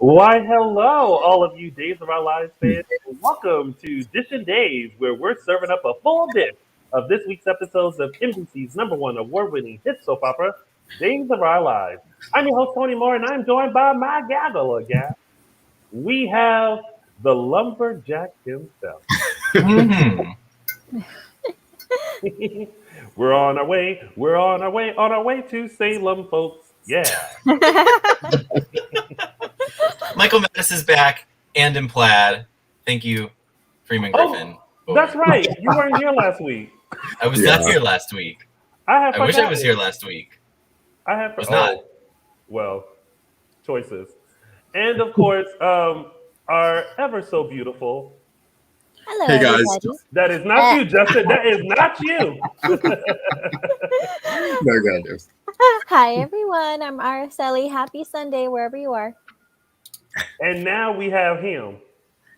Why, hello, all of you Days of Our Lives fans, and welcome to Dishin Days, where we're serving up a full dish of this week's episodes of NBC's #1 award-winning hit soap opera, Days of Our Lives. I'm your host, Tony Moore, and I'm joined by my gaggle again. We have the lumberjack himself. Mhm. We're on our way to Salem, folks. Yeah. Michael Mattis is back and in plaid. Thank you, Freeman Griffin. Oh, that's right. You weren't here last week. I was not here last week. I wish I was here last week. Was not. Well, choices. And of course, our ever so beautiful. Hello, hey guys. everybody. That is not you, Justin. That is not you. No, goodness. Hi, everyone. I'm Araceli. Happy Sunday, wherever you are. And now we have him.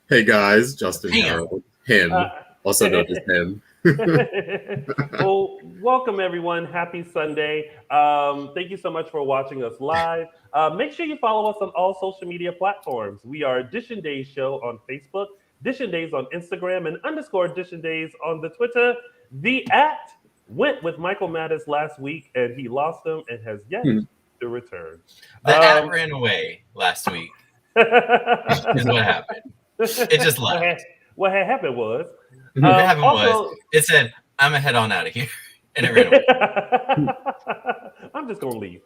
Hey guys, Justin Him. Hareld. Him, also known as him. Well, welcome everyone. Happy Sunday. Thank you so much for watching us live. Make sure you follow us on all social media platforms. We are Dishin Days Show on Facebook, Dishin Days on Instagram, and _Dishin Days on the Twitter. The went with Michael Mattis last week, and he lost him and has yet to return. The ran away last week. Is what happened. It just left. What had happened was, it said, "I'm gonna head on out of here," and it ran away. I'm just gonna leave.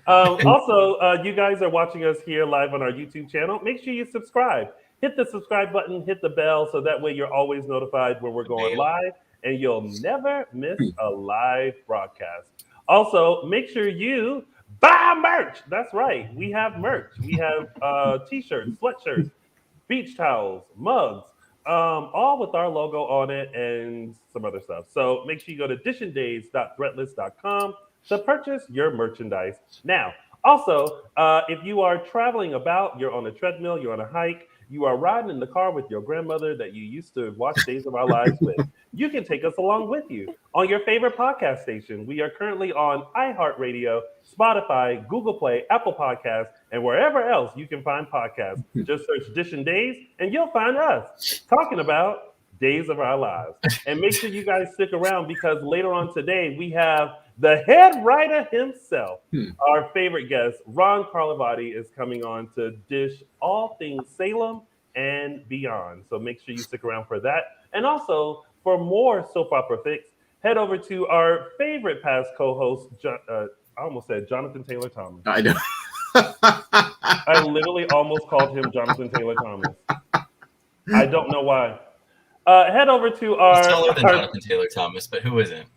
Also, you guys are watching us here live on our YouTube channel. Make sure you subscribe. Hit the subscribe button, hit the bell, so that way you're always notified when we're going live, and you'll never miss a live broadcast. Also, make sure you buy merch. That's right. We have merch. We have t-shirts, sweatshirts, beach towels, mugs, all with our logo on it and some other stuff. So make sure you go to dishindays.threadless.com to purchase your merchandise. Now, also, if you are traveling about, you're on a treadmill, you're on a hike, you are riding in the car with your grandmother that you used to watch Days of Our Lives with, you can take us along with you on your favorite podcast station. We are currently on iHeartRadio, Spotify, Google Play, Apple Podcasts, and wherever else you can find podcasts. Just search Dishin Days, and you'll find us talking about Days of Our Lives. And make sure you guys stick around, because later on today, we have the head writer himself, our favorite guest, Ron Carlavati, is coming on to dish all things Salem and beyond. So make sure you stick around for that. And also, for more soap opera fix, head over to our favorite past co-host, I almost said Jonathan Taylor Thomas. I know. I literally almost called him Jonathan Taylor Thomas. I don't know why. Head over to our... He's taller than Jonathan Taylor Thomas, but who isn't?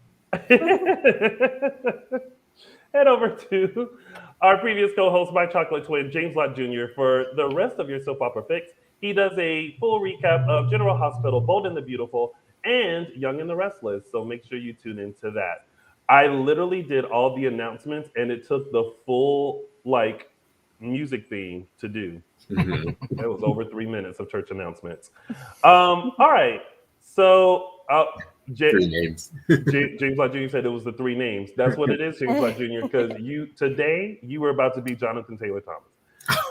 Head over to our previous co-host, my chocolate twin, James Lott Jr., for the rest of your soap opera fix. He does a full recap of General Hospital, Bold and the Beautiful, and Young and the Restless. So make sure you tune into that. I literally did all the announcements, and it took the full music theme to do. It was over 3 minutes of church announcements. All right. So 3 names. James Lott Jr. said it was the 3 names. That's what it is, James Lott Jr., because today you were about to be Jonathan Taylor Thomas.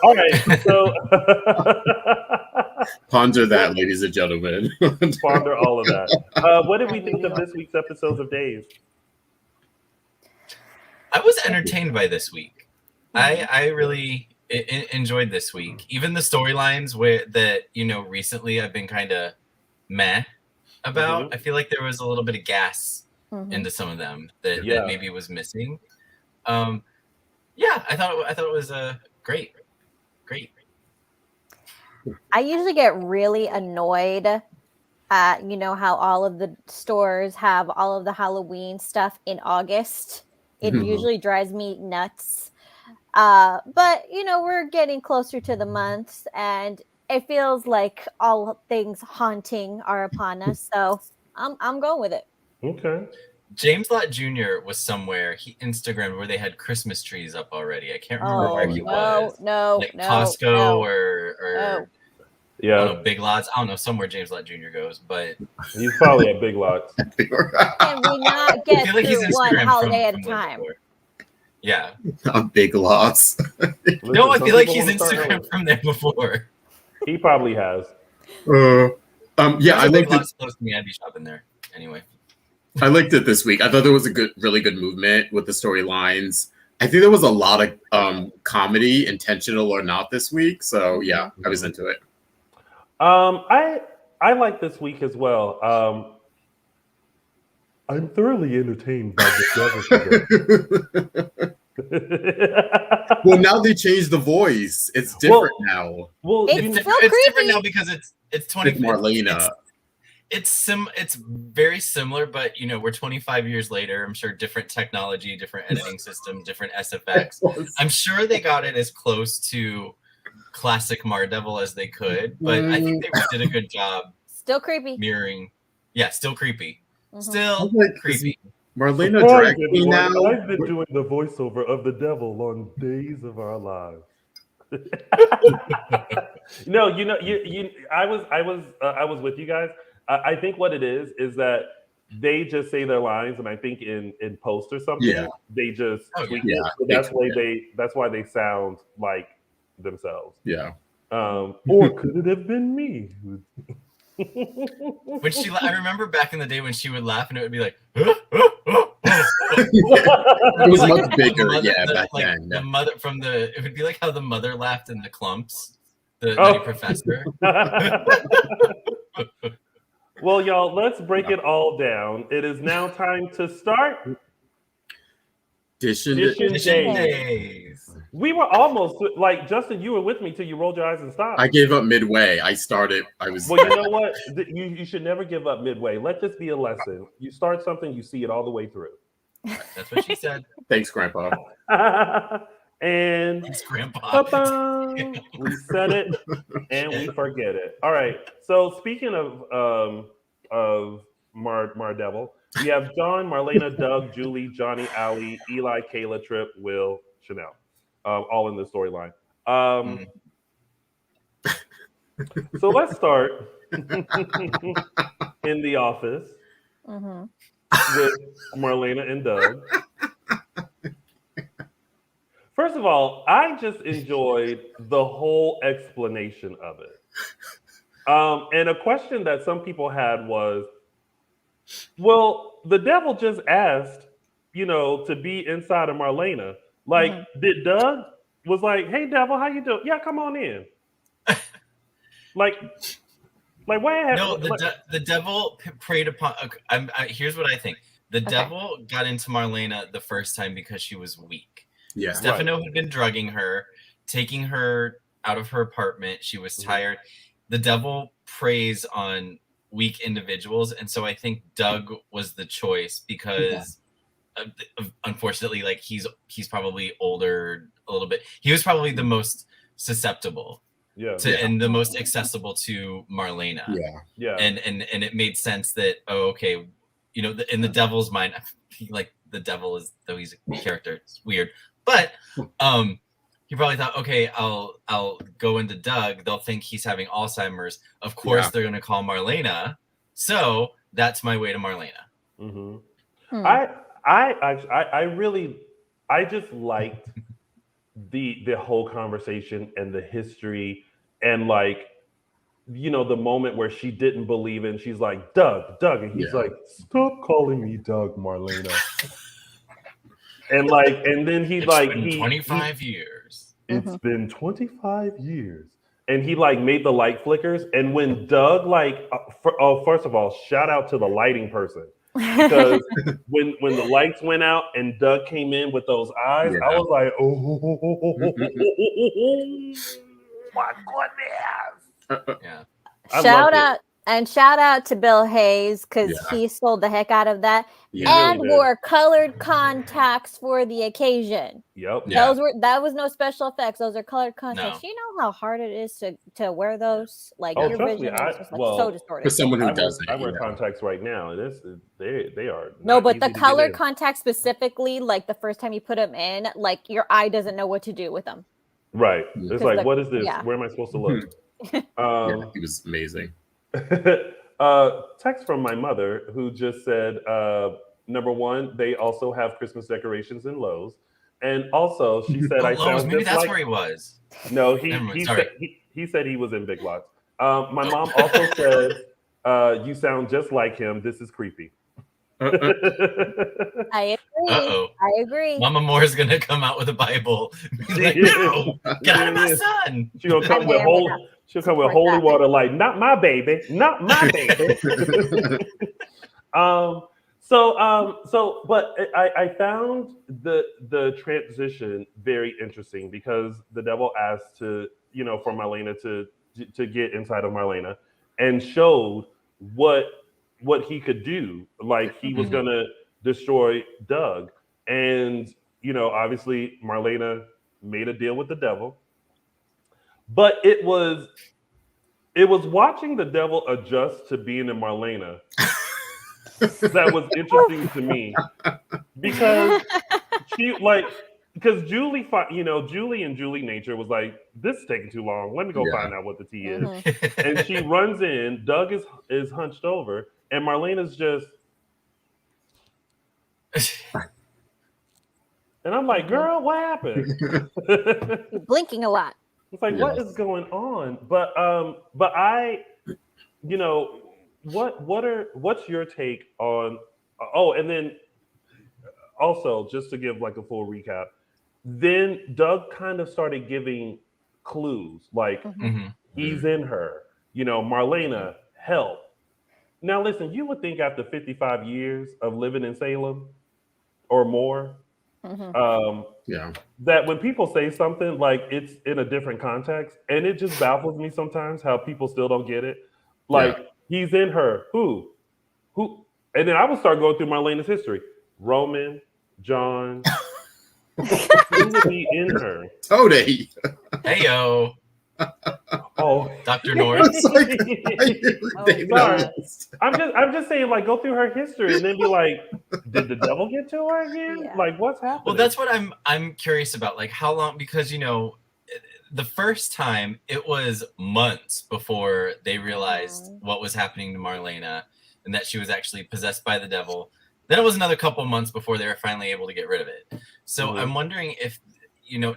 All right, so ponder that, ladies and gentlemen. Ponder all of that. What did we think of this week's episodes of Days? I was entertained by this week. I really enjoyed this week. Even the storylines recently I've been kind of meh about. I feel like there was a little bit of gas into some of them that maybe was missing. I thought it was great. I usually get really annoyed at, how all of the stores have all of the Halloween stuff in August. It usually drives me nuts. But, we're getting closer to the months, and it feels like all things haunting are upon us. So I'm going with it. Okay. James Lott Jr. was somewhere, Instagram, where they had Christmas trees up already. I can't remember where he was. Costco or Big Lots. I don't know, somewhere James Lott Jr. goes, but he's probably at Big Lots. Can we not get through one holiday at a time? Yeah. A big loss. No, I feel like he's Instagram from there before. He probably has. Yeah, I liked it. Close to me. I'd be shopping there anyway. I liked it this week. I thought there was a really good movement with the storylines. I think there was a lot of comedy, intentional or not, this week. So yeah, I was into it. I like this week as well. I'm thoroughly entertained by the devil. Well, now they changed the voice. It's different now. Well, it's different now because it's 25th. Marlena. It's very similar, but we're 25 years later. I'm sure different technology, different editing systems, different SFX. I'm sure they got it as close to classic Daredevil as they could, but I think they did a good job. Still creepy. Mirroring, yeah, still creepy. Mm-hmm. Still creepy. Marlena dragged me now. I've been doing the voiceover of the devil on Days of Our Lives. No, I was with you guys. I think what it is that they just say their lines, and I think in post or something, they just tweak it. So that's why they sound like themselves. Yeah. Or could it have been me? When I remember back in the day when she would laugh and it would be like, it was much bigger, back then. The mother it would be like how the mother laughed in the Clumps, the Nutty Professor. Well, y'all, let's break it all down. It is now time to start Dishin Days. We were almost like, Justin, you were with me till you rolled your eyes and stopped. I gave up midway. I was. Well, you know what? You should never give up midway. Let this be a lesson. You start something, you see it all the way through. That's what she said. Thanks, Grandpa. And thanks, Grandpa. We said it and we forget it. All right. So speaking of Devil, we have John, Marlena, Doug, Julie, Johnny, Allie, Eli, Kayla, Tripp, Will, Chanel, all in the storyline. So let's start in the office with Marlena and Doug. First of all, I just enjoyed the whole explanation of it. And a question that some people had was, well, the devil just asked, to be inside of Marlena. Like, did Doug was like, hey, devil, how you doing? Yeah, come on in. like why? No, the devil preyed upon. Here's what I think. The devil got into Marlena the first time because she was weak. Yeah, Stefano had been drugging her, taking her out of her apartment. She was tired. The devil preys on weak individuals, and so I think Doug was the choice because, unfortunately, like he's probably older a little bit. He was probably the most susceptible, and the most accessible to Marlena. And it made sense that in the devil's mind, like the devil is, though he's a character, it's weird. But he probably thought, okay, I'll go into Doug. They'll think he's having Alzheimer's. Of course, they're going to call Marlena. So that's my way to Marlena. I just liked the whole conversation and the history and the moment where she didn't believe it. And she's like, Doug, and he's like, stop calling me Doug, Marlena. And then he's like, 25 years. It's been 25 years. And he made the light flickers. And when Doug first of all, shout out to the lighting person. Because when the lights went out and Doug came in with those eyes, I was like, oh my goodness. Shout out to Bill Hayes because he sold the heck out of that and wore colored contacts for the occasion. That was no special effects. Those are colored contacts. No. You know how hard it is to wear those? Your vision is just so distorted. For someone who doesn't, I wear contacts right now, and they are no, but the colored contacts specifically, the first time you put them in, your eye doesn't know what to do with them. Right. It's like, what is this? Where am I supposed to look? He was amazing. Text from my mother who just said, number one, they also have Christmas decorations in Lowe's. And also, she said, "I Lowe's, sound maybe just that's like." where he was. No, Sorry. he said he was in Big Lots. My mom also said, "You sound just like him. This is creepy." I agree. Uh-oh. I agree. Mama Moore is gonna come out with a Bible. Be like, no, get out of my son. She'll come with holy water, like, not my baby, not my baby. But I found the transition very interesting because the devil asked for Marlena to get inside of Marlena and showed what he could do. Like he was gonna destroy Doug. And obviously Marlena made a deal with the devil. But it was watching the devil adjust to being in Marlena that was interesting to me, because Julie and Julie nature was like, this is taking too long. Let me go find out what the tea is. And she runs in. Doug is hunched over, and Marlena's just. And I'm like, girl, what happened? You're blinking a lot. It's like, what is going on? But I, what's your take on? Oh, and then also just to give like a full recap, then Doug kind of started giving clues, like he's in her. Marlena, help. Now listen, you would think after 55 years of living in Salem or more. That when people say something, like it's in a different context, and it just baffles me sometimes how people still don't get it. Like he's in her, who, and then I would start going through Marlena's history. Roman, John, who would be in her? Tony. Heyo. Oh, Dr. North. Sorry. I'm just saying, like, go through her history and then be like, did the devil get to her again? Yeah. Like, what's happening? Well, that's what I'm curious about. Like, how long? Because the first time it was months before they realized what was happening to Marlena and that she was actually possessed by the devil. Then it was another couple months before they were finally able to get rid of it. So I'm wondering if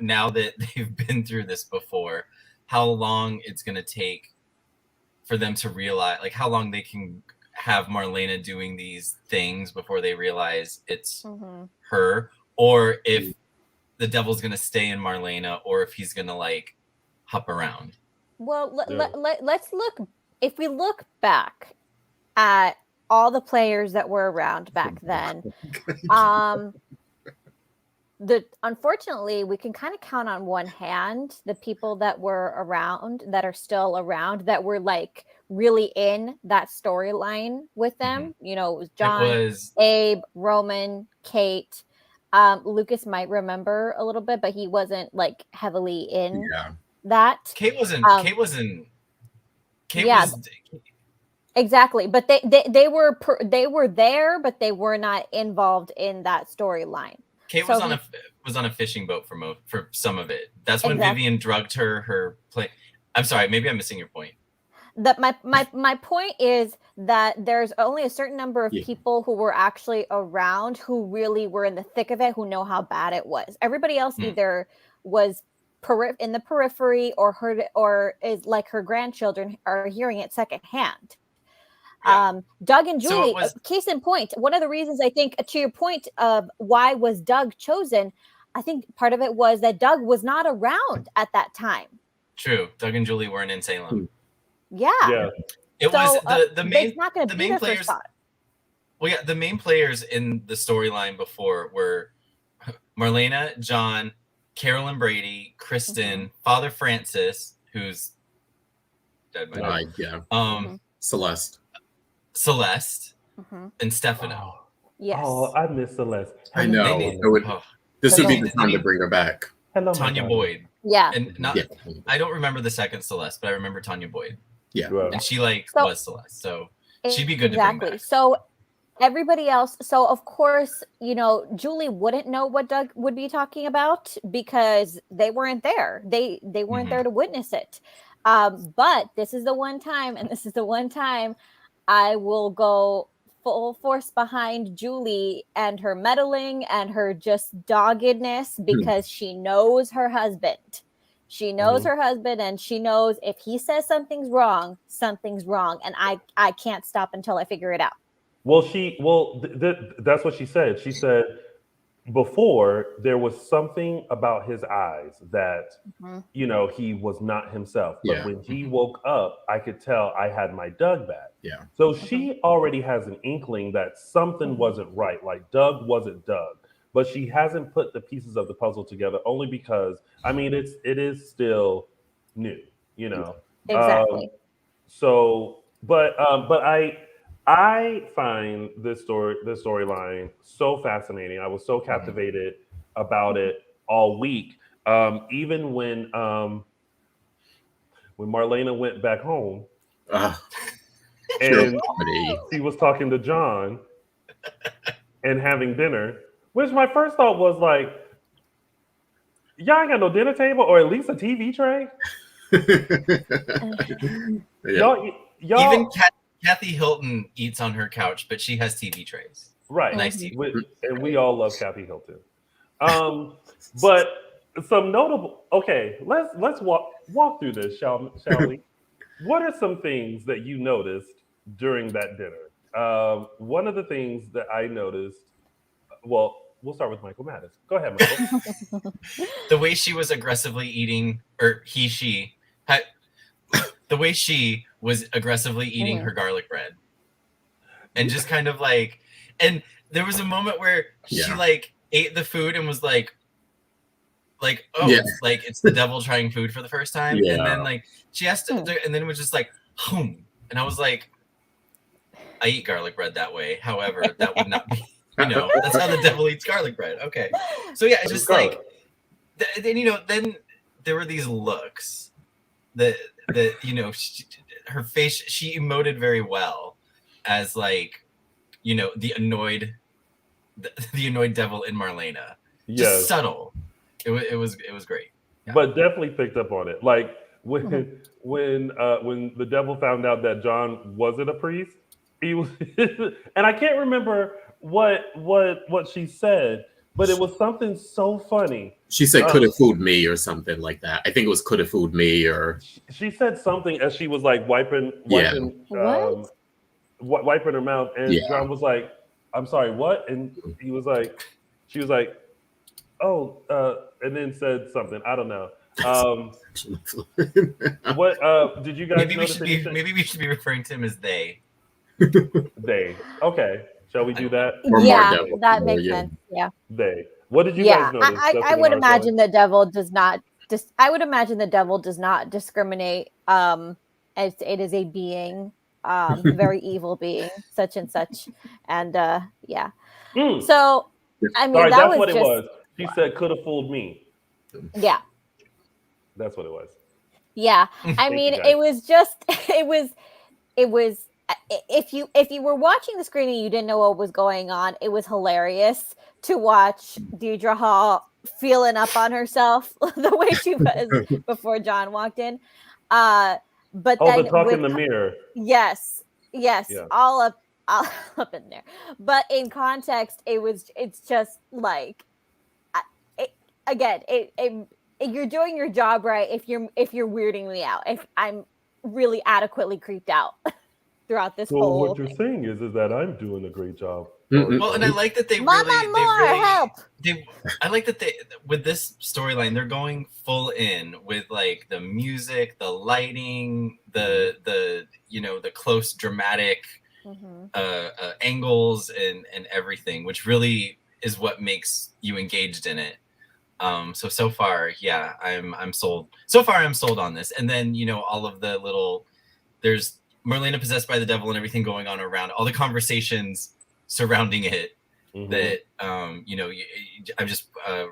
now that they've been through this before, how long it's going to take for them to realize, like how long they can have Marlena doing these things before they realize it's her, or if the devil's going to stay in Marlena, or if he's going to like hop around. Well, let's look. If we look back at all the players that were around back then, unfortunately, we can kind of count on one hand the people that were around, that are still around, that were like really in that storyline with them. It was John, Abe, Roman, Kate. Lucas might remember a little bit, but he wasn't like heavily in that. Kate wasn't. Exactly, but they were there, but they were not involved in that storyline. Kate was on a fishing boat for some of it. That's when Vivian drugged her plane. I'm sorry, maybe I'm missing your point. My point is that there's only a certain number of people who were actually around, who really were in the thick of it, who know how bad it was. Everybody else either was in the periphery or heard it, or is like her grandchildren are hearing it secondhand. Doug and Julie, case in point, one of the reasons I think, to your point of why was Doug chosen, I think part of it was that Doug was not around at that time. True. Doug and Julie weren't in Salem. Yeah. It was the main players. Well, yeah, the main players in the storyline before were Marlena, John, Carolyn Brady, Kristen, Father Francis, who's dead by now. Celeste, and Stefano. Yes. Oh, I miss Celeste. I know. This would be the time to bring her back. Hello, Tanya Boyd. Yeah. And I don't remember the second Celeste, but I remember Tanya Boyd. Yeah. And she was Celeste. So she'd be good to bring back. So everybody else. So of course, Julie wouldn't know what Doug would be talking about because they weren't there. They weren't there to witness it. But this is the one time, I will go full force behind Julie and her meddling and her just doggedness because she knows her husband. She knows her husband, and she knows if he says something's wrong, and I can't stop until I figure it out. Well, that's what she said. She said before there was something about his eyes that he was not himself. But when he woke up, I could tell I had my Doug back. Yeah. So she already has an inkling that something wasn't right. Like Doug wasn't Doug. But she hasn't put the pieces of the puzzle together only because it is still new, Exactly. But I find this storyline so fascinating. I was so captivated about it all week. Even when Marlena went back home and she was talking to John and having dinner, which my first thought was like, y'all ain't got no dinner table or at least a TV tray. Y'all, even Kathy Hilton eats on her couch, but she has TV trays. Right. Nice TV. And we all love Kathy Hilton. But some notable. Okay, let's walk through this, shall we? What are some things that you noticed during that dinner? One of the things that I noticed. Well, we'll start with Michael Mattis. Go ahead, Michael. The way she was aggressively eating, or she the way she was aggressively eating her garlic bread, and just kind of like, and there was a moment where she like ate the food and was like like it's the devil trying food for the first time, and then like she has to, and then it was just like home, and I was like, I eat garlic bread that way. However, that would not be. That's how the devil eats garlic bread. Okay. So yeah, it's just like, then there were these looks that her face, she emoted very well as like, the annoyed devil in Marlena. Just subtle. It was great. Yeah. But definitely picked up on it. Like when the devil found out that John wasn't a priest, he was, and I can't remember what she said, but it was something so funny. She said could have fooled me or something like that. I think it was could have fooled me, or she said something as she was like wiping her mouth, and John was like, I'm sorry, what? And she was like, oh, and then said something. I don't know. What did you guys maybe we should be referring to him as they. They. Okay. Shall we do that? That makes sense. Yeah. They. What did you guys notice? I would imagine the devil does not. I would imagine the devil does not discriminate. As it is a being, very evil being, such and such, and yeah. So I mean, sorry, that that's was what just, it was. She said, "Could have fooled me." Yeah. That's what it was. Yeah. I mean, it was just. It was. If you were watching the screen and you didn't know what was going on, it was hilarious to watch Deidre Hall feeling up on herself the way she was before John walked in. But then the talk in the mirror. Yes, all up in there. But in context, it's just like, you're doing your job right if you're weirding me out. If I'm really adequately creeped out. Throughout this whole what you're saying is that I'm doing a great job. Well, and I like that they help. I like that they, with this storyline, they're going full in with like the music, the lighting, the close dramatic angles and everything, which really is what makes you engaged in it. So far, yeah, I'm sold. So far, I'm sold on this. And then all of the little, there's Marlena possessed by the devil and everything going on around, all the conversations surrounding it that I'm just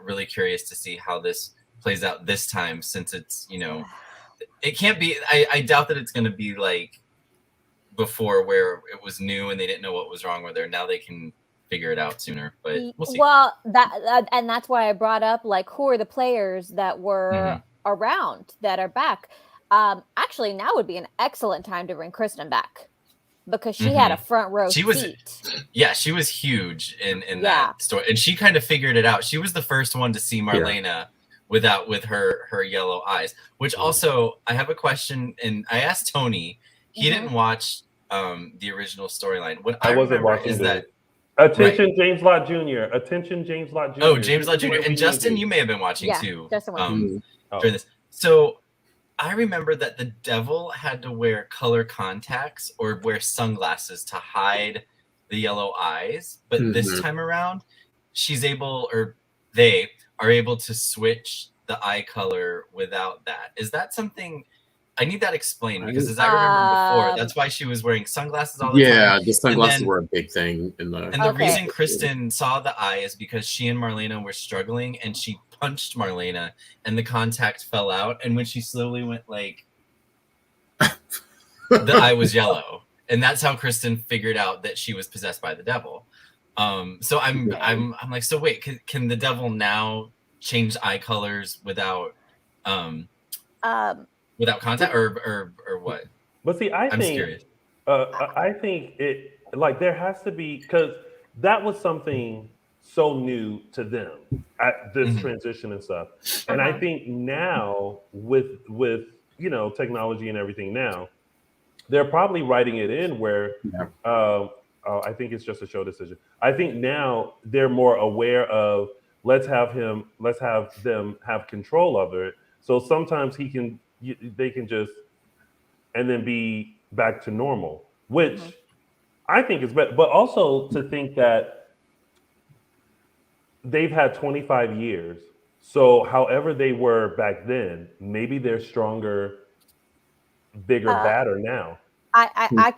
really curious to see how this plays out this time, since it's it can't be, I doubt that it's going to be like before where it was new and they didn't know what was wrong with her. Now they can figure it out sooner, but we'll see. Well, and that's why I brought up like who are the players that were around that are back. Actually, now would be an excellent time to bring Kristen back. because she had a front row she seat. She was huge in Yeah. that story, and she kind of figured it out. She was the first one to see Marlena with her yellow eyes. Which also, I have a question, and I asked Tony. He didn't watch the original storyline. What I wasn't remember watching is that. Attention, James Lott Jr. Attention, James Lott Jr. Oh, James Lott Jr. And Justin, you may have been watching too. Justin during this. So I remember that the devil had to wear color contacts or wear sunglasses to hide the yellow eyes. But this time around, they are able to switch the eye color without that. Is that something? I need that explained because as I remember before, that's why she was wearing sunglasses all the time. Yeah, the sunglasses were a big thing in the. And the reason Kristen saw the eye is because she and Marlena were struggling, and she punched Marlena, and the contact fell out. And when she slowly went like, the eye was yellow, and that's how Kristen figured out that she was possessed by the devil. So I'm like, so wait, can the devil now change eye colors without contact or what? But see, I'm think curious. I think it like there has to be, because that was something so new to them at this transition and stuff. And I think now with technology and everything now, they're probably writing it in where I think it's just a show decision. I think now they're more aware of let's have them have control of it. So sometimes they can just and then be back to normal, which I think is better. But also to think that they've had 25 years. So however they were back then, maybe they're stronger, bigger, badder now. I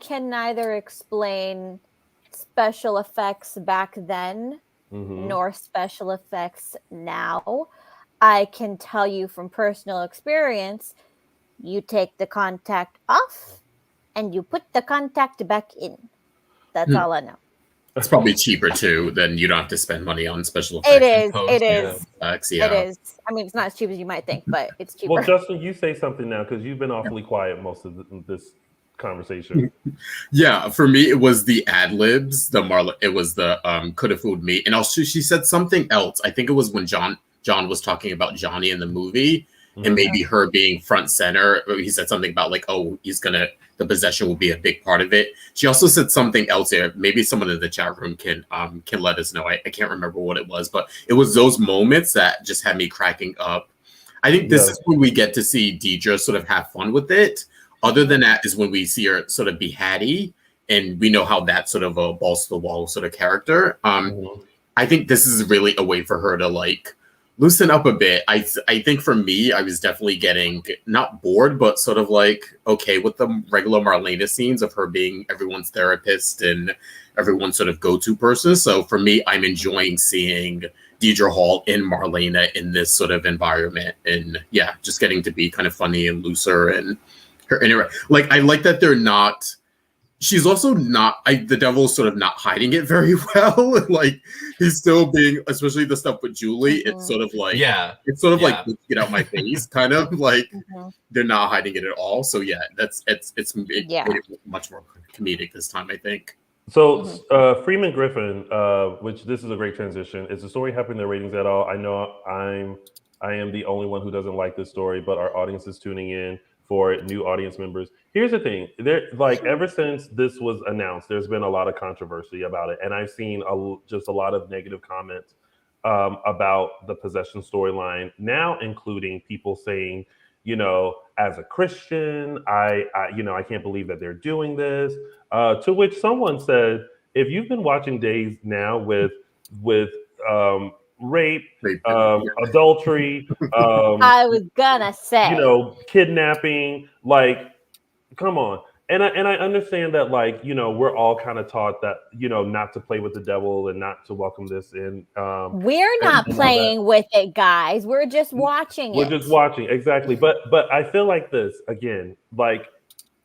can neither explain special effects back then nor special effects now. I can tell you from personal experience, you take the contact off and you put the contact back in. That's all I know. It's probably cheaper too. Then you don't have to spend money on special effects. It is. Yeah. It is. I mean, it's not as cheap as you might think, but it's cheaper. Well, Justin, you say something now because you've been awfully quiet most of this conversation. Yeah, for me, it was the ad libs. It was the could have fooled me, and also she said something else. I think it was when John was talking about Johnny in the movie, and maybe her being front center. He said something about like, oh, the possession will be a big part of it. She also said something else there. Maybe someone in the chat room can let us know. I can't remember what it was, but it was those moments that just had me cracking up. I think this is when we get to see Deidre sort of have fun with it. Other than that is when we see her sort of be Hattie, and we know how that sort of a balls to the wall sort of character. I think this is really a way for her to like loosen up a bit. I think for me, I was definitely getting not bored, but sort of like okay with the regular Marlena scenes of her being everyone's therapist and everyone's sort of go-to person. So for me, I'm enjoying seeing Deidre Hall in Marlena in this sort of environment, and just getting to be kind of funny and looser and her like I like that they're not. She's also not. The devil's sort of not hiding it very well. Like he's still being, especially the stuff with Julie. It's sort of like it's sort of like get out my face, kind of like they're not hiding it at all. So it's much more comedic this time, I think. So Freeman Griffin, which this is a great transition. Is the story helping their ratings at all? I know I am the only one who doesn't like this story, but our audience is tuning in for new audience members. Here's the thing: ever since this was announced, there's been a lot of controversy about it, and I've seen just a lot of negative comments about the possession storyline. Now, including people saying, as a Christian, I can't believe that they're doing this. To which someone said, if you've been watching Days now with rape, adultery, I was gonna say, kidnapping, like, come on. And I understand that, like, we're all kind of taught that, not to play with the devil and not to welcome this in. We're not playing with it, guys. We're just watching it. We're just watching, exactly. But I feel like this, again, like,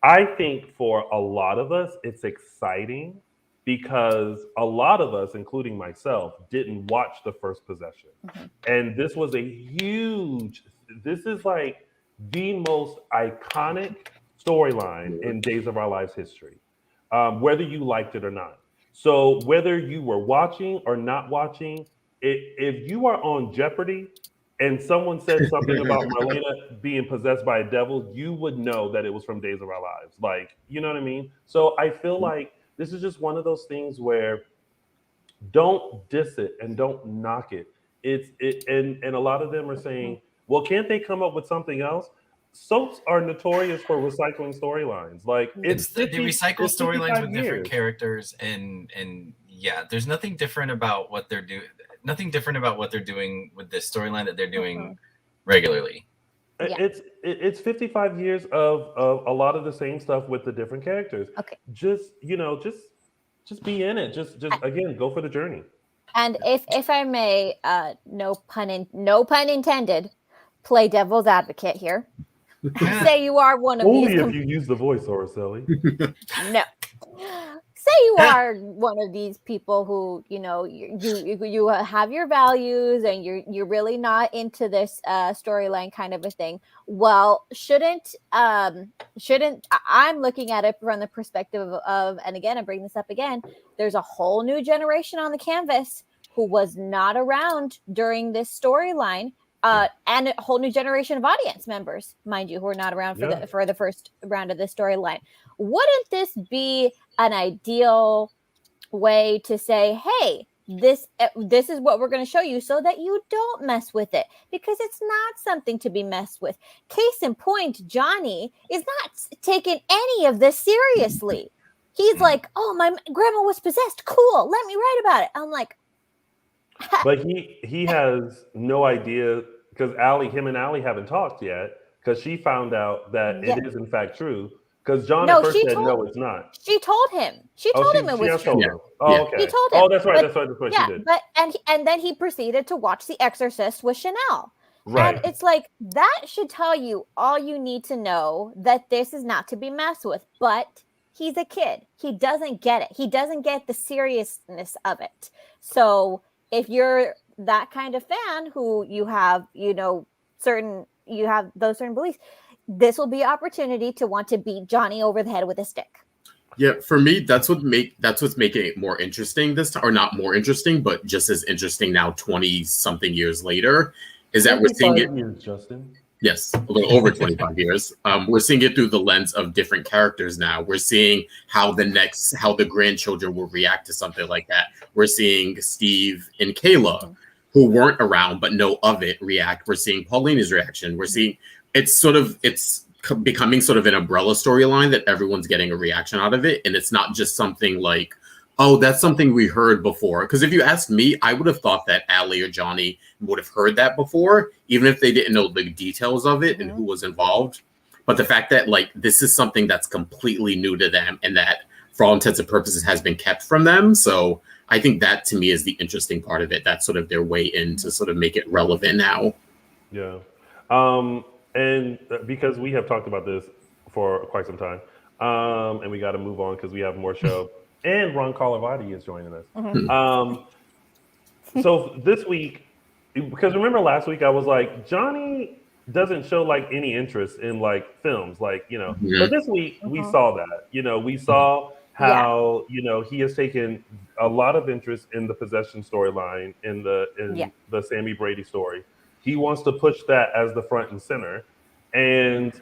I think for a lot of us, it's exciting because a lot of us, including myself, didn't watch the first possession. And this was this is like the most iconic storyline in Days of Our Lives history. whether you liked it or not. So whether you were watching or not watching, if you are on Jeopardy and someone said something about Marlena being possessed by a devil, you would know that it was from Days of Our Lives. Like, you know what I mean? So I feel like this is just one of those things where don't diss it and don't knock it. And a lot of them are saying, well, can't they come up with something else? Soaps are notorious for recycling storylines. Like It's they recycle it's storylines 55 with different years. characters, and yeah, there's nothing different about what they're doing. Nothing different about what they're doing with this storyline that they're doing regularly. Yeah. It's 55 years of a lot of the same stuff with the different characters. Okay. Just just be in it. Just again, go for the journey. And if I may, no pun intended, play devil's advocate here. Say you are one of Only these. if you use the voice, Araceli. No. Say you are one of these people who, you know, you have your values and you're really not into this storyline kind of a thing. Well, shouldn't I'm looking at it from the perspective of, and again, I bring this up again, there's a whole new generation on the canvas who was not around during this storyline. And a whole new generation of audience members, mind you, who are not around for the first round of this storyline. Wouldn't this be an ideal way to say, hey, this is what we're going to show you so that you don't mess with it, because it's not something to be messed with. Case in point, Johnny is not taking any of this seriously. He's like, oh, my grandma was possessed. Cool. Let me write about it. I'm like, but he has no idea, because him and Allie haven't talked yet, because she found out that it is in fact true. Because John at first said no, it's not. She told him. She told him it was true. Oh, okay. He told him. Oh, that's right. That's what she did. But and then he proceeded to watch The Exorcist with Chanel. Right. And it's like, that should tell you all you need to know, that this is not to be messed with. But he's a kid. He doesn't get it. He doesn't get the seriousness of it. So if you're that kind of fan who you have, those certain beliefs, this will be an opportunity to want to beat Johnny over the head with a stick. Yeah, for me, that's what's making it more interesting this time, or not more interesting, but just as interesting now, 20-something years later, is that we're seeing it. Years, Justin. Yes, a little over 25 years. We're seeing it through the lens of different characters now. We're seeing how the grandchildren will react to something like that. We're seeing Steve and Kayla, who weren't around but know of it, react. We're seeing Paulina's reaction. We're seeing it's becoming sort of an umbrella storyline that everyone's getting a reaction out of it. And it's not just something like, oh, that's something we heard before. Because if you ask me, I would have thought that Allie or Johnny would have heard that before, even if they didn't know the details of it and who was involved. But the fact that this is something that's completely new to them and that for all intents and purposes has been kept from them. So I think that to me is the interesting part of it. That's sort of their way in to sort of make it relevant now. Yeah. And because we have talked about this for quite some time, and we got to move on because we have more show. And Ron Carlavati is joining us. So this week, because remember last week I was like, Johnny doesn't show any interest in films, But this week we saw that. We saw how he has taken a lot of interest in the possession storyline in the Sammy Brady story. He wants to push that as the front and center, and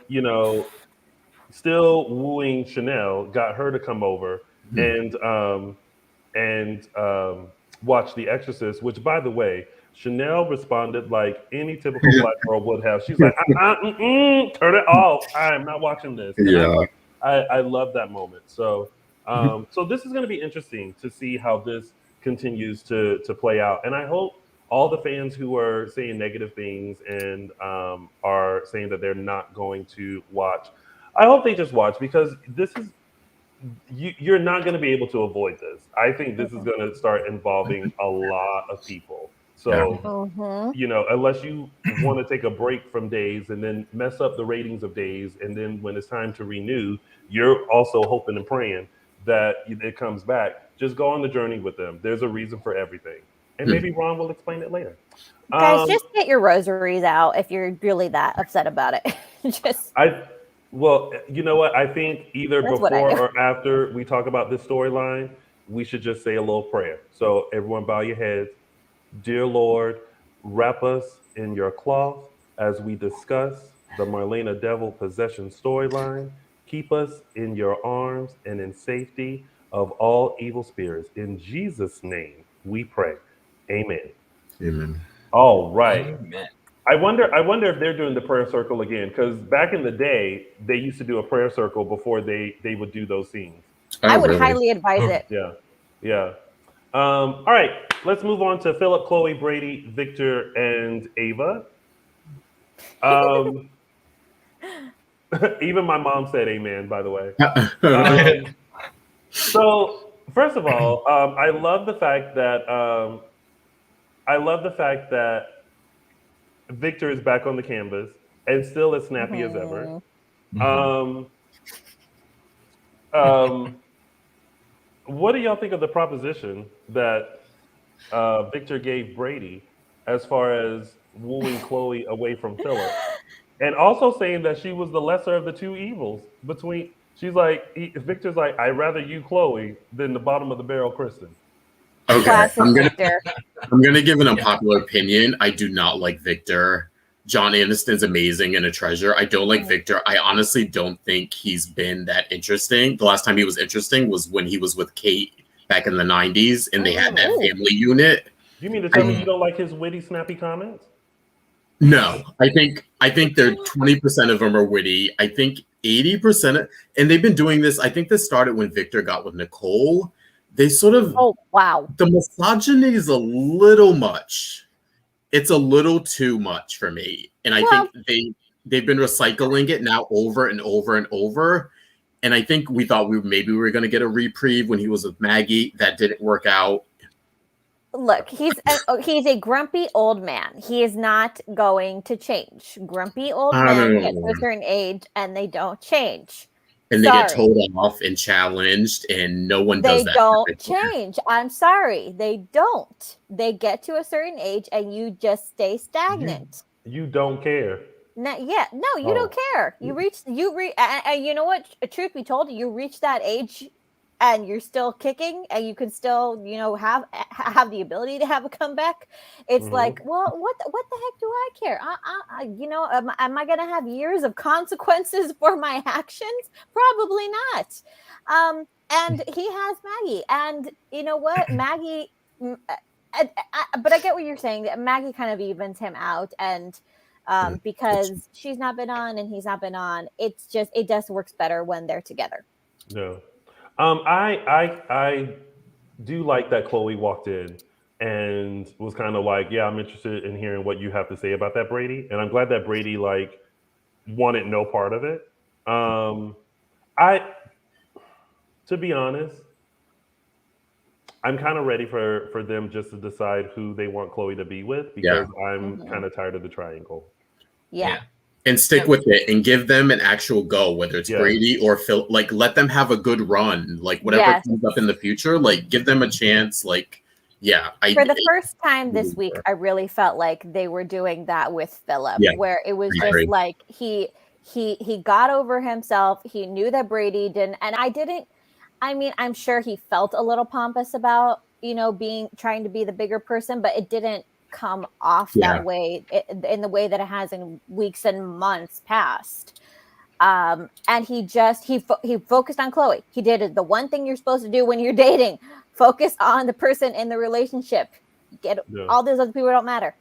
still wooing Chanel, got her to come over and watch The Exorcist. Which, by the way, Chanel responded like any typical Black girl would have. She's like, turn it off. I'm not watching this. And I love that moment. So, so this is going to be interesting to see how this continues to play out, and I hope all the fans who are saying negative things and are saying that they're not going to watch, I hope they just watch, because this is, you're not going to be able to avoid this. I think this is going to start involving a lot of people. So, unless you want to take a break from Days and then mess up the ratings of Days, and then when it's time to renew, you're also hoping and praying that it comes back. Just go on the journey with them. There's a reason for everything. And maybe Ron will explain it later. Guys, just get your rosaries out if you're really that upset about it. Well, you know what? I think either That's what I before do. or after we talk about this storyline, we should just say a little prayer. So everyone bow your heads. Dear Lord, wrap us in your cloth as we discuss the Marlena Devil possession storyline. Keep us in your arms and in safety of all evil spirits. In Jesus' name we pray. Amen. Amen. All right. Amen. I wonder if they're doing the prayer circle again, because back in the day they used to do a prayer circle before they would do those scenes. Oh, I would really? highly advise it. Yeah, yeah. All right, let's move on to Philip, Chloe, Brady, Victor, and Ava. Um, even my mom said amen, by the way. So first of all, I love the fact that Victor is back on the canvas and still as snappy as ever. Um, um, what do y'all think of the proposition that Victor gave Brady as far as wooing Chloe away from Phillip, and also saying that she was the lesser of the two evils between? She's like, Victor's like, I'd rather you, Chloe, than the bottom of the barrel, Kristen. Okay, Classic Victor. I'm gonna give an unpopular opinion. I do not like Victor. John Aniston's amazing and a treasure. I don't like Victor. I honestly don't think he's been that interesting. The last time he was interesting was when he was with Kate back in the 90s and they had that family unit. You mean to tell me you don't like his witty, snappy comments? No, I think they're 20% of them are witty. I think 80%, and they've been doing this. I think this started when Victor got with Nicole. They sort of the misogyny is a little much. It's a little too much for me, and I think they've been recycling it now over and over and over. And I think we thought we were going to get a reprieve when he was with Maggie. That didn't work out. Look, he's a grumpy old man. He is not going to change. Grumpy old men get to a certain age and they don't change. And they get told off and challenged, and no one does that. They don't change. I'm sorry. They don't. They get to a certain age and you just stay stagnant. You don't care. No, you don't care. You and you know what? Truth be told, you reach that age and you're still kicking and you can still, have the ability to have a comeback. It's like, well, what the heck do I care? Am I going to have years of consequences for my actions? Probably not. And he has Maggie, and you know what? Maggie, but I get what you're saying, that Maggie kind of evens him out, and because she's not been on and he's not been on, it just works better when they're together. No. I do like that Chloe walked in and was kind of like, yeah, I'm interested in hearing what you have to say about that, Brady. And I'm glad that Brady wanted no part of it. To be honest, I'm kind of ready for them just to decide who they want Chloe to be with, because I'm kind of tired of the triangle. Yeah. And stick with it and give them an actual go, whether it's Brady or Phil. Like, let them have a good run. Like, whatever comes up in the future, like, give them a chance. Like, for the first time this week, I really felt like they were doing that with Phillip, where it was just like he got over himself. He knew that Brady didn't, and I didn't. I mean, I'm sure he felt a little pompous about trying to be the bigger person, but it didn't come off that way in the way that it has in weeks and months past. And he focused on Chloe. He did the one thing you're supposed to do when you're dating: focus on the person in the relationship. All those other people don't matter.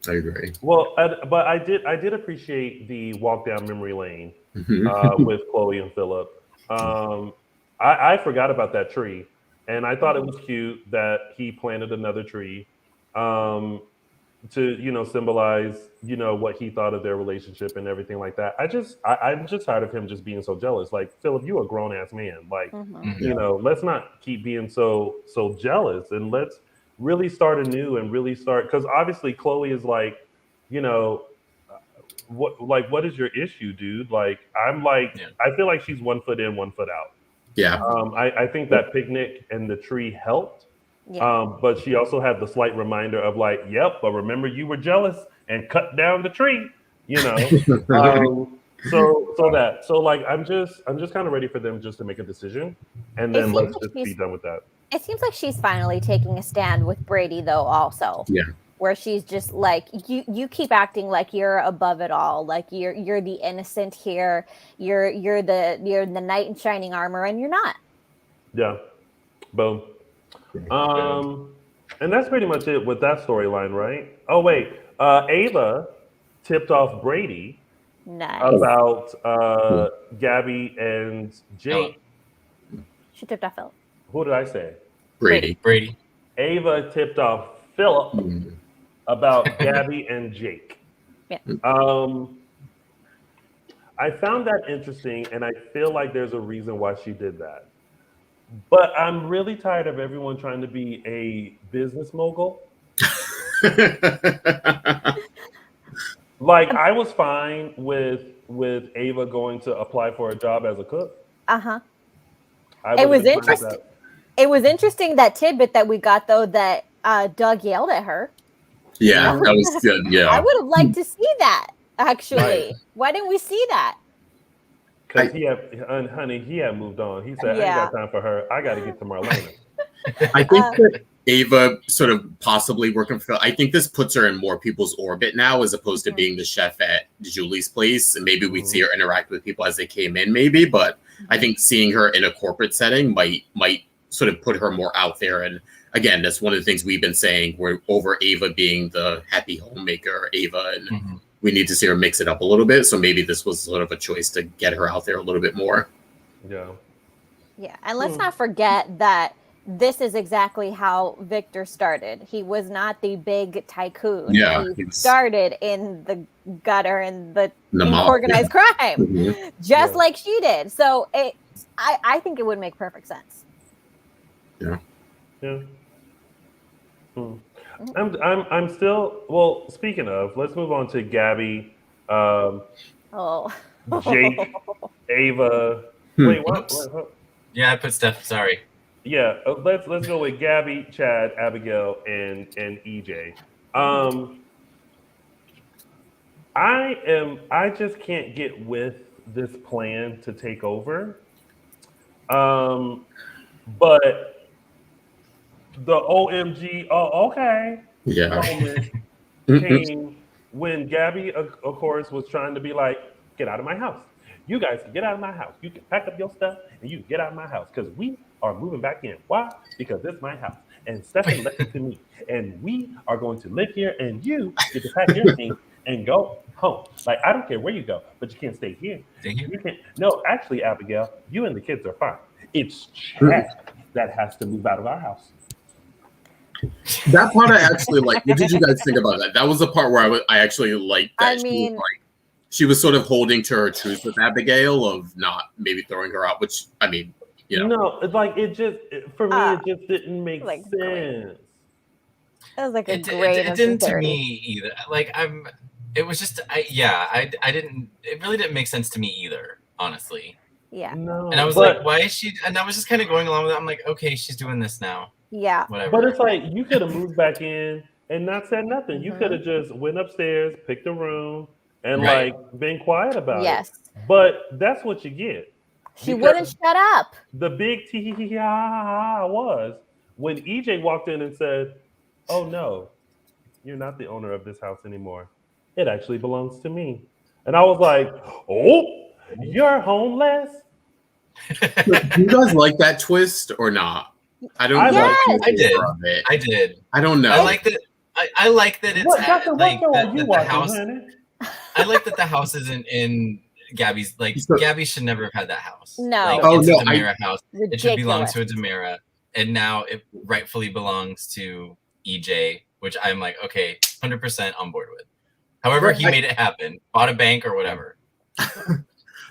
I agree. Well, but I did appreciate the walk down memory lane with Chloe and Phillip. I forgot about that tree, and I thought it was cute that he planted another tree to symbolize what he thought of their relationship and everything like that. I'm just tired of him just being so jealous. Like, Phillip, you a grown ass man. Like, let's not keep being so jealous, and let's really start anew and really start, because obviously Chloe is like, what is your issue, dude? Like, I'm like, I feel like she's 1 foot in, 1 foot out. Yeah. I think that picnic and the tree helped. But she also had the slight reminder of but remember, you were jealous and cut down the tree, So like I'm just kind of ready for them just to make a decision, and then let's just be done with that. It seems like she's finally taking a stand with Brady, though. Also, Yeah. Where she's just like, you keep acting like you're above it all, like you're the innocent here, you're the knight in shining armor, and you're not. Yeah. Boom. And that's pretty much it with that storyline, right? Oh wait, Ava tipped off Brady about Gabi and Jake. She tipped off Phillip. Who did I say? Brady. Ava tipped off Phillip about Gabi and Jake. Yeah. I found that interesting, and I feel like there's a reason why she did that. But I'm really tired of everyone trying to be a business mogul. Like, I was fine with Ava going to apply for a job as a cook. It was interesting. It was interesting, that tidbit that we got, though, that Doug yelled at her. Yeah, that was good. Yeah, I would have liked to see that. Actually, right. Why didn't we see that? Because he had moved on. He said, "I ain't got time for her. I got to get to Marlena." I think that Ava sort of possibly working for. I think this puts her in more people's orbit now, as opposed to being the chef at Julie's place. And maybe we'd see her interact with people as they came in, maybe. But I think seeing her in a corporate setting might sort of put her more out there. And again, that's one of the things we've been saying. We're over Ava being the happy homemaker, Ava, and we need to see her mix it up a little bit. So maybe this was sort of a choice to get her out there a little bit more. Yeah. Yeah, and let's not forget that this is exactly how Victor started. He was not the big tycoon. Yeah, he started in the gutter and the organized crime, just like she did. So I think it would make perfect sense. Yeah. Yeah. I'm still, well, speaking of, let's move on to Gabi, Jake, Ava. Wait, what? Yeah, I put Steph, sorry. Yeah, let's go with Gabi, Chad, Abigail, and EJ. I just can't get with this plan to take over. But the OMG, okay. Yeah. Came when Gabi, of course, was trying to be like, get out of my house. You guys can get out of my house. You can pack up your stuff and you can get out of my house because we are moving back in. Why? Because it's my house. And Stephanie left it to me. And we are going to live here and you get to pack your things and go home. Like, I don't care where you go, but you can't stay here. You can't. No, actually, Abigail, you and the kids are fine. It's Chad that has to move out of our house. That part I actually like. What did you guys think about that? That was the part where I actually liked that. She was sort of holding to her truth with Abigail of not maybe throwing her out, which, I mean, you know. No, it's like, for me, it just didn't make sense. It was like it didn't to me either. Like, it was just, I didn't, it really didn't make sense to me either, honestly. Yeah. No, and I was like, why is she, and I was just kind of going along with it. I'm like, okay, she's doing this now. Yeah. Whatever. But it's like, you could have moved back in and not said nothing. You could have just went upstairs, picked a room, and like been quiet about it. But that's what you get. She wouldn't shut up. The big was when EJ walked in and said, "Oh no, you're not the owner of this house anymore. It actually belongs to me." And I was like, "Oh, you're homeless?" Do you guys like that twist or not? I don't know. I did. I don't know. I like that. I like that it's the house. I like that the house isn't in Gabi's. Like, Gabi should never have had that house. No. Like, it's a DiMera house. Ridiculous. It should belong to a DiMera, and now it rightfully belongs to EJ, which I'm like, okay, 100% on board with. However, he made it happen. Bought a bank or whatever.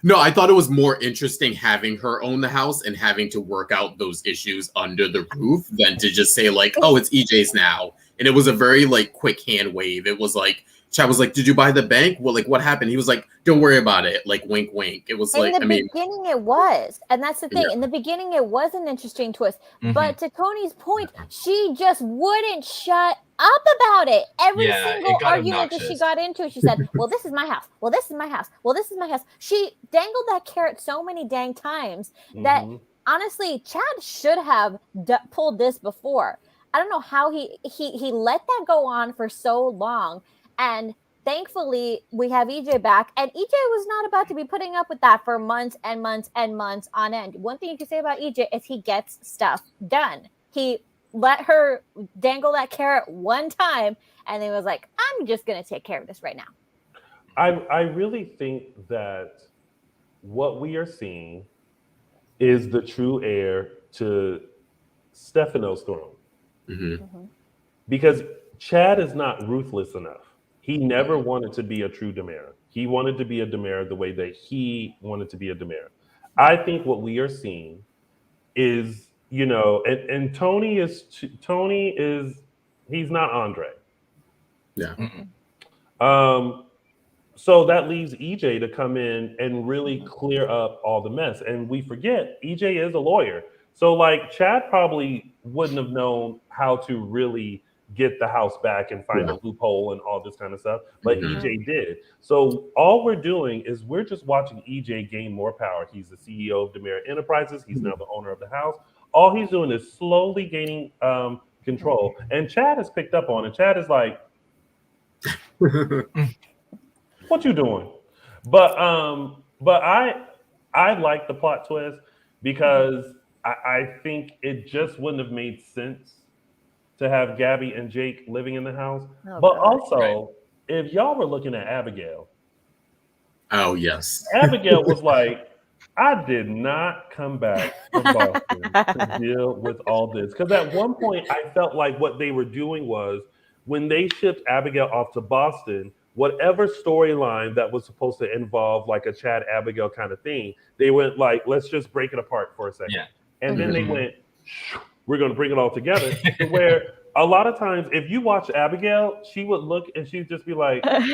No, I thought it was more interesting having her own the house and having to work out those issues under the roof than to just say like, oh, it's EJ's now. And it was a very like quick hand wave. It was like, Chad was like, "Did you buy the bank? Well, like, what happened?" He was like, "Don't worry about it." Like, wink, wink. It was like, in the beginning, it was, and that's the thing. Yeah. In the beginning, it was an interesting twist. Mhm. But to Tony's point, she just wouldn't shut up about it. Every single it got argument that she got into, she said, "Well, this is my house. Well, this is my house. Well, this is my house." She dangled that carrot so many dang times that honestly, Chad should have pulled this before. I don't know how he let that go on for so long. And thankfully, we have EJ back. And EJ was not about to be putting up with that for months and months and months on end. One thing you can say about EJ is he gets stuff done. He let her dangle that carrot one time and then was like, I'm just going to take care of this right now. I really think that what we are seeing is the true heir to Stefano's throne. Because Chad is not ruthless enough. He never wanted to be a true DiMera. He wanted to be a DiMera the way that he wanted to be a DiMera. I think what we are seeing is, you know, and Tony is he's not Andre. Yeah. So that leaves EJ to come in and really clear up all the mess. And we forget EJ is a lawyer. So like Chad probably wouldn't have known how to really get the house back and find a loophole and all this kind of stuff, but EJ did. So all we're doing is we're just watching EJ gain more power. He's the CEO of DiMera Enterprises. He's now the owner of the house. All he's doing is slowly gaining control. And Chad has picked up on it. Chad is like, what you doing? But I like the plot twist because I think it just wouldn't have made sense to have Gabi and Jake living in the house. But also, if y'all were looking at Abigail. Oh, yes. Abigail was like, I did not come back from Boston to deal with all this. Because at one point, I felt like what they were doing was when they shipped Abigail off to Boston, whatever storyline that was supposed to involve like a Chad Abigail kind of thing, they went like, let's just break it apart for a second. Yeah. And then they went, we're going to bring it all together. To where a lot of times, if you watch Abigail, she would look and she'd just be like, like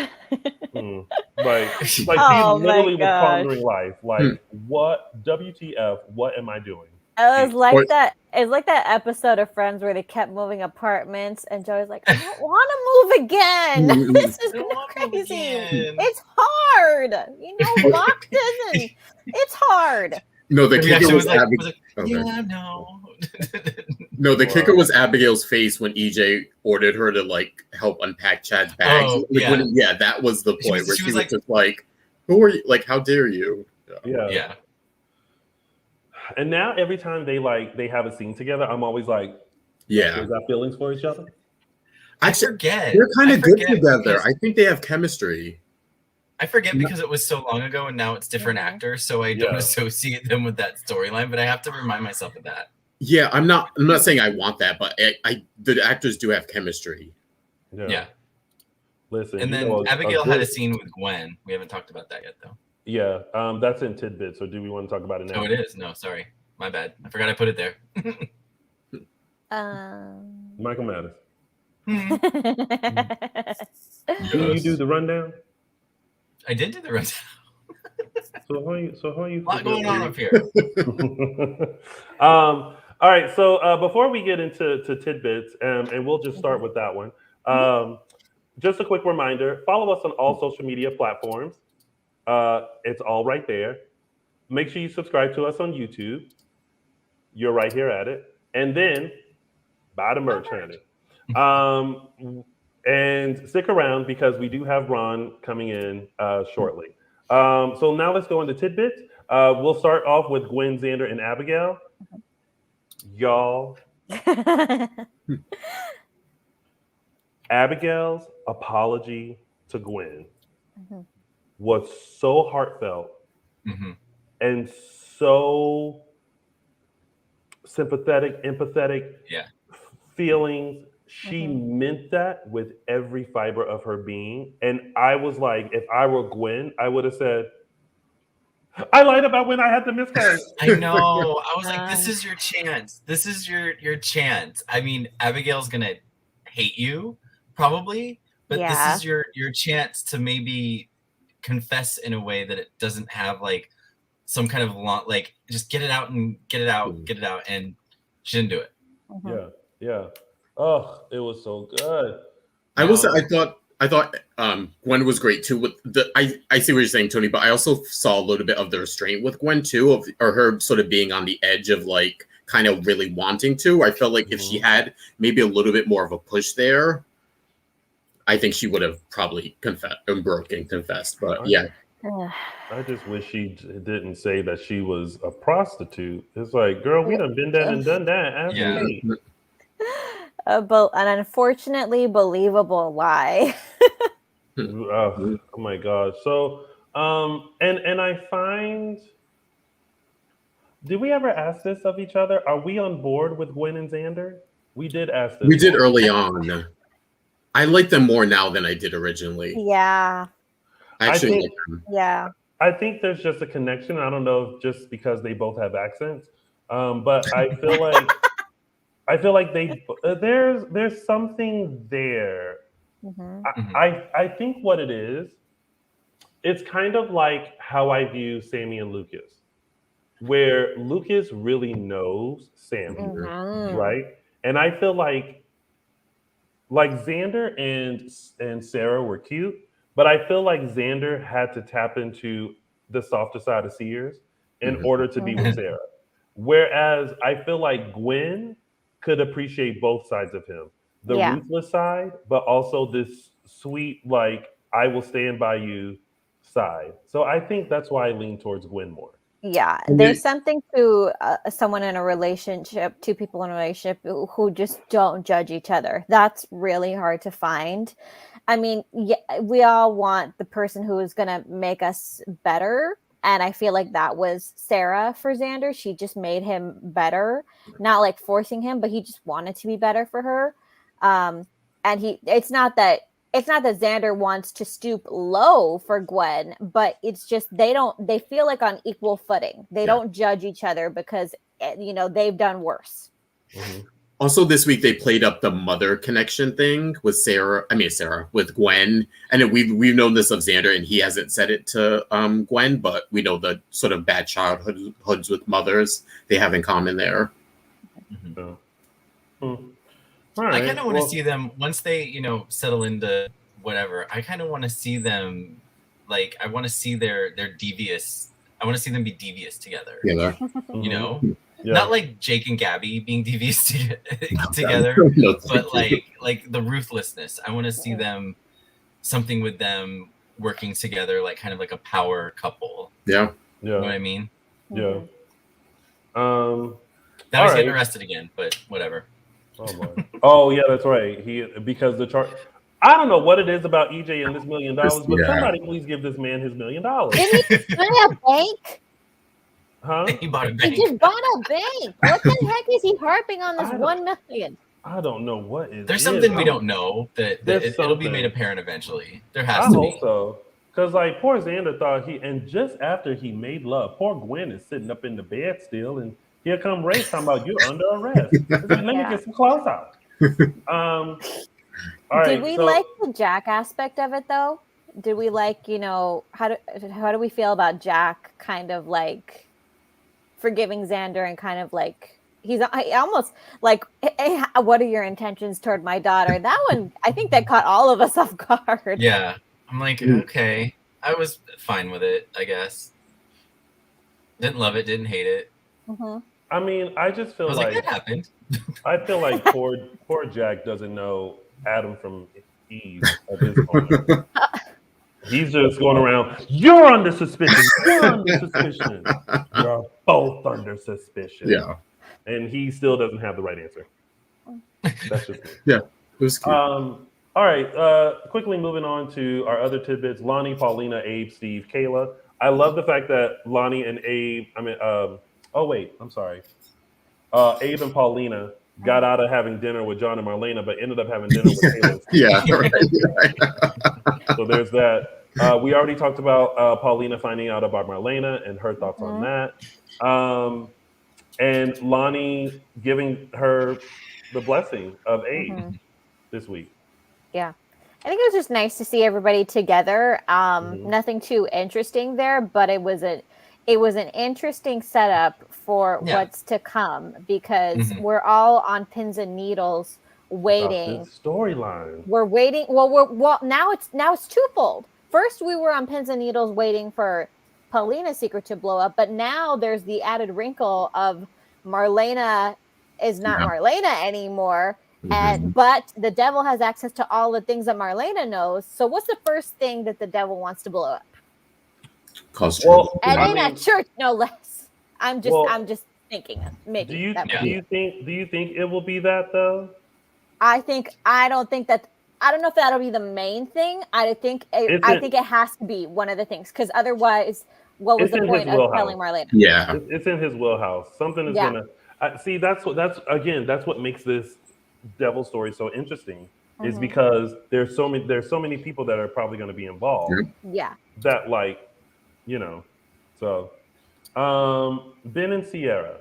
she literally was pondering life. Like, what WTF? What am I doing? It was like that. It's like that episode of Friends where they kept moving apartments, and Joey's like, "I don't want to move again. This is crazy. It's hard. You know, locked isn't. It's hard." No, the kicker was Abigail. Yeah, no. No, the kicker was Abigail's face when EJ ordered her to like help unpack Chad's bags. Oh, that was the point where she was just like, "Who are you? Like, how dare you?" Yeah. And now every time they have a scene together, I'm always like, "Yeah, is that feelings for each other?" I forget. They're kind of good together. I think they have chemistry. I forget because it was so long ago and now it's different actors, so I don't associate them with that storyline, but I have to remind myself of that. Yeah, I'm not saying I want that, but the actors do have chemistry. Yeah. Listen, and then Abigail had a scene with Gwen. We haven't talked about that yet, though. Yeah, that's in Tidbits. So do we want to talk about it now? Oh, it is. No, sorry, my bad. I forgot I put it there. Michael Madison. Did you do the rundown? I did do the rundown. So how are you? A lot going on up here. All right. So before we get into Tidbits, and we'll just start with that one. Just a quick reminder: follow us on all social media platforms. It's all right there. Make sure you subscribe to us on YouTube. You're right here at it, and then buy the merch, honey. And stick around because we do have Ron coming in shortly. So now let's go into Tidbits. We'll start off with Gwen, Xander, and Abigail. Y'all. Abigail's apology to Gwen was so heartfelt and so sympathetic, empathetic feelings. She meant that with every fiber of her being. And I was like, if I were Gwen, I would have said, I lied about when I had the miscarriage. I know. I was like, this is your chance. This is your chance. I mean, Abigail's going to hate you, probably. But this is your chance to maybe confess in a way that it doesn't have like some kind of long, like just get it out, and she didn't do it. Yeah. Oh, it was so good. I will say, I thought Gwen was great too. With the, I see what you're saying, Tony, but I also saw a little bit of the restraint with Gwen too, or her sort of being on the edge of like kind of really wanting to. I felt like if she had maybe a little bit more of a push there, I think she would have probably confessed. But yeah. I just wish she didn't say that she was a prostitute. It's like, girl, we done been there and done that. Ask me. But an unfortunately believable lie. Oh my god. So and I find, did we ever ask this of each other? Are we on board with Gwen and Xander? We did ask this. We did early on. I like them more now than I did originally. Yeah. Actually, I think there's just a connection. I don't know if just because they both have accents. But I feel like there's something there. I think what it is, it's kind of like how I view Sammy and Lucas, where Lucas really knows Sammy, right? And I feel like Xander and Sarah were cute, but I feel like Xander had to tap into the softer side of Sears in order to be with Sarah. Whereas I feel like Gwen could appreciate both sides of him. The ruthless side, but also this sweet, like, I will stand by you side. So I think that's why I lean towards Gwen more. Yeah, there's something to someone in a relationship, two people in a relationship who just don't judge each other. That's really hard to find. I mean, we all want the person who is going to make us better. And I feel like that was Sarah for Xander. She just made him better, not like forcing him, but he just wanted to be better for her. And it's not that Xander wants to stoop low for Gwen, but it's just they feel like on equal footing. They don't judge each other because they've done worse. Also, this week they played up the mother connection thing with with Gwen, and we've known this of Xander, and he hasn't said it to Gwen, but we know the sort of bad childhoods with mothers they have in common there. I kind of want to see them once they, settle into whatever. I kind of want to see them, like, I want to see their devious. I want to see them be devious together. Not like Jake and Gabi being devious together, but like the ruthlessness. I want to see them, something with them working together, like kind of like a power couple. Yeah. You know what I mean? Yeah. Now he's getting arrested again, but whatever. Oh my! Oh yeah, that's right. Because the chart. I don't know what it is about EJ and this $1 million, but somebody please give this man his $1 million. Didn't he buy a bank? Huh? He bought a bank. He just bought a bank. What the heck is he harping on this $1 million? I don't know what is. There's something we don't know that it'll be made apparent eventually. There has to be. I hope so. Because like poor Xander thought and just after he made love, poor Gwen is sitting up in the bed still, and here come Ray talking about you're under arrest. Let me get some clothes out. All right, did we like the Jack aspect of it though? Did we like, how do we feel about Jack kind of like forgiving Xander and kind of like he almost like, hey, what are your intentions toward my daughter? That one, I think that caught all of us off guard. Yeah, I'm like, okay, I was fine with it, I guess. Didn't love it, didn't hate it. I mean, I just feel like that happened. I feel like poor Jack doesn't know Adam from Eve at this point. He's just going around, you're under suspicion. You're under suspicion. You're both under suspicion. Yeah. And he still doesn't have the right answer. That's just me. Yeah. It was cute. All right. Quickly moving on to our other tidbits. Lonnie, Paulina, Abe, Steve, Kayla. I love the fact that Lonnie and Abe, I'm sorry. Abe and Paulina got out of having dinner with John and Marlena, but ended up having dinner with Kayla. Yeah, right. So there's that. We already talked about Paulina finding out about Marlena and her thoughts on that. And Lonnie giving her the blessing of Abe this week. Yeah. I think it was just nice to see everybody together. Nothing too interesting there, but it was an interesting setup for what's to come because we're all on pins and needles waiting. This storyline. We're waiting. Well, now it's twofold. First, we were on pins and needles waiting for Paulina's secret to blow up, but now there's the added wrinkle of Marlena is not Marlena anymore. But the devil has access to all the things that Marlena knows. So what's the first thing that the devil wants to blow up? Cause trouble. And in a church, no less. I'm just thinking. Maybe. Do you think it will be that though? I don't know if that'll be the main thing. I think it has to be one of the things because otherwise, what was the point of telling Marlena? Yeah, it's in his wheelhouse. Something is gonna see. That's what makes this devil story so interesting. Is because there's so many people that are probably going to be involved. Yeah. That so Ben and Sierra.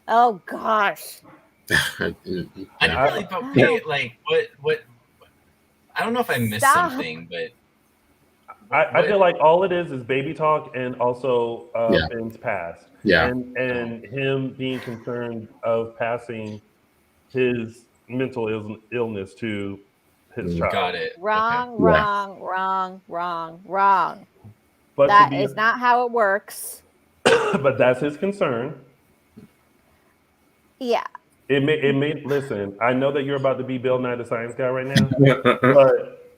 Oh gosh. I didn't really pay what I don't know if I missed something, but I feel like all it is baby talk and also Ben's past. Yeah. And him being concerned of passing his mental illness to his child. Got it. Wrong. But that is not how it works. But that's his concern. Yeah. It may listen, I know that you're about to be Bill Nye the Science Guy right now,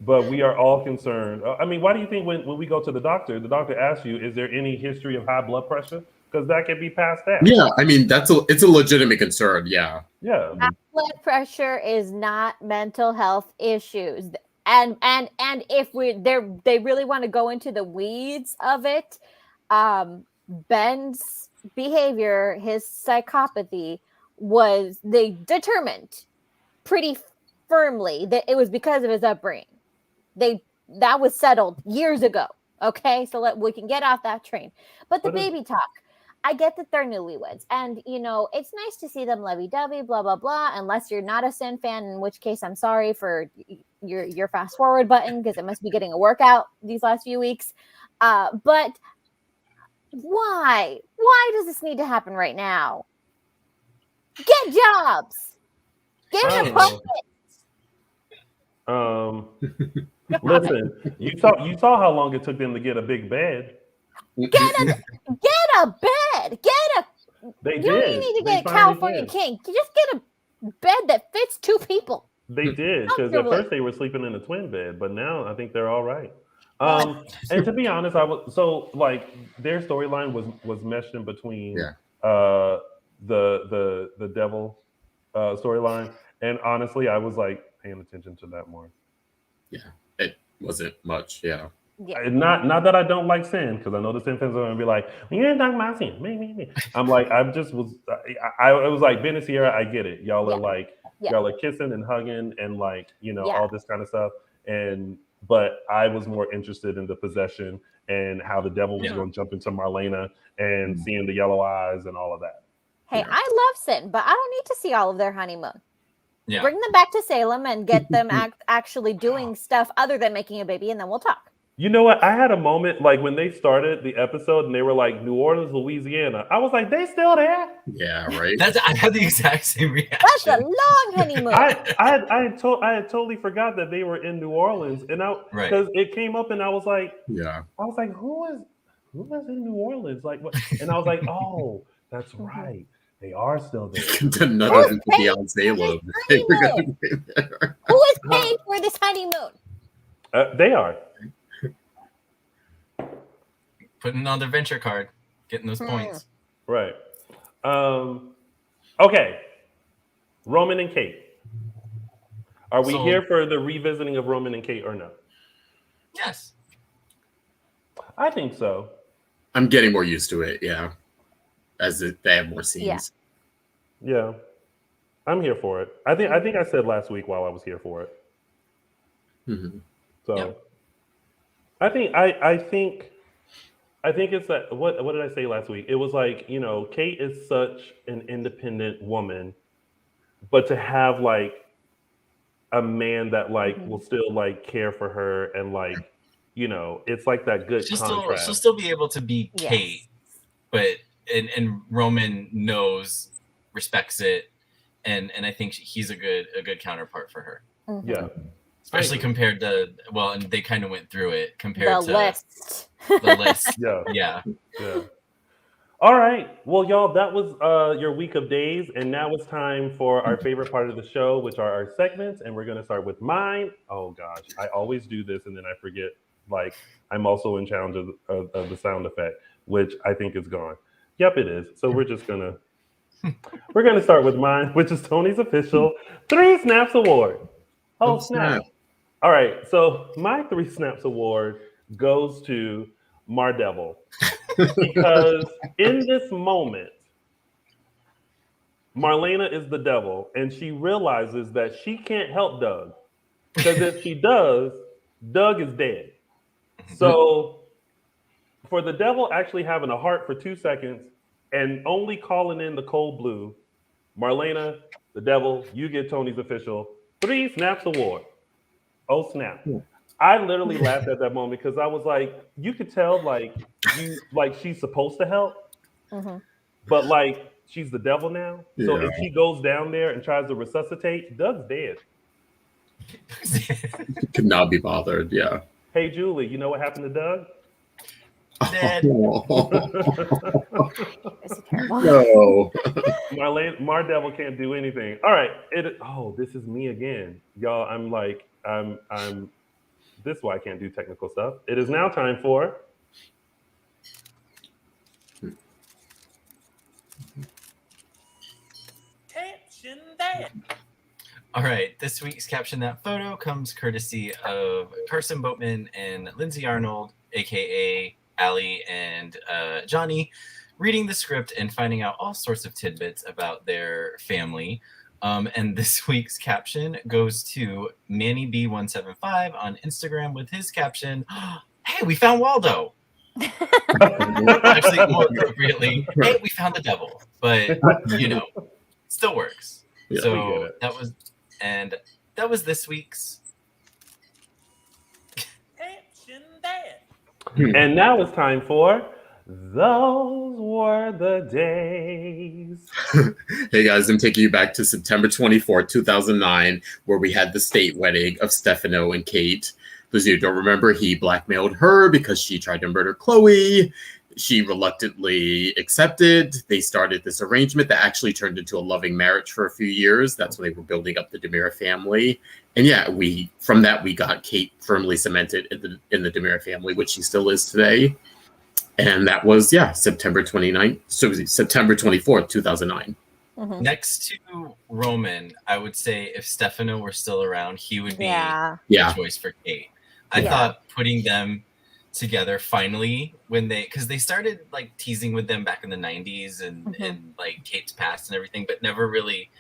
but we are all concerned. I mean, why do you think when we go to the doctor asks you, is there any history of high blood pressure? Because that can be passed down. Yeah, I mean it's a legitimate concern. Yeah. Yeah. High blood pressure is not mental health issues. And if they really want to go into the weeds of it, Ben's behavior, his psychopathy they determined pretty firmly that it was because of his upbringing. That was settled years ago. Okay, so we can get off that train. But the baby talk, I get that they're newlyweds, and it's nice to see them lovey-dovey, blah blah blah. Unless you're not a Sin fan, in which case I'm sorry for your fast forward button because it must be getting a workout these last few weeks. But why? Why does this need to happen right now? Get jobs. Get appointments. Listen, you saw how long it took them to get a big bed. Get a bed. They you did. don't need to get a California King. You just get a bed that fits two people. They did, because at first they were sleeping in a twin bed, but now I think they're all right. And to be honest, their storyline was meshed in between the devil storyline, and honestly, I was like paying attention to that more. Yeah, it wasn't much. Yeah. Not that I don't like Sin, because I know the Sin fans are gonna be like, well, you ain't talking about Sin. Me. I'm like, I was like Ben and Sierra, I get it. Y'all are y'all are kissing and hugging and all this kind of stuff. But I was more interested in the possession and how the devil was going to jump into Marlena and seeing the yellow eyes and all of that. Hey, I love Sin, but I don't need to see all of their honeymoon. Yeah. Bring them back to Salem and get them actually doing stuff other than making a baby, and then we'll talk. You know what? I had a moment when they started the episode and they were like New Orleans, Louisiana. I was like, they still there? Yeah, right. I had the exact same reaction. That's a long honeymoon. I had totally forgot that they were in New Orleans, and because it came up and I was like, who is in New Orleans? Like what? And I was like, oh, that's right. They are still there. None of them Beyonce love. Who is paying for this honeymoon? They are. Putting on their venture card, getting those points. Right. Okay. Roman and Kate. Are we here for the revisiting of Roman and Kate or no? Yes. I think so. I'm getting more used to it, yeah. They have more scenes. Yeah. I'm here for it. I think I said last week while I was here for it. Mm-hmm. So I think it's that. What did I say last week? It was like, Kate is such an independent woman, but to have a man that like will still like care for her and like, you know, it's like that good contrast. She'll still be able to be Kate, but and Roman knows, respects it, and I think he's a good counterpart for her. Yeah. Especially compared to, well, and they kind of went through it compared to list. The list. Yeah. All right. Well, y'all, that was your week of days. And now it's time for our favorite part of the show, which are our segments. And we're going to start with mine. Oh, gosh. I always do this and then I forget. Like, I'm also in challenge of the sound effect, which I think is gone. Yep, it is. So we're just going to start with mine, which is Tony's official 3 Snaps Award. Oh, snap. All right. So my 3 Snaps Award goes to Mardevil. Because in this moment, Marlena is the devil, and she realizes that she can't help Doug. Because if she does, Doug is dead. So for the devil actually having a heart for 2 seconds and only calling in the cold blue, Marlena, the devil, you get Tony's official 3 Snaps Award. Oh, snap. I literally laughed at that moment because I was like, you could tell like she's supposed to help, but like she's the devil now. So if she goes down there and tries to resuscitate, Doug's dead. Could not be bothered. Yeah. Hey Julie, you know what happened to Doug? Dead. No. Mardevil can't do anything. All right. This is me again, y'all. I'm. This is why I can't do technical stuff. It is now time for Caption That. All right, this week's Caption That Photo comes courtesy of Carson Boatman and Lindsay Arnold, aka Allie and Johnny, reading the script and finding out all sorts of tidbits about their family. And this week's caption goes to Manny B175 on Instagram with his caption, "Hey, we found Waldo." Actually, more appropriately, "Hey, we found the devil." But you know, still works. Yeah, so that was this week's Caption That. And now it's time for Those Were the Days. Hey guys, I'm taking you back to September 24th, 2009, where we had the state wedding of Stefano and Kate. Those of you who don't remember, he blackmailed her because she tried to murder Chloe. She reluctantly accepted. They started this arrangement that actually turned into a loving marriage for a few years. That's when they were building up the DiMera family. And yeah, from that we got Kate firmly cemented in the DiMera family, which she still is today. And that was, September 24th, 2009. Next to Roman, I would say if Stefano were still around, he would be the choice for Kate. I thought putting them together finally because they started like teasing with them back in the 90s and like Kate's past and everything, but never really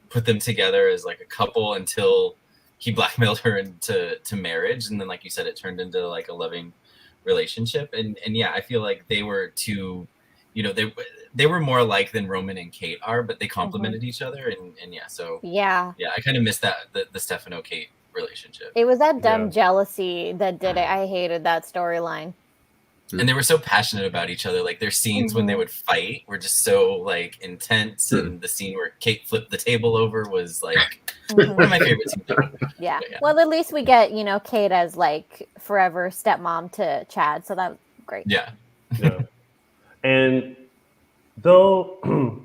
put them together as like a couple until he blackmailed her into marriage. And then, like you said, it turned into like a loving relationship. And yeah, I feel like they were two, you know, they were more alike than Roman and Kate are, but they complemented each other. And I kind of missed that the Stefano Kate relationship. It was that dumb jealousy that did it. I hated that storyline. And they were so passionate about each other. Like their scenes when they would fight were just so like intense. And the scene where Kate flipped the table over was like one of my favorite scenes ever. Yeah. Well, at least we get, Kate as like forever stepmom to Chad. So that was great. Yeah. And though I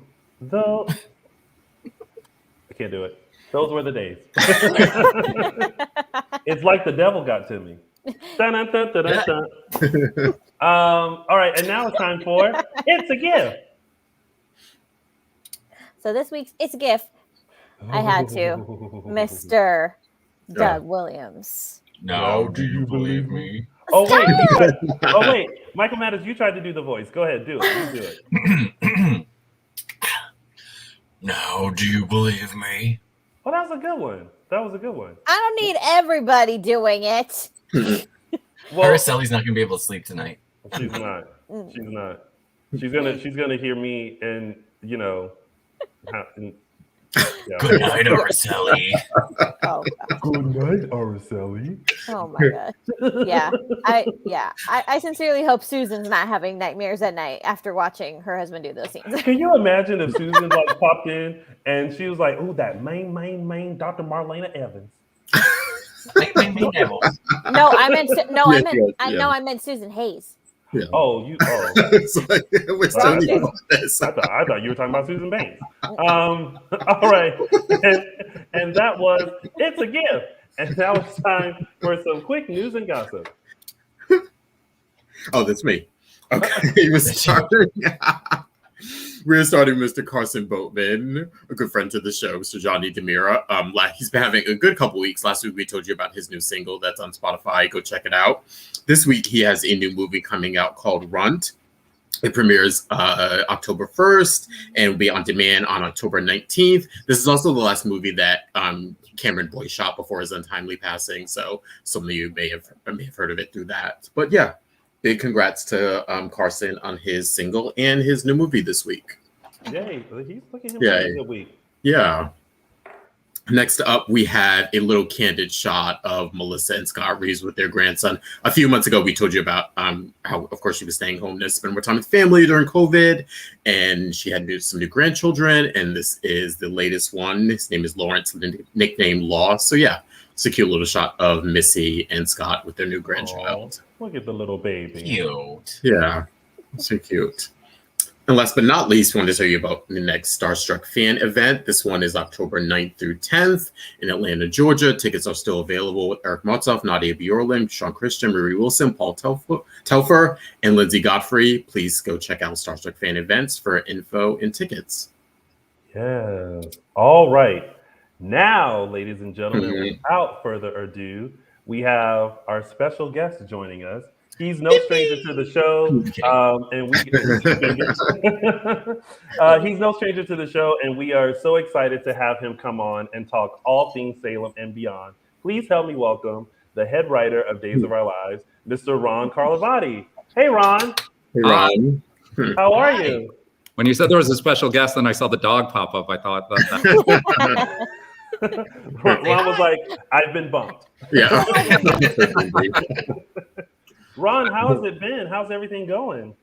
can't do it. Those were the days. It's like the devil got to me. All right, and now it's time for It's a Gift. So this week's It's a Gift, I had to, Mr. Doug Williams. Now, do you believe me? Oh wait, Michael Madders, you tried to do the voice. Go ahead, do it. You do it. Now, do you believe me? Oh, that was a good one. I don't need everybody doing it. Well, Araceli's not gonna be able to sleep tonight. She's not. She's gonna hear me and Yeah. Good night, Araceli. Oh, Good night, Araceli. oh my god. Yeah. I sincerely hope Susan's not having nightmares at night after watching her husband do those scenes. Can you imagine if Susan like popped in and she was like, "Oh, that main Dr. Marlena Evans." No, I meant Yes, I meant Susan Hayes. Yeah. Oh, It's like, we're still Wow. on this. I thought you were talking about Susan Banks. All right, and that was It's a Gift, and now it's time for some quick news and gossip. Oh, that's me. Okay, we're starting Mr. Carson Boatman, a good friend to the show, Mr. Johnny DiMera. He's been having a good couple weeks. Last week we told you about his new single that's on Spotify. Go check it out. This week he has a new movie coming out called Runt. It premieres October 1st and will be on demand on October 19th. This is also the last movie that Cameron Boyce shot before his untimely passing. So some of you may have heard of it through that. But yeah, big congrats to Carson on his single and his new movie this week. Yay! He's looking at him Yeah. for a good week. Yeah. Next up, we have a little candid shot of Melissa and Scott Reeves with their grandson. A few months ago, we told you about how, of course, she was staying home to spend more time with family during COVID, and she had some new grandchildren, and this is the latest one. His name is Lawrence, nicknamed Law. So yeah, it's a cute little shot of Missy and Scott with their new grandchild. Look at the little baby. Cute. Yeah, so cute. And last but not least, I wanted to tell you about the next Starstruck fan event. This one is October 9th through 10th in Atlanta, Georgia. Tickets are still available with Eric Motzoff, Nadia Bjorlin, Sean Christian, Marie Wilson, Paul Telfer, and Lindsay Godfrey. Please go check out Starstruck fan events for info and tickets. Yes. All right. Now, ladies and gentlemen, without further ado, we have our special guest joining us. He's no stranger to the show, he's no stranger to the show, and we are so excited to have him come on and talk all things Salem and beyond. Please help me welcome the head writer of Days of Our Lives, Mr. Ron Carlavati. Hey, Ron. Hey, Ron. How are you? When you said there was a special guest and I saw the dog pop up, I thought that. Ron was like, I've been bumped. Yeah. Ron, how has it been? How's everything going?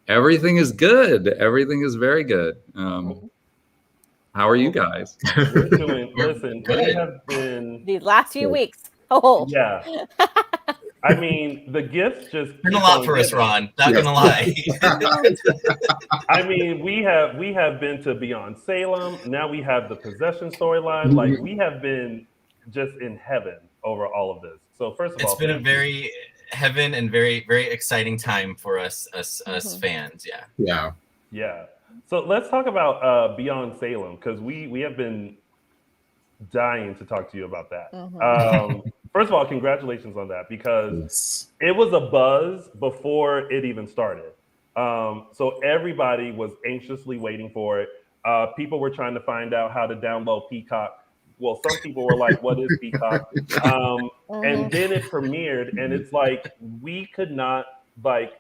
Everything is good. Everything is very good. How are you guys? We're doing, listen, we have been... These last few weeks. Oh. Yeah. I mean, the gifts just... Been a lot for us, Ron. Not gonna lie. I mean, we have been to Beyond Salem. Now we have the possession storyline. Like, we have been just in heaven over all of this. So first of all... It's been a very... heaven and very, very exciting time for us fans. Yeah. So let's talk about Beyond Salem, because we have been dying to talk to you about that. First of all, congratulations on that, because it was a buzz before it even started. So everybody was anxiously waiting for it. People were trying to find out how to download Peacock. Well, some people were like, what is Peacock? And then it premiered, and it's like, we could not wait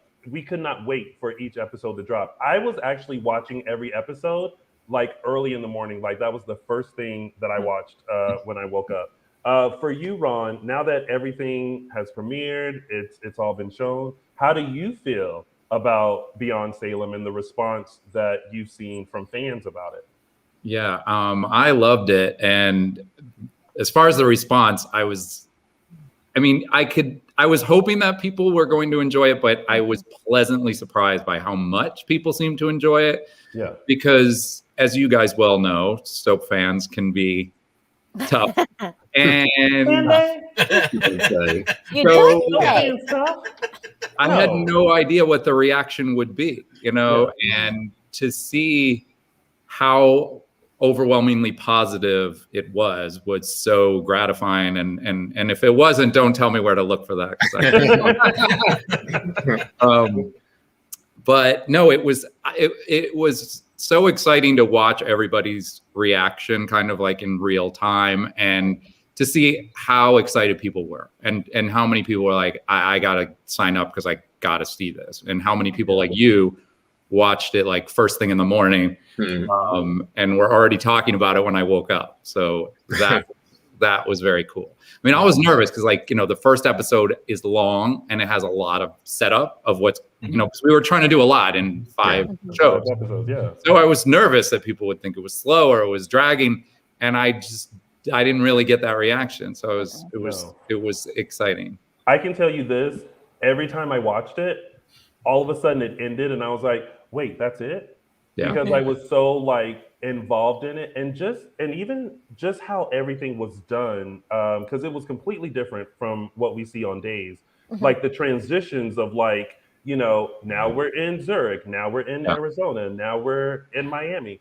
for each episode to drop. I was actually watching every episode like early in the morning. Like, that was the first thing that I watched when I woke up. For you, Ron, now that everything has premiered, it's all been shown, how do you feel about Beyond Salem and the response that you've seen from fans about it? Yeah, I loved it. And as far as the response, I was hoping that people were going to enjoy it, but I was pleasantly surprised by how much people seem to enjoy it. Yeah. Because as you guys well know, soap fans can be tough. And I had no idea what the reaction would be, and to see how overwhelmingly positive it was so gratifying. And if it wasn't, don't tell me where to look for that. But no, it was so exciting to watch everybody's reaction kind of like in real time, and to see how excited people were, and how many people were like, I gotta sign up because I gotta see this, and how many people like you watched it like first thing in the morning, and we're already talking about it when I woke up. So that was very cool. I mean, I was nervous because, like, the first episode is long and it has a lot of setup of what's, because we were trying to do a lot in 5 shows. 5 episodes, yeah. So I was nervous that people would think it was slow or it was dragging, and I didn't really get that reaction. So it was exciting. I can tell you this: every time I watched it, all of a sudden it ended, and I was like, "Wait, that's it?" Yeah. Because I was so like involved in it, and even just how everything was done, because it was completely different from what we see on Days. Like the transitions of, like, now we're in Zurich, now we're in Arizona, now we're in Miami.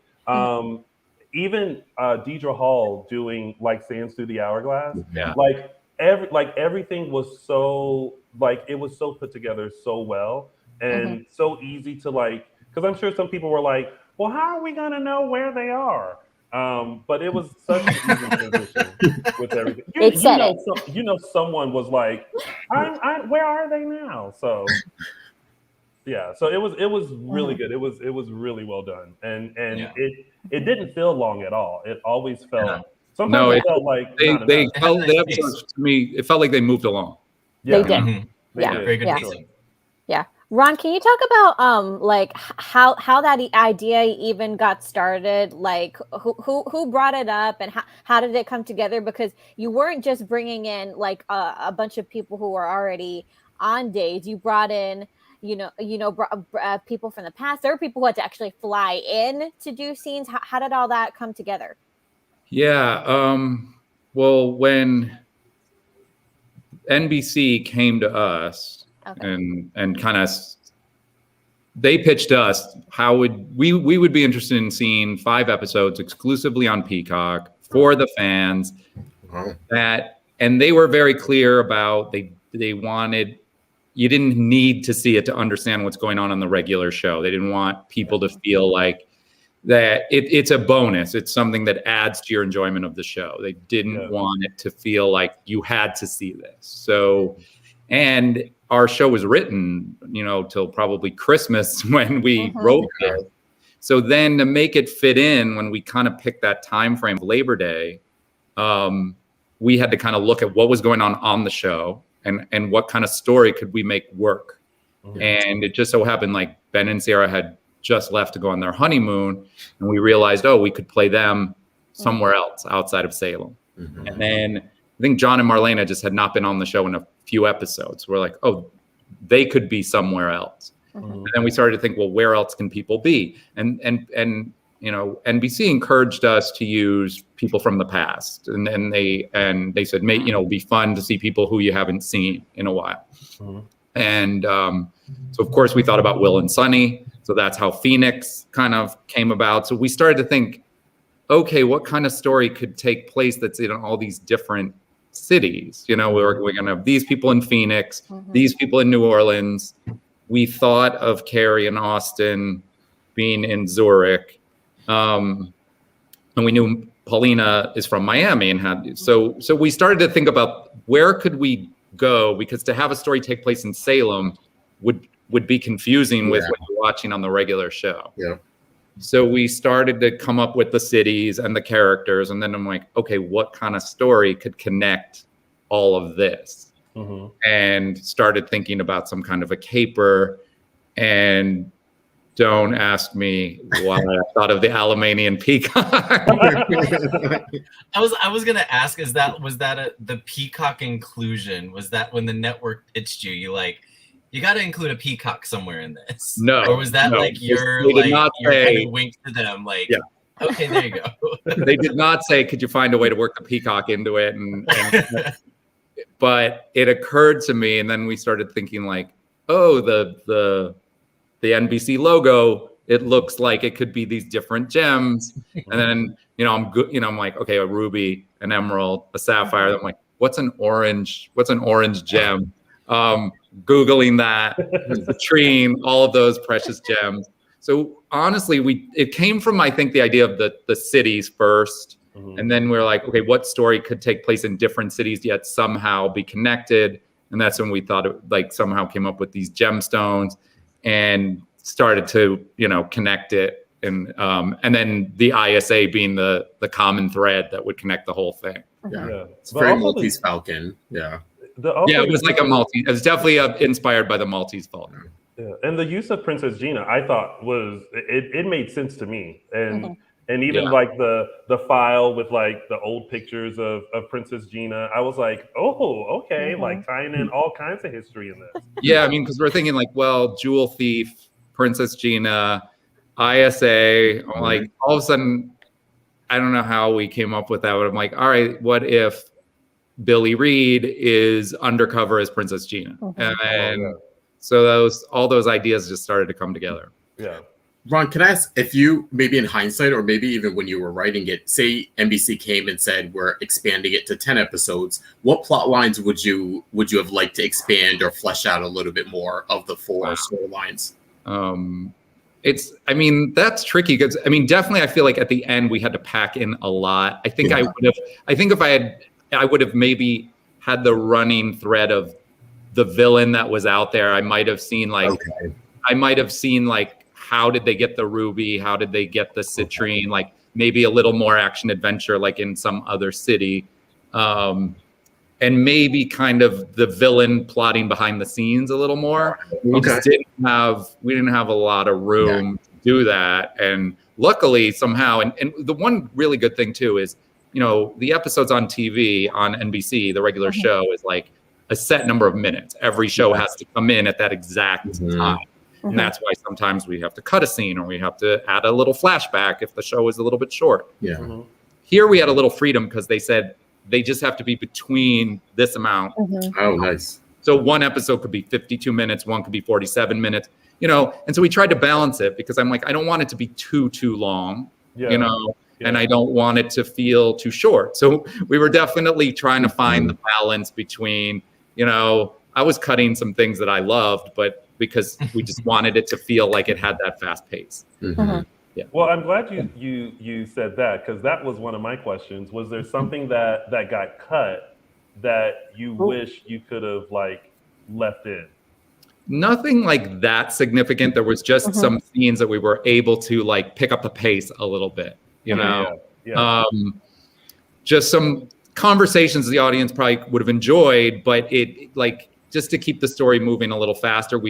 Even Deidre Hall doing like Sands Through the Hourglass. Yeah. Like everything was so, like, it was so put together so well, and so easy to, like, because I'm sure some people were like, well, how are we gonna know where they are? But it was such an easy transition with everything. Someone was like, where are they now? So yeah, so it was really good. It was really well done, and it didn't feel long at all. It always felt. Sometimes it felt like they felt the episodes to me. It felt like they moved along. Yeah. They did. Yeah, very good pacing. Yeah. Ron, can you talk about like how that idea even got started? Like who brought it up, and how did it come together? Because you weren't just bringing in like a bunch of people who were already on Days. You brought in people from the past. There were people who had to actually fly in to do scenes. How did all that come together? Yeah. Well, when NBC came to us. And kind of, they pitched us how we would be interested in seeing 5 episodes exclusively on Peacock for the fans. And they were very clear about they wanted, you didn't need to see it to understand what's going on the regular show. They didn't want people to feel like that it's a bonus. It's something that adds to your enjoyment of the show. They didn't want it to feel like you had to see this. So, and our show was written, till probably Christmas when we wrote it. So then to make it fit in, when we kind of picked that time frame of Labor Day, we had to kind of look at what was going on the show and what kind of story could we make work. And it just so happened, like, Ben and Sarah had just left to go on their honeymoon, and we realized, we could play them somewhere else outside of Salem. And then I think John and Marlena just had not been on the show in a few episodes. We're like, they could be somewhere else. And then we started to think, well, where else can people be? And NBC encouraged us to use people from the past, and they said, it'd be fun to see people who you haven't seen in a while. And so of course we thought about Will and Sunny. So that's how Phoenix kind of came about. So we started to think, okay, what kind of story could take place that's in all these different cities? We're going to have these people in Phoenix, these people in New Orleans. We thought of Carrie and Austin being in Zurich. And we knew Paulina is from Miami and so we started to think about where could we go, because to have a story take place in Salem would be confusing with what you're watching on the regular show. Yeah. So we started to come up with the cities and the characters, and then I'm like, okay, what kind of story could connect all of this? And started thinking about some kind of a caper. And don't ask me why I thought of the Alamanian peacock. I was gonna ask, was that the peacock inclusion? Was that when the network pitched you like, you got to include a peacock somewhere in this? No. Or was that like your wink to them, like, okay, there you go. They did not say, could you find a way to work the peacock into it? But it occurred to me, and then we started thinking like, the NBC logo, it looks like it could be these different gems. And then, I'm like, okay, a ruby, an emerald, a sapphire. I'm like, what's an orange gem? Googling that, citrine, all of those precious gems. So honestly, it came from, I think, the idea of the cities first. And then we're like, okay, what story could take place in different cities yet somehow be connected? And that's when we thought it like somehow came up with these gemstones. And started to, connect it. And then the ISA being the common thread that would connect the whole thing. Yeah. It's very Maltese Falcon. Yeah. It was like a Maltese. It was definitely inspired by the Maltese Falcon. Yeah. And the use of Princess Gina, I thought it made sense to me. And and even like the file with like the old pictures of Princess Gina, I was like, oh, okay, like tying in all kinds of history in this. Yeah, I mean, because we're thinking like, well, Jewel Thief, Princess Gina, ISA, like all of a sudden, I don't know how we came up with that, but I'm like, all right, what if Billy Reed is undercover as Princess Gina? And so all those ideas just started to come together. Yeah. Ron, can I ask if you, maybe in hindsight, or maybe even when you were writing it, say NBC came and said, we're expanding it to 10 episodes, what plot lines would you have liked to expand or flesh out a little bit more of the 4 storylines? That's tricky because definitely I feel like at the end we had to pack in a lot. I think I would have maybe had the running thread of the villain that was out there. I might have seen how did they get the ruby? How did they get the citrine? Like maybe a little more action adventure like in some other city. And maybe kind of the villain plotting behind the scenes a little more. We didn't have a lot of room to do that. And luckily somehow, and the one really good thing too is, the episodes on TV on NBC, the regular show is like a set number of minutes. Every show has to come in at that exact time. And that's why sometimes we have to cut a scene or we have to add a little flashback if the show is a little bit short. Yeah. Here we had a little freedom because they said they just have to be between this amount. Oh, nice. So one episode could be 52 minutes, one could be 47 minutes, and so we tried to balance it because I'm like, I don't want it to be too long, and I don't want it to feel too short. So we were definitely trying to find the balance between, I was cutting some things that I loved, but because we just wanted it to feel like it had that fast pace. Yeah. Well, I'm glad you said that because that was one of my questions. Was there something that got cut that you wish you could have like left in? Nothing like that significant. There was just some scenes that we were able to like pick up the pace a little bit, just some conversations the audience probably would have enjoyed, but it like just to keep the story moving a little faster.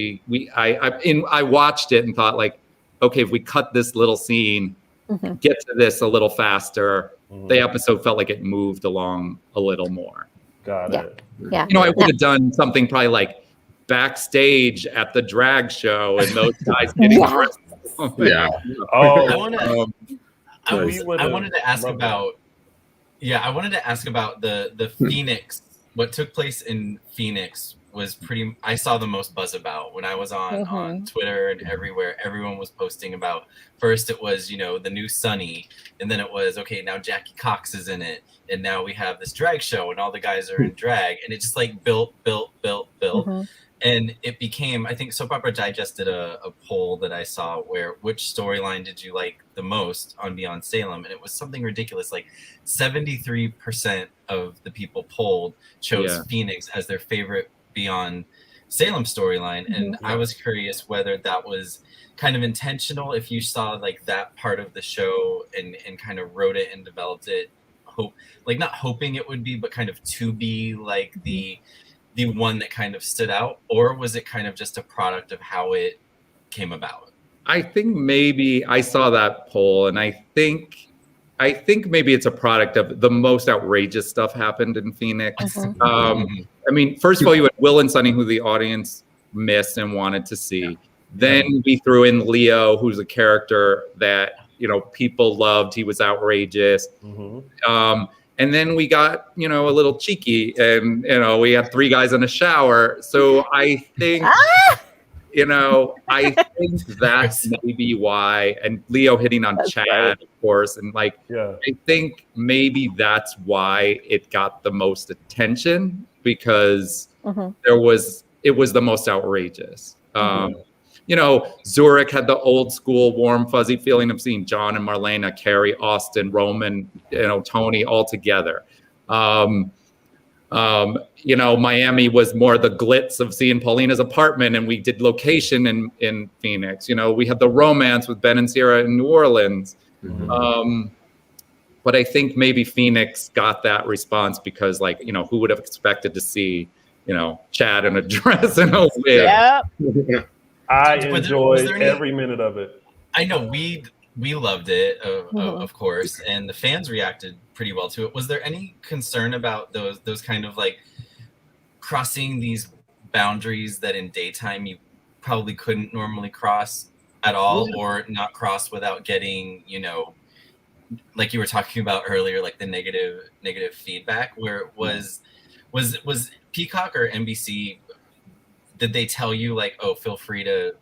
I watched it and thought like, okay, if we cut this little scene, get to this a little faster, the episode felt like it moved along a little more. Got it. Yeah. I would have done something probably like backstage at the drag show and those guys getting dressed. Yeah. Oh, I wanted to ask about the Phoenix. What took place in Phoenix was I saw the most buzz about when I was on Twitter and everywhere. Everyone was posting about, first it was, the new Sunny, and then it was, okay, now Jackie Cox is in it, and now we have this drag show and all the guys are in drag, and it just like built. And it became, I think Soap Opera Digest did a poll that I saw where which storyline did you like the most on Beyond Salem? And it was something ridiculous. Like 73% of the people polled chose Phoenix as their favorite Beyond Salem storyline. And I was curious whether that was kind of intentional, if you saw like that part of the show and kind of wrote it and developed it, not hoping it would be, but kind of to be like the one that kind of stood out, or was it kind of just a product of how it came about? I think maybe I saw that poll, and I think maybe it's a product of the most outrageous stuff happened in Phoenix. I mean, first of all, you had Will and Sunny, who the audience missed and wanted to see. Then we threw in Leo, who's a character that people loved. He was outrageous. And then we got, a little cheeky, and we had 3 guys in a shower. So I think, I think that's maybe why. And Leo hitting on Chad, of course, and I think maybe that's why it got the most attention, because it was the most outrageous. Zurich had the old school warm, fuzzy feeling of seeing John and Marlena, Carrie, Austin, Roman, Tony all together. Miami was more the glitz of seeing Paulina's apartment, and we did location in Phoenix. We had the romance with Ben and Sierra in New Orleans. But I think maybe Phoenix got that response because, who would have expected to see, Chad in a dress and a wig? Yeah. I enjoyed every minute of it. I know we loved it, of course, and the fans reacted pretty well to it. Was there any concern about those kind of crossing these boundaries that in daytime you probably couldn't normally cross at all, or not cross without getting, like you were talking about earlier, like the negative feedback? Where was Peacock or NBC? Did they tell you oh, feel free to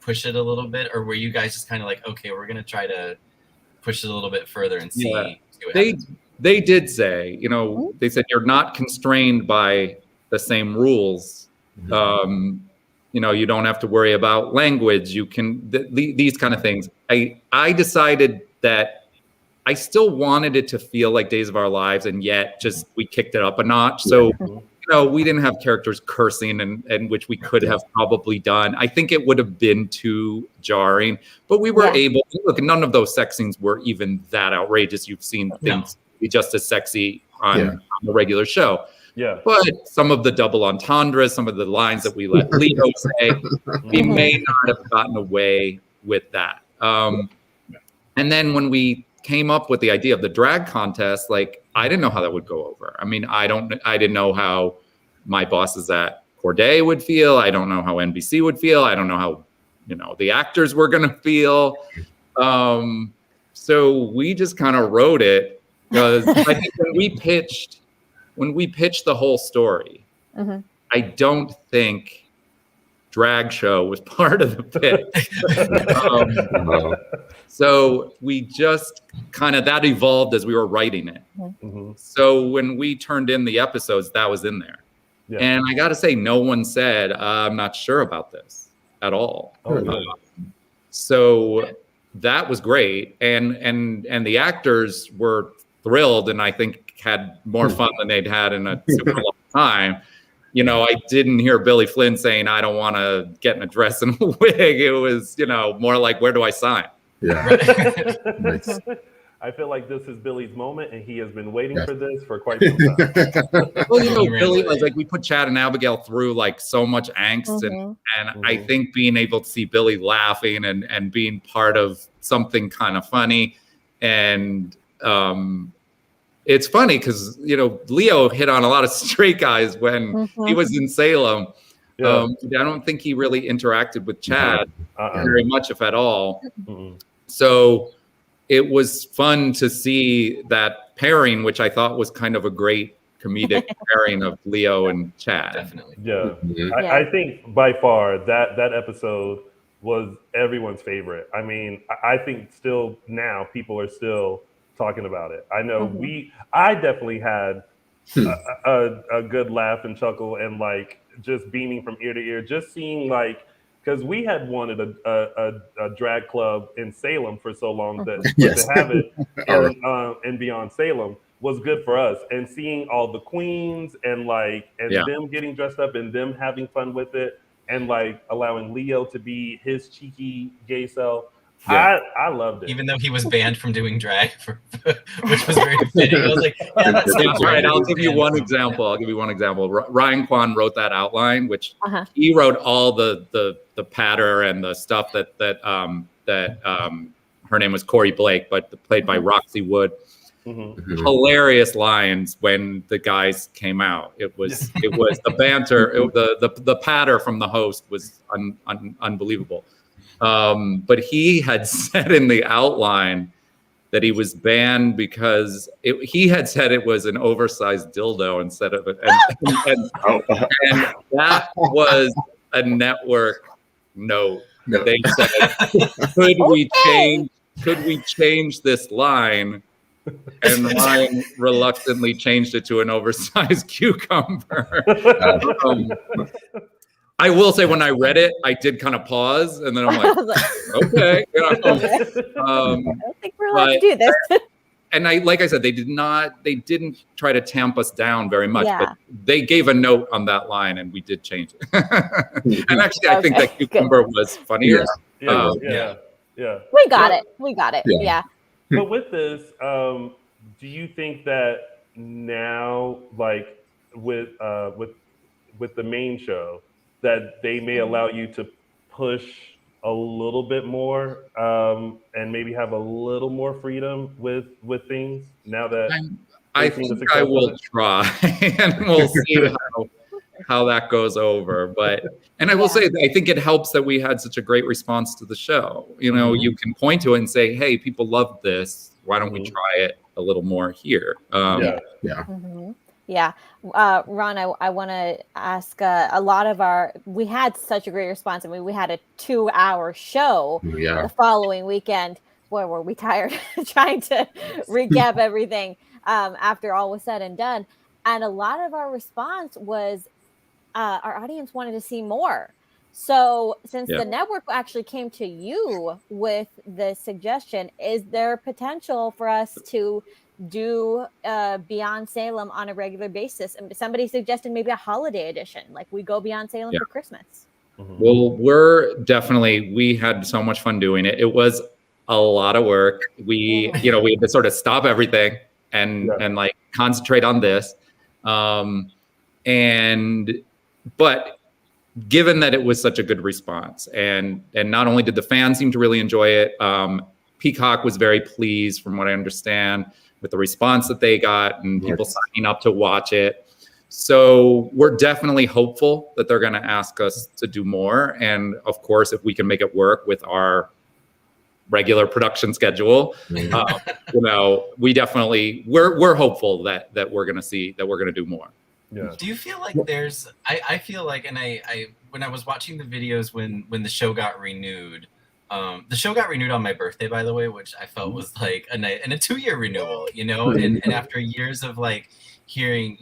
push it a little bit, or were you guys just kind of okay, we're gonna try to push it a little bit further and see? Yeah. See what happens? They did say, they said you're not constrained by the same rules. You don't have to worry about language. You can these kind of things. I decided that I still wanted it to feel like Days of Our Lives, and yet just we kicked it up a notch. So we didn't have characters cursing, and which we could have probably done. I think it would have been too jarring, but we were able to look. None of those sex scenes were even that outrageous. You've seen things be just as sexy on the regular show. Yeah. But some of the double entendres, some of the lines that we let Leo say, we may not have gotten away with that. And then when we came up with the idea of the drag contest, I didn't know how that would go over. I mean, I didn't know how my bosses at Corday would feel. I don't know how NBC would feel. I don't know how, the actors were going to feel. So we just kind of wrote it, because I think when we pitched the whole story, I don't think drag show was part of the pitch. So we just kind of, that evolved as we were writing it. So when we turned in the episodes, that was in there. Yeah. And I got to say, no one said, I'm not sure about this at all. So that was great. And the actors were thrilled, and I think had more fun than they'd had in a super long time. I didn't hear Billy Flynn saying, I don't want to get in a dress and a wig. It was, more like, where do I sign? Yeah. Nice. I feel like this is Billy's moment, and he has been waiting for this for quite some time. Well, Billy was we put Chad and Abigail through so much angst, and I think being able to see Billy laughing and being part of something kind of funny, and it's funny because Leo hit on a lot of straight guys when he was in Salem. I don't think he really interacted with Chad very much, if at all. So it was fun to see that pairing, which I thought was kind of a great comedic pairing of Leo and Chad. Definitely. Yeah. I think by far that episode was everyone's favorite. I mean, I think still now people are still talking about it. I know I definitely had a good laugh and chuckle, and just beaming from ear to ear, just seeing because we had wanted a drag club in Salem for so long that to have it in Beyond Salem was good for us, and seeing all the queens and them getting dressed up and them having fun with it, and allowing Leo to be his cheeky gay self. I loved it. Even though he was banned from doing drag, which was very fitting. I was like, that's right. I'll give you one example. Ryan Kwan wrote that outline, which he wrote all the patter and the stuff that her name was Corey Blake, but played by Roxy Wood. Hilarious lines when the guys came out. It was the banter, the patter from the host was unbelievable. But he had said in the outline that he was banned because he had said it was an oversized dildo instead of it, and that was a network note. They said, could we change this line? And Ryan reluctantly changed it to an oversized cucumber. I will say, when I read it, I did kind of pause, and then I'm like, okay. I don't think we're allowed to do this. and like I said, they didn't try to tamp us down very much, Yeah. but they gave a note on that line and we did change it. And actually, I think that cucumber was funnier. Yeah. We got it. Yeah. But with this, do you think that now, like with the main show, that they may allow you to push a little bit more and maybe have a little more freedom with things now that I think I will try, and we'll see how that goes over. And I will say that I think it helps that we had such a great response to the show. You know, you can point to it and say, "Hey, people loved this. Why don't we try it a little more here?" Yeah. Ron, I want to ask a lot of we had such a great response. I mean, we had a 2-hour show the following weekend. Boy, were we tired trying to recap everything after all was said and done. And a lot of our response was our audience wanted to see more. So since the network actually came to you with the suggestion, is there potential for us to do Beyond Salem on a regular basis? And somebody suggested maybe a holiday edition, like we go Beyond Salem for Christmas. Well, we had so much fun doing it. It was a lot of work. We had to sort of stop everything and like concentrate on this. But given that it was such a good response, and not only did the fans seem to really enjoy it, Peacock was very pleased, from what I understand, with the response that they got and people signing up to watch it. So we're definitely hopeful that they're going to ask us to do more. And of course, if we can make it work with our regular production schedule, we definitely, we're hopeful that we're going to do more. Yeah. Do you feel like I feel like, and I when I was watching the videos when the show got renewed, the show got renewed on my birthday, by the way, which I felt was like a 2-year renewal, and after years of like hearing,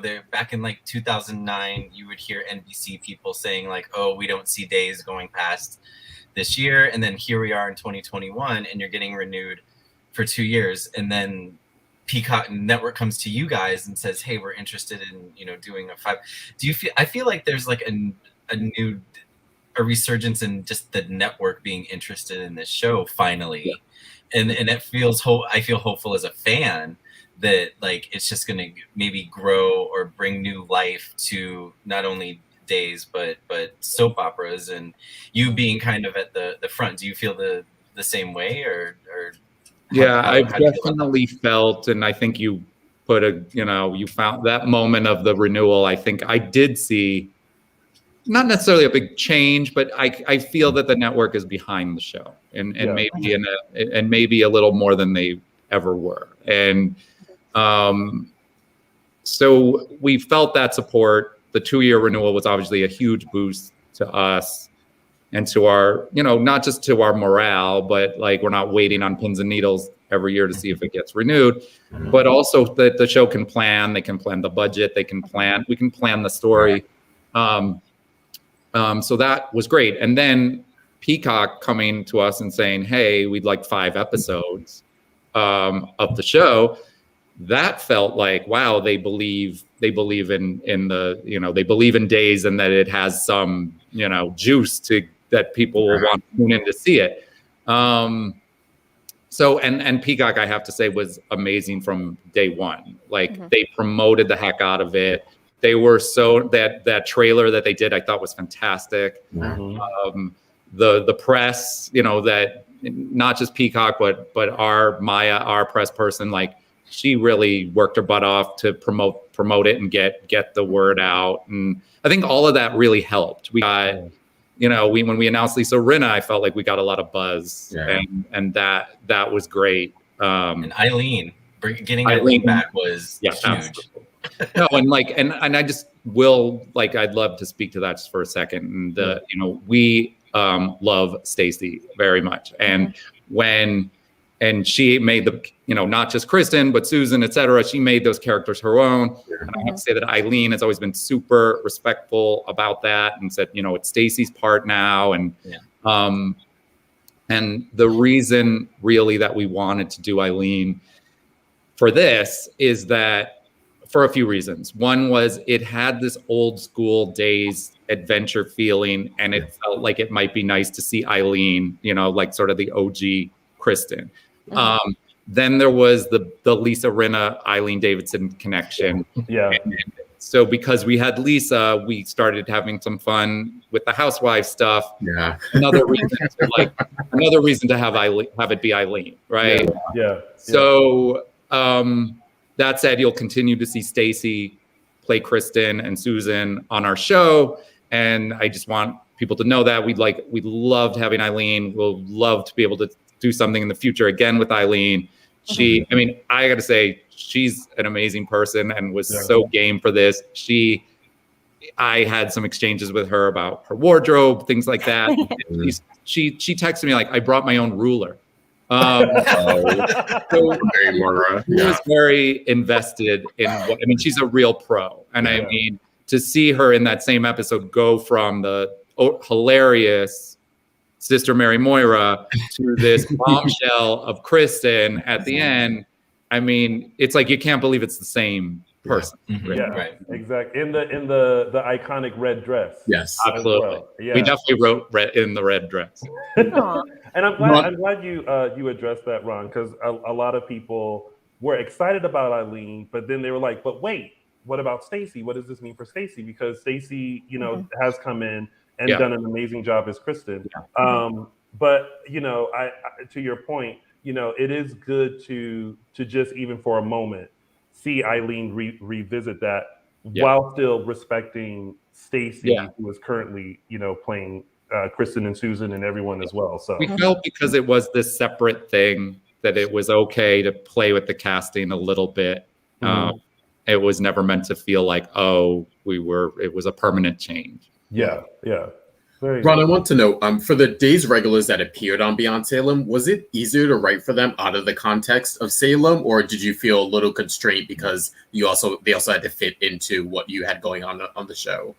they're back in like 2009, you would hear NBC people saying like, oh, we don't see days going past this year. And then here we are in 2021 and you're getting renewed for 2 years. And then Peacock Network comes to you guys and says, hey, we're interested in, doing a 5. I feel like there's like a resurgence in just the network being interested in this show finally. And it feels I feel hopeful as a fan that like it's just going to maybe grow or bring new life to not only days but soap operas, and you being kind of at the front. Do you feel the same way or I've definitely felt, and I think you put you found that moment of the renewal. I think I did see not necessarily a big change, but I feel that the network is behind the show and maybe a little more than they ever were. And so we felt that support. The 2-year renewal was obviously a huge boost to us and to our, not just to our morale, but like we're not waiting on pins and needles every year to see if it gets renewed, but also that the show can plan. They can plan the budget. We can plan the story. So that was great. And then Peacock coming to us and saying, hey, we'd like 5 episodes of the show. That felt like, wow, they believe in the, they believe in Days and that it has some, juice that people will want to tune in to see it. So, and Peacock, I have to say, was amazing from day one. Like they promoted the heck out of it. They were that trailer that they did, I thought was fantastic. The press, that not just Peacock, but our Maya, our press person, like she really worked her butt off to promote it and get the word out. And I think all of that really helped. We got, when we announced Lisa Rinna, I felt like we got a lot of buzz, and that was great. And Eileen, getting Eileen back was huge. No, and I just will I'd love to speak to that just for a second. And we love Stacey very much, and she made the, not just Kristen, but Susan, et cetera. She made those characters her own. And I have to say that Eileen has always been super respectful about that and said, it's Stacey's part now. And And the reason really that we wanted to do Eileen for this is that for a few reasons. One was it had this old school days adventure feeling, and it felt like it might be nice to see Eileen, you know, like sort of the OG Kristen. Then there was the Lisa Rinna, Eileen Davidson connection. Yeah. And so because we had Lisa, we started having some fun with the housewife stuff. Yeah. Another reason to have it be Eileen, right? Yeah. So that said, you'll continue to see Stacey play Kristen and Susan on our show, and I just want people to know that we loved having Eileen. We'll love to be able to do something in the future again with Eileen. I mean, I got to say, she's an amazing person and was so game for this. I had some exchanges with her about her wardrobe, things like that. She texted me like, I brought my own ruler. So she was very invested in what, I mean, she's a real pro. And I mean, to see her in that same episode go from the hilarious Sister Mary Moira to this bombshell of Kristen at the end, I mean, it's like you can't believe it's the same person. Right. Exactly. In the iconic red dress. Yes, absolutely. Well. Yeah. We definitely wrote in the red dress. And I'm glad you addressed that, Ron, because a lot of people were excited about Eileen, but then they were like, but wait, what about Stacey? What does this mean for Stacey? Because Stacey, you know, has come in and done an amazing job as Kristen. But you know, I to your point, you know, it is good to just even for a moment see Eileen revisit that while still respecting Stacey, who is currently, you know, playing Kristen and Susan and everyone as well. So we felt because it was this separate thing that it was okay to play with the casting a little bit. It was never meant to feel like, it was a permanent change. Yeah. Ron, I want to know, for the Days regulars that appeared on Beyond Salem, was it easier to write for them out of the context of Salem, or did you feel a little constrained because they also had to fit into what you had going on the show?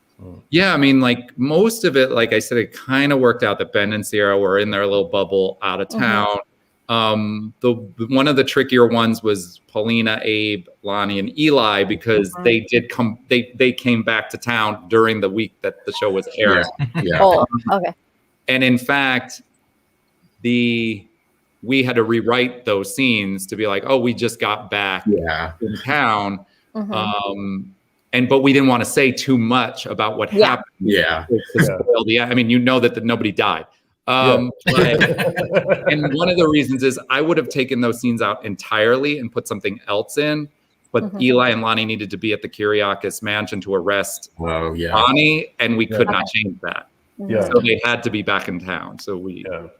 Yeah, I mean, like most of it, like I said, it kind of worked out that Ben and Sierra were in their little bubble out of town. One of the trickier ones was Paulina, Abe, Lonnie, and Eli, because they came back to town during the week that the show was airing. Okay. And in fact, we had to rewrite those scenes to be like, we just got back in town. But we didn't want to say too much about what happened. I mean, you know that nobody died. And one of the reasons is I would have taken those scenes out entirely and put something else in, but Eli and Lonnie needed to be at the Kyriakis mansion to arrest Lonnie, and we could not change that. So they had to be back in town. So that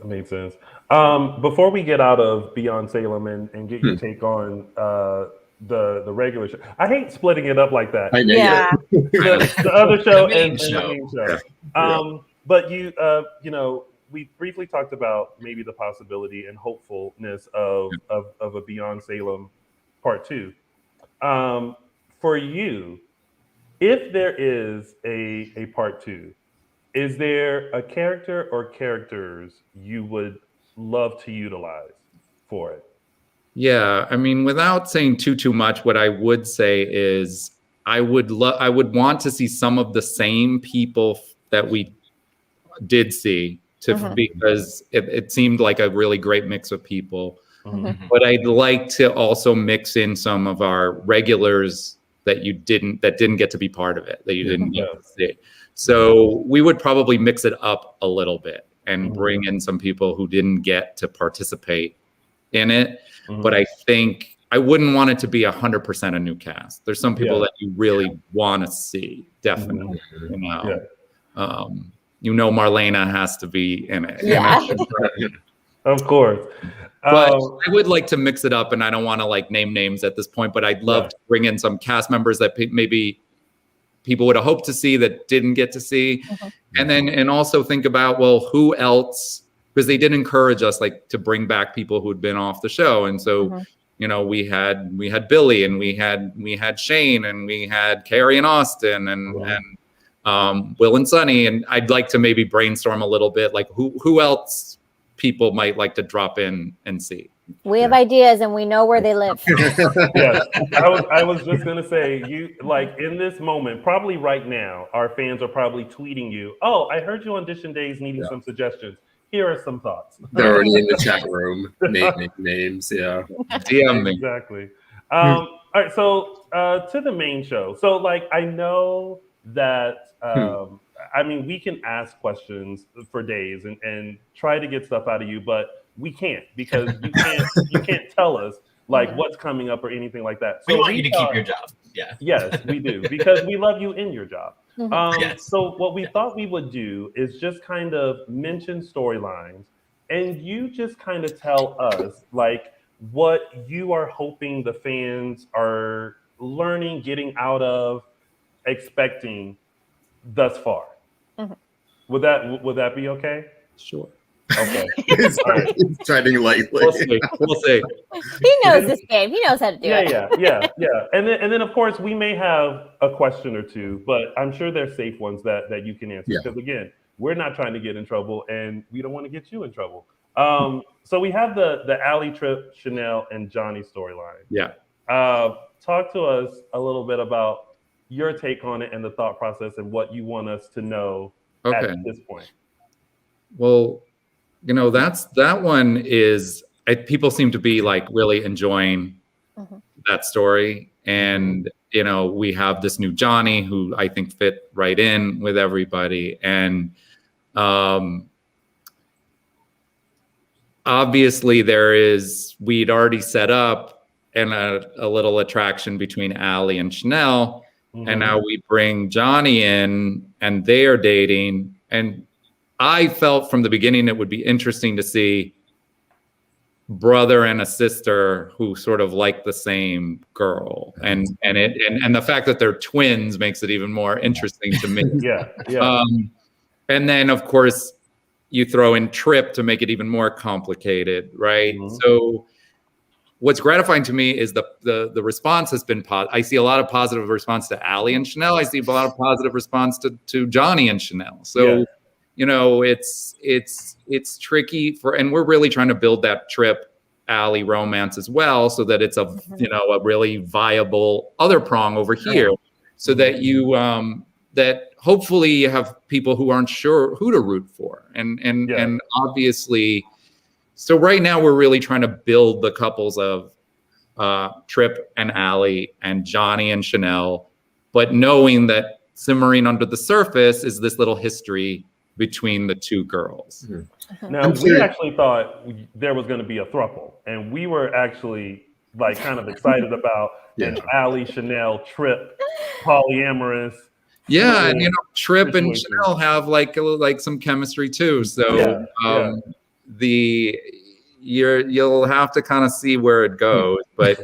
makes sense. Before we get out of Beyond Salem and get your take on the regular show, I hate splitting it up like that. The other show and the main show. But you know, we briefly talked about maybe the possibility and hopefulness of a Beyond Salem Part 2. For you, if there is a Part 2, is there a character or characters you would love to utilize for it? Yeah, I mean, without saying too much, what I would say is I would want to see some of the same people that we did see because it seemed like a really great mix of people. But I'd like to also mix in some of our regulars that didn't get to be part of it, that you didn't get to see. So we would probably mix it up a little bit and bring in some people who didn't get to participate in it. But I think I wouldn't want it to be 100% a new cast. There's some people that you really want to see, definitely. You know, Marlena has to be in it. Of course. But I would like to mix it up, and I don't want to like name names at this point, but I'd love to bring in some cast members that maybe people would have hoped to see that didn't get to see. And also think about, well, who else, because they did encourage us like to bring back people who'd been off the show. And so, you know, we had Billy, and we had Shane, and we had Carrie and Austin, and Will and Sunny, and I'd like to maybe brainstorm a little bit, like who else people might like to drop in and see. We have ideas and we know where they live. Yes, I was just gonna say, you like in this moment, probably right now, our fans are probably tweeting you. Oh, I heard you on Dishin Days needing some suggestions. Here are some thoughts. They're already in the chat room. Names, yeah. DM me. Exactly. All right, so to the main show. So like I know that I mean we can ask questions for days and try to get stuff out of you, but we can't because you can't tell us like what's coming up or anything like that. So we want you to keep your job. Yeah. Yes, we do because we love you in your job. Yes. So what we thought we would do is just kind of mention storylines and you just kind of tell us like what you are hoping the fans are learning, getting out of, expecting thus far. Would that be okay? Sure. Okay. He's treading lightly. We'll see. He knows this game. He knows how to do it. Yeah. And then of course we may have a question or two, but I'm sure they're safe ones that you can answer. Because again, we're not trying to get in trouble and we don't want to get you in trouble. So we have the Allie, Trip, Chanel, and Johnny storyline. Yeah. Talk to us a little bit about your take on it and the thought process and what you want us to know at this point. Well, you know, that one is people seem to be like really enjoying that story. And, you know, we have this new Johnny who I think fit right in with everybody. And obviously we'd already set up a little attraction between Allie and Chanel. And now we bring Johnny in and they are dating. And I felt from the beginning it would be interesting to see brother and a sister who sort of like the same girl, and the fact that they're twins makes it even more interesting to me. Yeah. And then of course you throw in Trip to make it even more complicated, right? So what's gratifying to me is the response has been positive. I see a lot of positive response to Allie and Chanel. I see a lot of positive response to Johnny and Chanel. So. You know, it's tricky and we're really trying to build that Trip Allie romance as well, so that it's a really viable other prong over here, so that you that hopefully you have people who aren't sure who to root for, and obviously, so right now we're really trying to build the couples of Trip and Allie and Johnny and Chanel, but knowing that simmering under the surface is this little history between the two girls. Now, we actually thought there was going to be a throuple, and we were actually like kind of excited about an Allie, Chanel, Trip, polyamorous. Yeah, and you know, Trip and Chanel have like some chemistry too. So you'll have to kind of see where it goes, but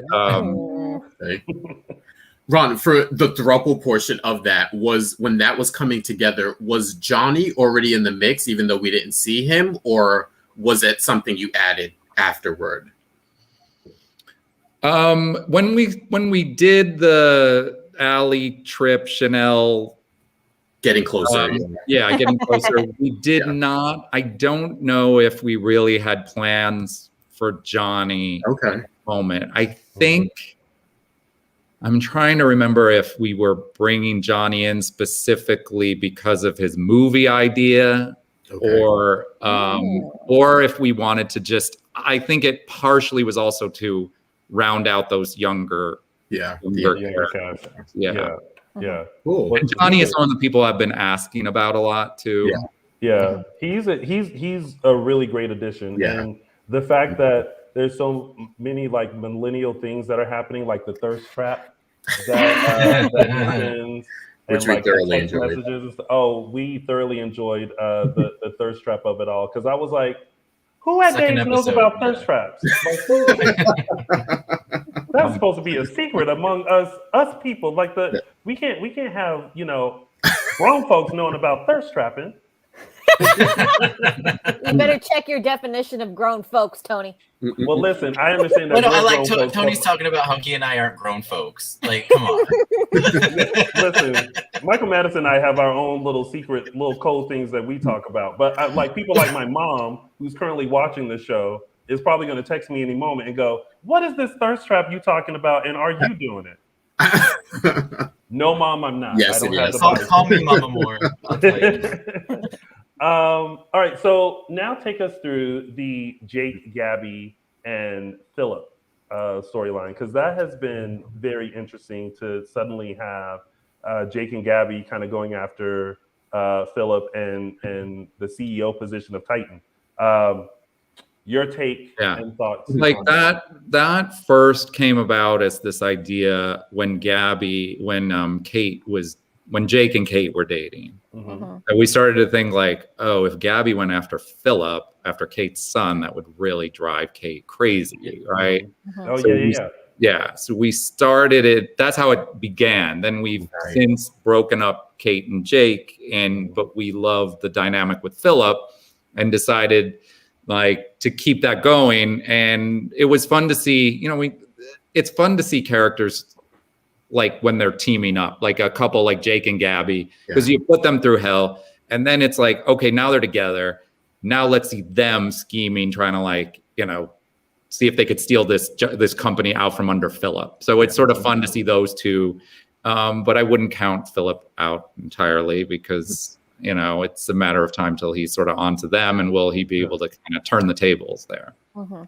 Ron, for the throuple portion of that, was when that was coming together, was Johnny already in the mix, even though we didn't see him, or was it something you added afterward? When we did the Allie, Trip, Chanel, getting closer, getting closer, we did not. I don't know if we really had plans for Johnny. Moment. I think. I'm trying to remember if we were bringing Johnny in specifically because of his movie idea, or if we wanted to just. I think it partially was also to round out those younger characters. Yeah. Cool. And Johnny is one of the people I've been asking about a lot too. Yeah. He's a really great addition. Yeah. And the fact that there's so many like millennial things that are happening, like the thirst trap that happens, which and we like thoroughly text enjoyed. messages. Oh, we thoroughly enjoyed the thirst trap of it all, because I was like, who at Days knows about thirst traps? Like, that's supposed to be a secret among us people. Like we can't have grown folks knowing about thirst trapping. You better check your definition of grown folks, Tony. Well, listen, I understand that. Well, no, I like Tony's talking about how he and I aren't grown folks. Like, come on. Listen, Michael Madison and I have our own little secret, little cold things that we talk about. But like people like my mom, who's currently watching the show, is probably going to text me any moment and go, "What is this thirst trap you talking about? And are you doing it?" No, Mom, I'm not. Yes, I don't it have is. the Call me Mama Moore. I'll tell you. All right, so now take us through the Jake, Gabi, and Phillip storyline, because that has been very interesting to suddenly have Jake and Gabi kind of going after Phillip and the CEO position of Titan. Your take and thoughts? Like that first came about as this idea when when Jake and Kate were dating. Mm-hmm. And we started to think like, oh, if Gabi went after Phillip, after Kate's son, that would really drive Kate crazy, right? Oh, so yeah. So we started it. That's how it began. Then we've since broken up Kate and Jake, but we love the dynamic with Phillip and decided like to keep that going. And it was fun to see, it's fun to see characters like when they're teaming up, like a couple like Jake and Gabi, because you put them through hell, and then it's like, okay, now they're together. Now let's see them scheming, trying to like, see if they could steal this company out from under Phillip. So it's sort of fun to see those two, but I wouldn't count Phillip out entirely because it's a matter of time till he's sort of onto them, and will he be able to kind of turn the tables there? Well,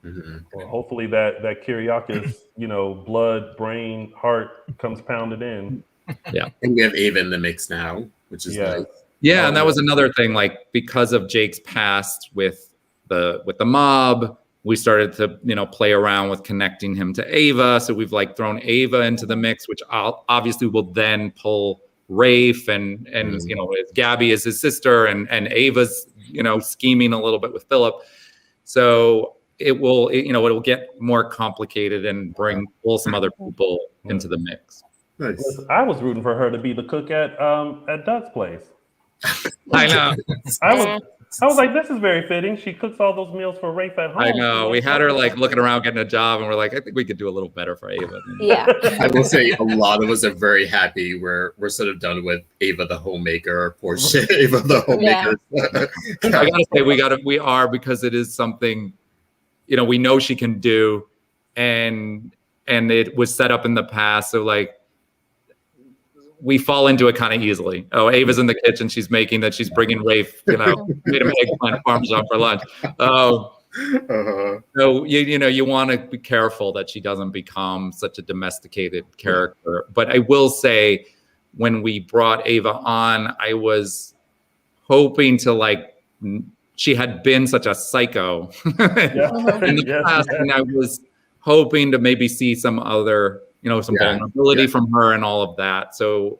hopefully that Kyriakis, blood, brain, heart comes pounded in. Yeah, and we have Ava in the mix now, which is nice. Yeah, and that was another thing. Like because of Jake's past with the mob, we started to play around with connecting him to Ava. So we've like thrown Ava into the mix, which obviously will then pull Rafe and Gabi is his sister, and Ava's scheming a little bit with Phillip. So it'll get more complicated and pull some other people into the mix. Nice. I was rooting for her to be the cook at Doug's place. I know. I was like, this is very fitting. She cooks all those meals for Rafe at home. I know. We had her like looking around getting a job, and we're like, I think we could do a little better for Ava. Yeah. I will say a lot of us are very happy we're sort of done with Ava the homemaker, poor shit, Ava the homemaker. I gotta say we are, because it is something, we know she can do, and it was set up in the past. So like, we fall into it kind of easily. Oh, Ava's in the kitchen. She's bringing Rafe, made him eggplant parmesan for lunch. So, you want to be careful that she doesn't become such a domesticated character. But I will say, when we brought Ava on, I was hoping to she had been such a psycho in the past. And I was hoping to maybe see some other, some vulnerability from her and all of that. So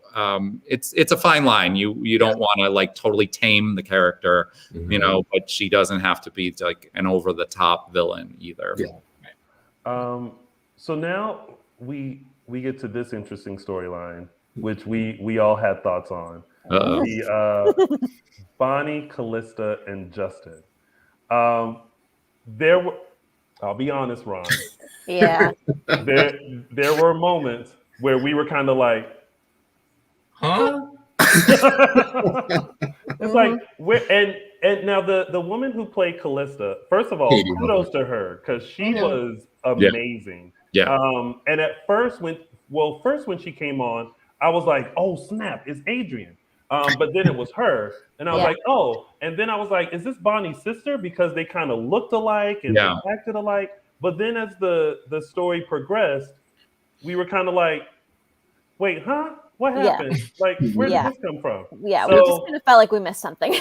it's a fine line. You don't want to like totally tame the character, but she doesn't have to be like an over the top villain either. Yeah. So now we get to this interesting storyline, which we all had thoughts on. The Bonnie, Callista, and Justin. I'll be honest, Ron. Yeah. There were moments where we were kind of like, huh? It's like and now the woman who played Callista, first of all, kudos to her, because she was amazing. Yeah. And at first when she came on, I was like, oh snap, it's Adrian. But then it was her, and I was like, oh. And then I was like, is this Bonnie's sister? Because they kind of looked alike and they acted alike. But then as the story progressed, we were kind of like, wait, huh? What happened? Like, where did this come from? Yeah, we just kind of felt like we missed something.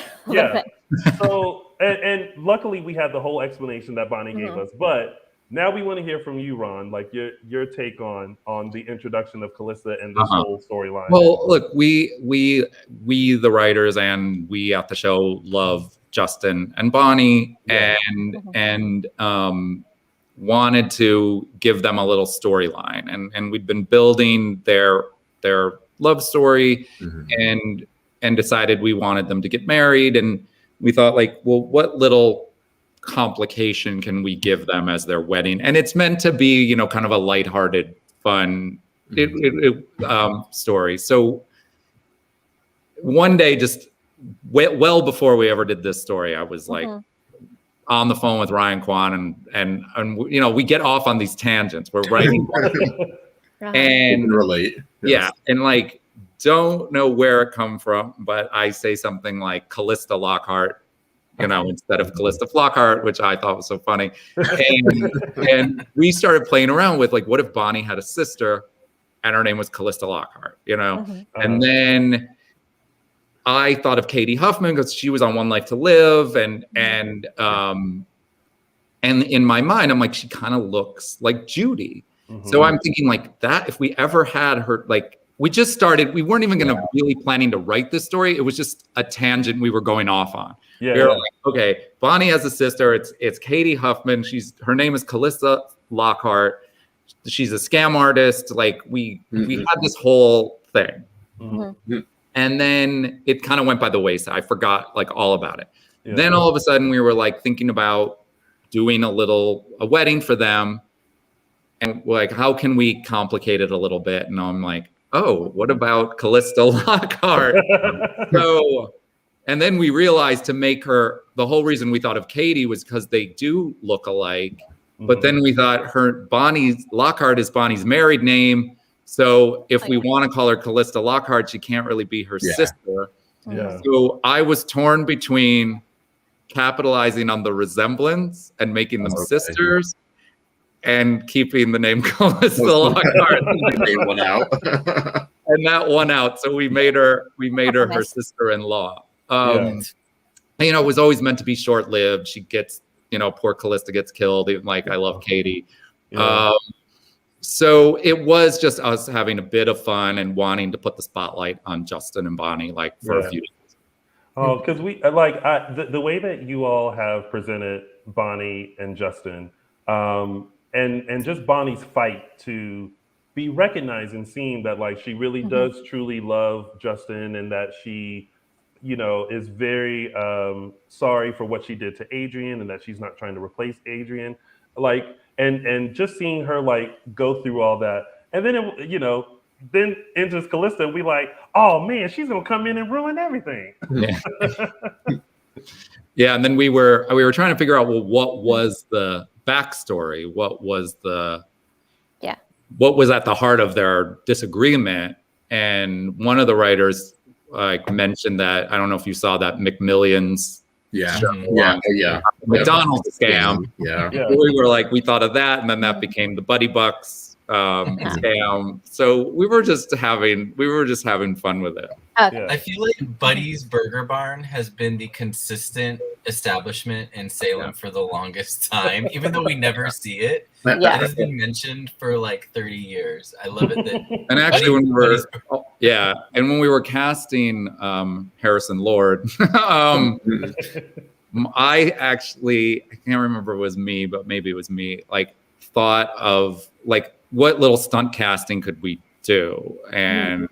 So, and luckily we had the whole explanation that Bonnie gave us. But now we want to hear from you, Ron, like your take on the introduction of Callista and this whole storyline. Well, look, we the writers and we at the show love Justin and Bonnie, and wanted to give them a little storyline, and we'd been building their love story, and decided we wanted them to get married, and we thought like, well, what little complication can we give them as their wedding? And it's meant to be, kind of a lighthearted, fun story. So one day, just well before we ever did this story, I was like on the phone with Ryan Kwan, and you know, we get off on these tangents. We're writing and relate. Yeah, and like, don't know where it come from, but I say something like Callista Lockhart, you know, instead of Callista Flockhart, which I thought was so funny. And we started playing around with like, what if Bonnie had a sister and her name was Callista Lockhart, you know? And then I thought of Katie Huffman because she was on One Life to Live, and in my mind, I'm like, she kind of looks like Judy. So I'm thinking like that, if we ever had her, like, we just started, we weren't even gonna really planning to write this story. It was just a tangent we were going off on. We were like, okay, Bonnie has a sister. It's Katie Huffman. Her name is Callista Lockhart. She's a scam artist. Like we had this whole thing. And then it kind of went by the wayside. I forgot like all about it. Then all of a sudden we were like thinking about doing a wedding for them. And like, how can we complicate it a little bit? And I'm like, oh, what about Callista Lockhart? And then we realized to make her, the whole reason we thought of Katie was because they do look alike. But then we thought Lockhart is Bonnie's married name. So if we want to call her Callista Lockhart, she can't really be her sister. So I was torn between capitalizing on the resemblance and making them sisters, and keeping the name Callista Lockhart. They won out. And that won out. So we made her her sister-in-law. You know, it was always meant to be short-lived. She gets, you know, poor Callista gets killed. Even like, I love Katie. So it was just us having a bit of fun and wanting to put the spotlight on Justin and Bonnie, like, for a few days. Oh, because we like the way that you all have presented Bonnie and Justin, and just Bonnie's fight to be recognized and seen that like she really does truly love Justin, and that she, you know, is very sorry for what she did to Adrian, and that she's not trying to replace Adrian, like, and just seeing her like go through all that, and then you know, then enters Callista, and we like, oh man, she's gonna come in and ruin everything. Yeah, and then we were trying to figure out, well, what was the backstory? What was at the heart of their disagreement? And one of the writers like mentioned that, I don't know if you saw that McMillions McDonald's scam. We were like, we thought of that, and then that became the Buddy Bucks scam. So we were just having fun with it. I feel like Buddy's Burger Barn has been the consistent establishment in Salem for the longest time, even though we never see it. It has been mentioned for like 30 years. I love it. And actually, when we were casting Harrison Lord, I can't remember if it was me, but maybe it was me, like, thought of like, what little stunt casting could we do? And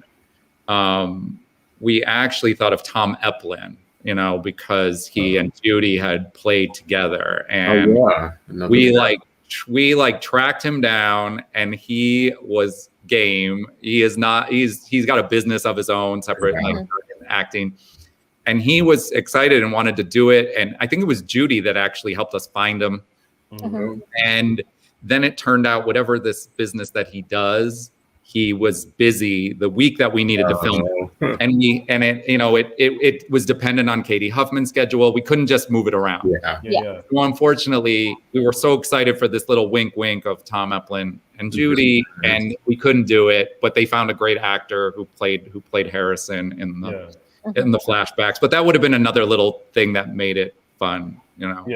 we actually thought of Tom Eplin, you know, because he and Judy had played together, and we tracked him down, and he was game. He's got a business of his own, separate like acting. And he was excited and wanted to do it. And I think it was Judy that actually helped us find him. And then it turned out, whatever this business that he does, he was busy the week that we needed to film it. And it was dependent on Katie Huffman's schedule. We couldn't just move it around. So unfortunately, we were so excited for this little wink of Tom Eplin and Judy, and we couldn't do it. But they found a great actor who played Harrison in the flashbacks. But that would have been another little thing that made it fun, you know.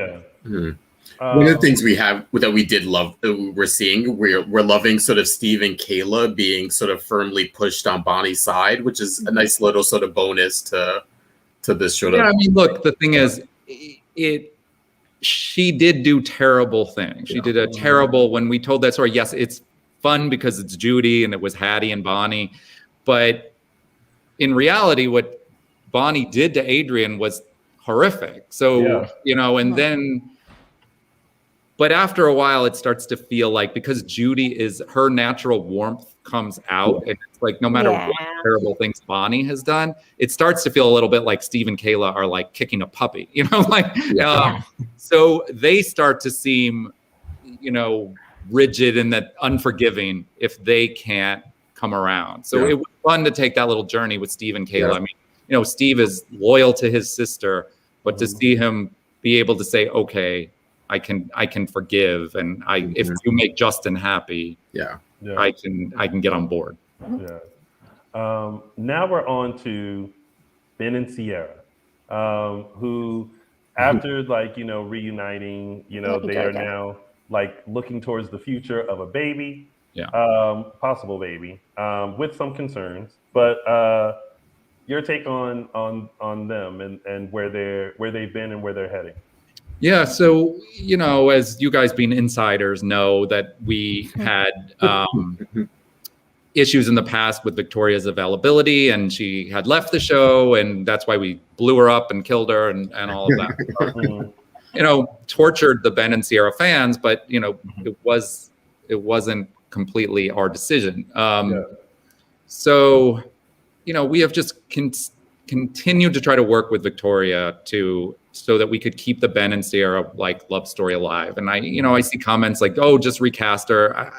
One of the things that we did love, we're seeing, we're loving sort of Steve and Kayla being sort of firmly pushed on Bonnie's side, which is a nice little sort of bonus to this sort of. Yeah, I mean, look, the thing is, she did do terrible things. She did a terrible, when we told that story, yes, it's fun because it's Judy and it was Hattie and Bonnie, but in reality, what Bonnie did to Adrian was horrific. So, you know, and then But after a while, it starts to feel like, because Judy is, her natural warmth comes out, and it's like no matter what terrible things Bonnie has done, it starts to feel a little bit like Steve and Kayla are like kicking a puppy, you know, like so they start to seem, you know, rigid and that unforgiving if they can't come around. So it was fun to take that little journey with Steve and Kayla. I mean, you know, Steve is loyal to his sister, but to see him be able to say, okay, I can forgive, and if you make Justin happy, I can get on board. Yeah. Now we're on to Ben and Sierra, who after like, you know, reuniting, you know, they are now like looking towards the future of a baby, possible baby, with some concerns, but your take on them and where they've been and where they're heading. Yeah, so, you know, as you guys being insiders know, that we had issues in the past with Victoria's availability, and she had left the show, and that's why we blew her up and killed her and all of that. You know, tortured the Ben and Sierra fans, but, you know, it wasn't completely our decision. So, you know, we have just continued to try to work with Victoria so that we could keep the Ben and Sierra like love story alive. And I see comments like, "Oh, just recast her."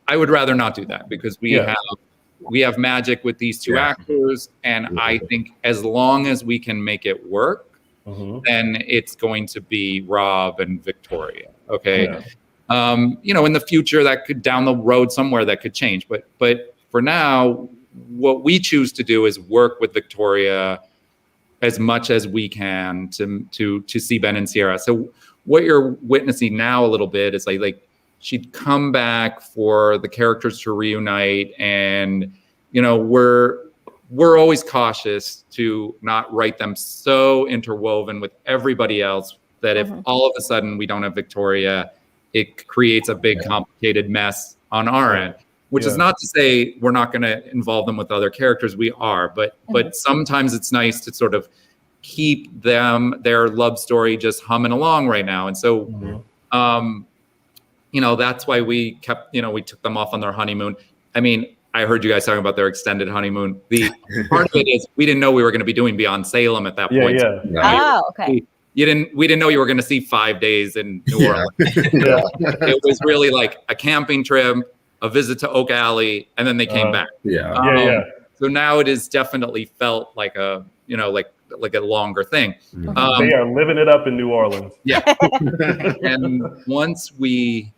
I would rather not do that, because we have magic with these two actors, and I think as long as we can make it work, then it's going to be Rob and Victoria. Okay. You know, in the future, that could, down the road somewhere, that could change. But for now, what we choose to do is work with Victoria as much as we can to see Ben and Sierra. So what you're witnessing now a little bit is like she'd come back for the characters to reunite, and you know, we're always cautious to not write them so interwoven with everybody else that if all of a sudden we don't have Victoria, it creates a big complicated mess on our end. Which is not to say we're not going to involve them with other characters. We are, but sometimes it's nice to sort of keep their love story just humming along right now. And so, you know, that's why we kept, you know, we took them off on their honeymoon. I mean, I heard you guys talking about their extended honeymoon. The part of it is we didn't know we were going to be doing Beyond Salem at that point. Oh, okay. We didn't know you were going to see 5 days in New Orleans. It was really like a camping trip, a visit to Oak Alley, and then they came back. So now it is definitely felt like a, you know, like a longer thing. They are living it up in New Orleans. And once we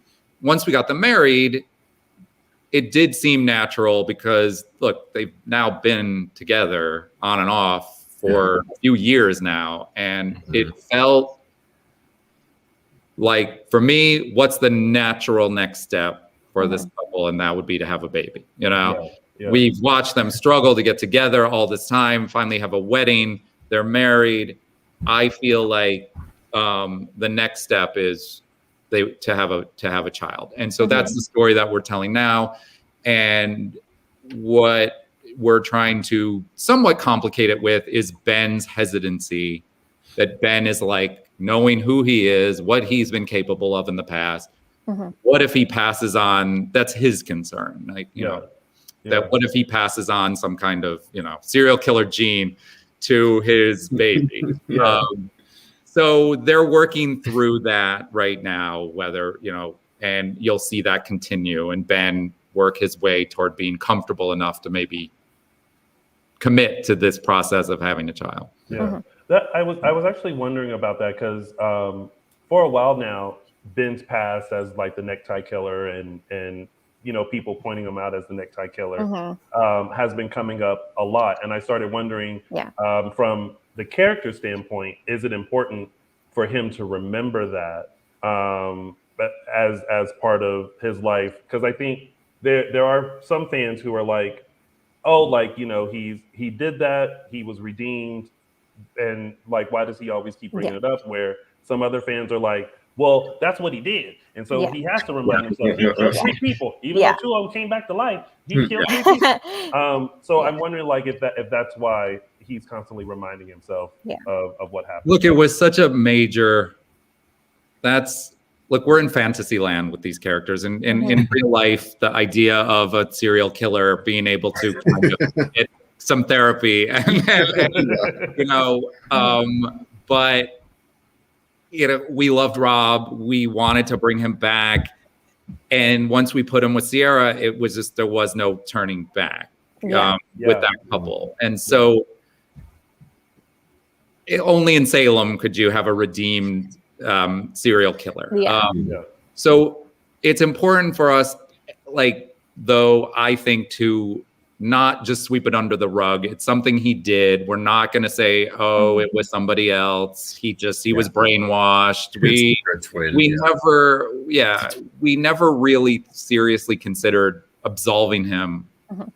got them married, it did seem natural, because look, they've now been together on and off for a few years now, and it felt like, for me, what's the natural next step for this couple, and that would be to have a baby. You know, we've watched them struggle to get together all this time, finally have a wedding, they're married. I feel like the next step is to have a child. And so that's the story that we're telling now. And what we're trying to somewhat complicate it with is Ben's hesitancy, that Ben is like knowing who he is, what he's been capable of in the past. What if he passes on? That's his concern. Like, you know, that what if he passes on some kind of, you know, serial killer gene to his baby? So they're working through that right now, whether, you know, and you'll see that continue, and Ben work his way toward being comfortable enough to maybe commit to this process of having a child. That I was actually wondering about that, because for a while now, Ben's past as like the necktie killer, and you know, people pointing him out as the necktie killer has been coming up a lot. And I started wondering, from the character standpoint, is it important for him to remember that as part of his life? Because I think there are some fans who are like, oh, like, you know, he did that, he was redeemed, and like, why does he always keep bringing it up? Where some other fans are like, well, that's what he did, and so he has to remind himself. He killed 3 people, even though 2 of them came back to life. He killed 3 people. So I'm wondering, like, if that's why he's constantly reminding himself of what happened. Look, it was such a major. That's look, we're in fantasy land with these characters, and in real life, the idea of a serial killer being able to kind of get some therapy, but we loved Rob. We wanted to bring him back, and once we put him with Sierra, it was just there was no turning back with that couple, and so only in Salem could you have a redeemed serial killer. So it's important for us, though, I think, to not just sweep it under the rug. It's something he did. We're not going to say, oh, it was somebody else. He was brainwashed. We never really seriously considered absolving him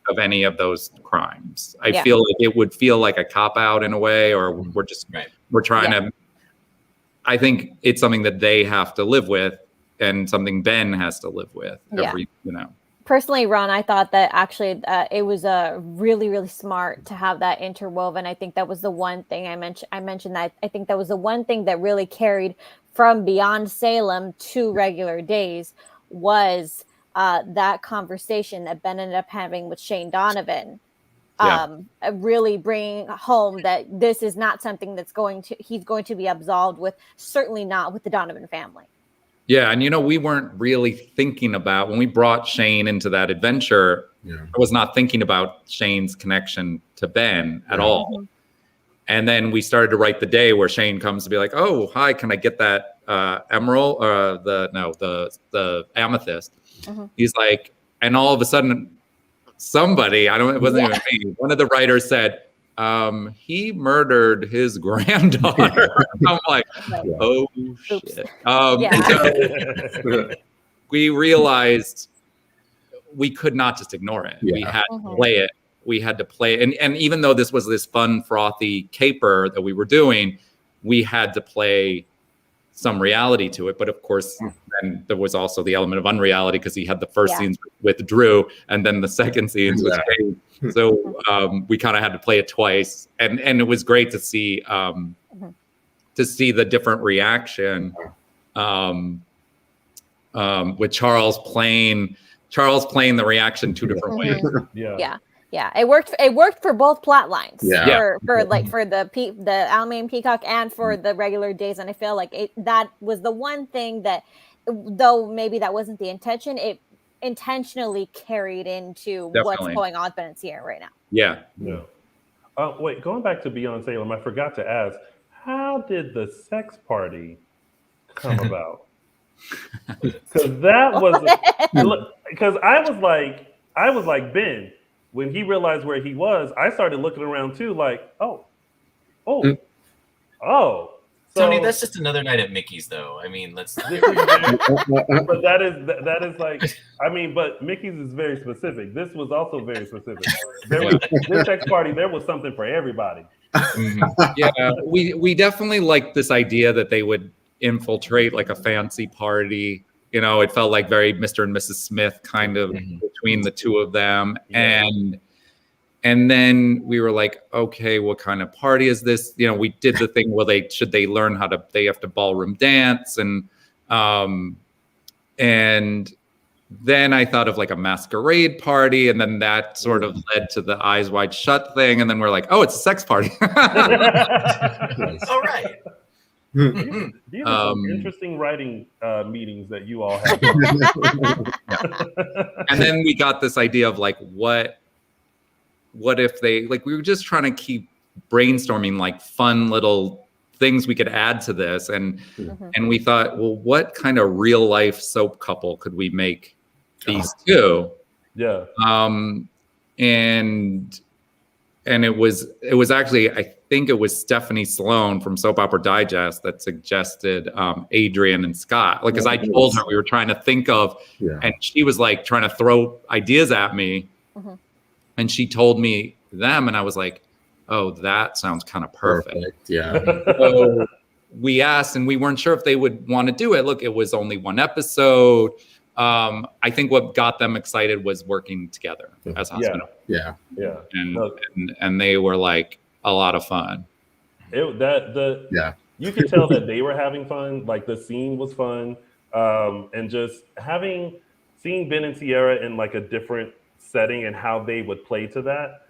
of any of those crimes. I feel like it would feel like a cop out in a way, or we're trying to, I think it's something that they have to live with and something Ben has to live with Personally, Ron, I thought that actually it was really, really smart to have that interwoven. I think that was the one thing I mentioned that I think that was the one thing that really carried from Beyond Salem to Regular Days was that conversation that Ben ended up having with Shane Donovan. Really bringing home that this is not something he's going to be absolved with, certainly not with the Donovan family. Yeah, and we weren't really thinking about, when we brought Shane into that adventure, I was not thinking about Shane's connection to Ben at all. And then we started to write the day where Shane comes to be like, oh, hi, can I get that emerald or the amethyst? He's like, and all of a sudden somebody, it wasn't even me, one of the writers said, he murdered his granddaughter. I'm like, oh shit. So we realized we could not just ignore it. We had to play it. We had to play it. And even though this was this fun, frothy caper that we were doing, we had to play some reality to it. But of course, then there was also the element of unreality because he had the first scenes with Drew and then the second scenes with Shane. So we kind of had to play it twice, and it was great to see the different reaction with Charles playing the reaction two different ways. Yeah. It worked for both plot lines. For the Almain Peacock and for the Regular Days, and I feel like that was the one thing that, though maybe that wasn't the intention, it intentionally carried into what's going on with Ben and Sierra right now. Wait, going back to Beyond Salem, I forgot to ask, how did the sex party come about? Because that was because I was like Ben, when he realized where he was, I started looking around too, like, oh. So, Tony, that's just another night at Mickey's, though. I mean, but that is like, I mean, but Mickey's is very specific. This was also very specific. This sex party, there was something for everybody. Yeah, we definitely liked this idea that they would infiltrate like a fancy party. It felt like very Mr. and Mrs. Smith kind of between the two of them. And then we were like, okay, what kind of party is this? We did the thing where they learn they have to ballroom dance. And then I thought of like a masquerade party. And then that sort of led to the Eyes Wide Shut thing. And then we're like, oh, it's a sex party. All right. These are some interesting writing meetings that you all have. And then we got this idea of like, what if they, like, we were just trying to keep brainstorming like fun little things we could add to this. And we thought, well, what kind of real life soap couple could we make these two? Yeah. And it was actually, I think it was Stephanie Sloan from Soap Opera Digest that suggested Adrian and Scott. Like, because I told her we were trying to think of, and she was like trying to throw ideas at me. And she told me them, and I was like, oh, that sounds kind of perfect. Yeah. So we asked, and we weren't sure if they would want to do it. Look, it was only one episode. I think what got them excited was working together as husband. Yeah. And they were like a lot of fun. You could tell that they were having fun. Like, the scene was fun. and just seeing Ben and Sierra in like a different setting and how they would play to that,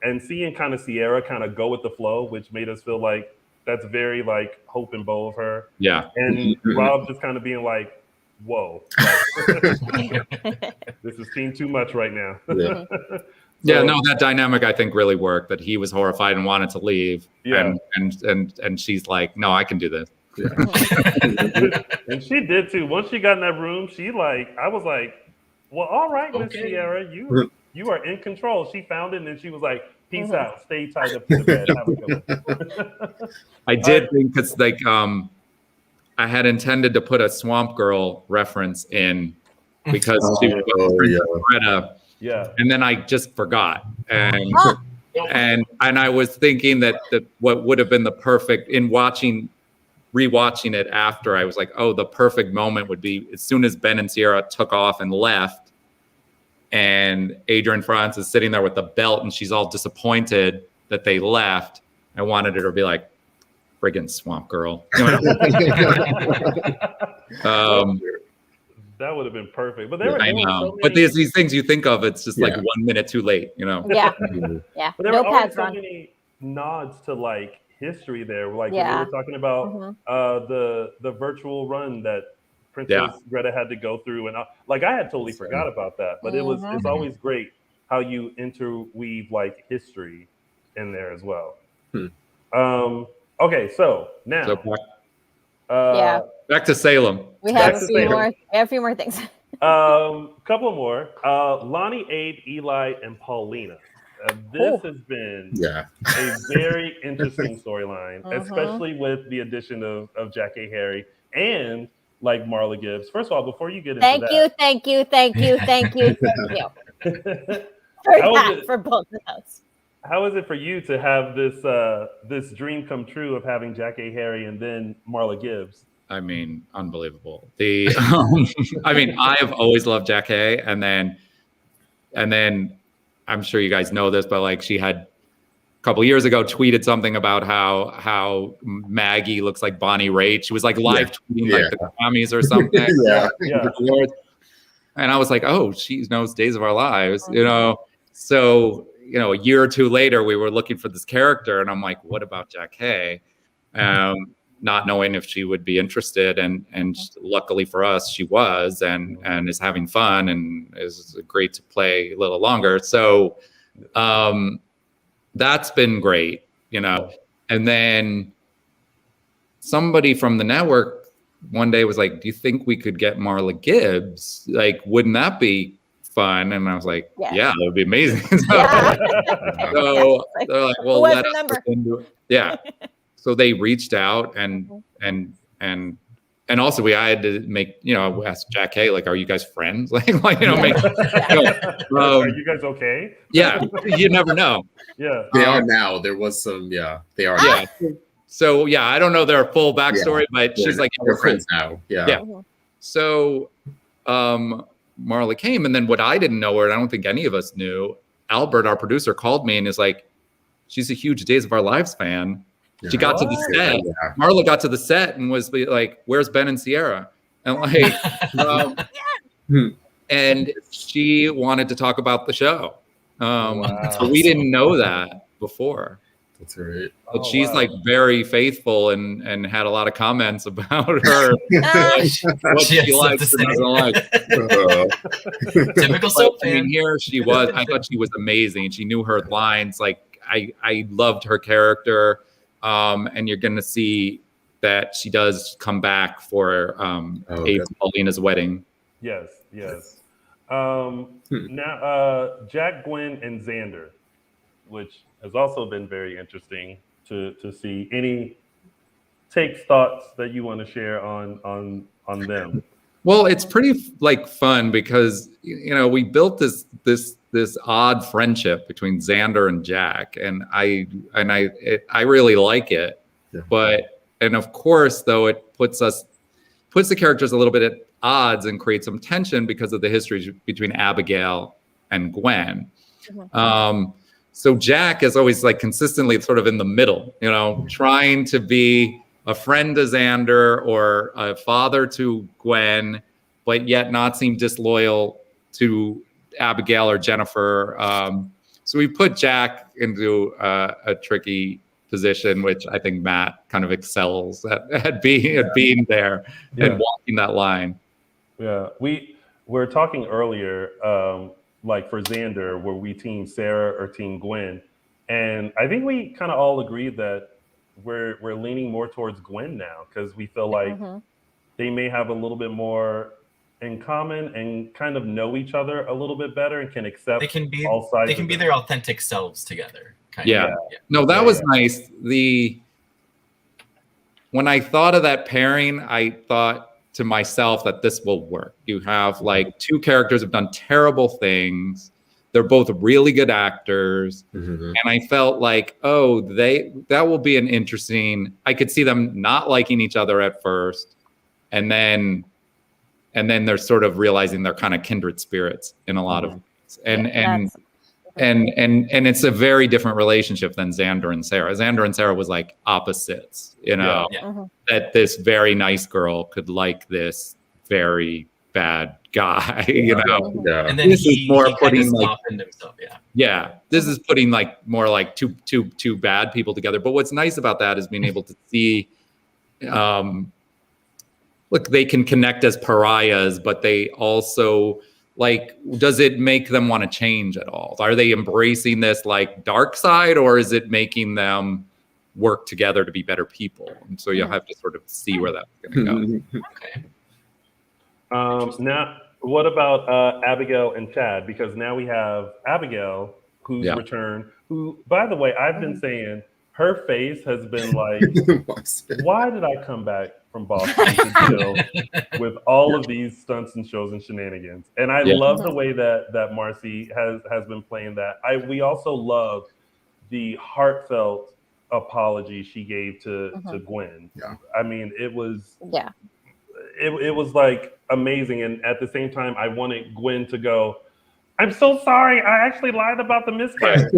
and seeing kind of Sierra kind of go with the flow, which made us feel like that's very like Hope and Bo of her. Yeah. And Rob just kind of being like, whoa, this is seeing too much right now. Yeah, no, that dynamic I think really worked. That he was horrified and wanted to leave, and she's like, "No, I can do this." Yeah. And she did too. Once she got in that room, I was like, "Well, all right, Miss Sierra, you are in control." She found it, and then she was like, "Peace out, stay tied up to the bed." Have a good one. I did think it's like I had intended to put a Swamp Girl reference in because she was Greta. Yeah, and then I just forgot, and I was thinking that what would have been the perfect in rewatching it after, I was like, oh, the perfect moment would be as soon as Ben and Sierra took off and left, and Adrienne France is sitting there with the belt, and she's all disappointed that they left. I wanted her to be like, friggin' Swamp Girl. That would have been perfect. But I know. So but these things you think of, it's just like 1 minute too late, you know? Yeah. Yeah. But there were always so many nods to like history there. Like when we were talking about the virtual run that Princess Greta had to go through. And I had totally forgot about that. But it's always great how you interweave like history in there as well. Okay, so now back to Salem. We have a few more things. Couple more. Lonnie, Abe, Eli, and Paulina. This has been a very interesting storyline, especially with the addition of Jack A. Harry and like Marla Gibbs. First of all, before you get into thank you. For both of us. How is it for you to have this dream come true of having Jack A. Harry and then Marla Gibbs? I mean, unbelievable. I mean, I have always loved Jack A. And then I'm sure you guys know this, but like she had a couple years ago tweeted something about how Maggie looks like Bonnie Raitt. She was like live tweeting like the Grammys or something. And I was like, oh, she knows Days of Our Lives, you know? So, you know, a year or two later, we were looking for this character, and I'm like, what about Jack A? Not knowing if she would be interested, and luckily for us, she was, and is having fun and is great to play a little longer. So that's been great, you know. And then somebody from the network one day was like, "Do you think we could get Marla Gibbs? Like, wouldn't that be fun?" And I was like, "Yeah, that would be amazing." So they're like, "Well, let us look into it." Yeah. So they reached out and also I had to make, you know, ask Jack A, like, are you guys friends? like, you know, make, are you guys okay? Yeah, you never know. Yeah. They are now. There was some, they are. Yeah. So I don't know their full backstory, but she's like, we're friends now. Yeah. So Marla came, and then what I didn't know, or I don't think any of us knew, Albert, our producer, called me and is like, she's a huge Days of Our Lives fan. She got to the set. Marla got to the set and was like, "Where's Ben and Sierra?" And like, and she wanted to talk about the show. So we didn't know that before. That's right. But she's like very faithful and had a lot of comments about her. What she likes and doesn't like. Typical soap fan. I mean, here she was. I thought she was amazing. She knew her lines. Like I loved her character. And you're going to see that she does come back for Abe and Paulina's wedding. Yes. Now, Jack, Gwen, and Xander, which has also been very interesting to see. Any takes, thoughts that you want to share on them? Well, it's pretty like fun because, you know, we built this odd friendship between Xander and Jack, and I really like it. But of course, though, it puts the characters a little bit at odds and creates some tension because of the history between Abigail and Gwen. So Jack is always like consistently sort of in the middle, you know, trying to be a friend to Xander or a father to Gwen, but yet not seem disloyal to Abigail or Jennifer. So we put Jack into a tricky position, which I think Matt kind of excels at being there and walking that line. Yeah, we were talking earlier, like for Xander, were we team Sarah or team Gwen? And I think we kind of all agreed that we're leaning more towards Gwen now because we feel like they may have a little bit more in common and kind of know each other a little bit better and can accept all sides. They can be their authentic selves together. Yeah. No, that was nice. When I thought of that pairing, I thought to myself that this will work. You have like two characters have done terrible things. They're both really good actors. And I felt like, that will be an interesting, I could see them not liking each other at first. And then they're sort of realizing they're kind of kindred spirits in a lot of ways. And it's a very different relationship than Xander and Sarah. Xander and Sarah was like opposites, that this very nice girl could like this very bad guy, And then this is more putting like, softened himself. This is putting like more like two bad people together. But what's nice about that is being able to see, look, they can connect as pariahs, but they also like, does it make them want to change at all? Are they embracing this like dark side, or is it making them work together to be better people? And so you'll have to sort of see where that's going to go. Now, what about Abigail and Chad? Because now we have Abigail, who's returned, who, by the way, I've been saying her face has been like, why did I come back from Boston to deal with all of these stunts and shows and shenanigans? And I love the way that Marcy has been playing that. We also love the heartfelt apology she gave to Gwen. I mean, it was it was like amazing. And at the same time, I wanted Gwen to go, I'm so sorry, I actually lied about the miscarriage.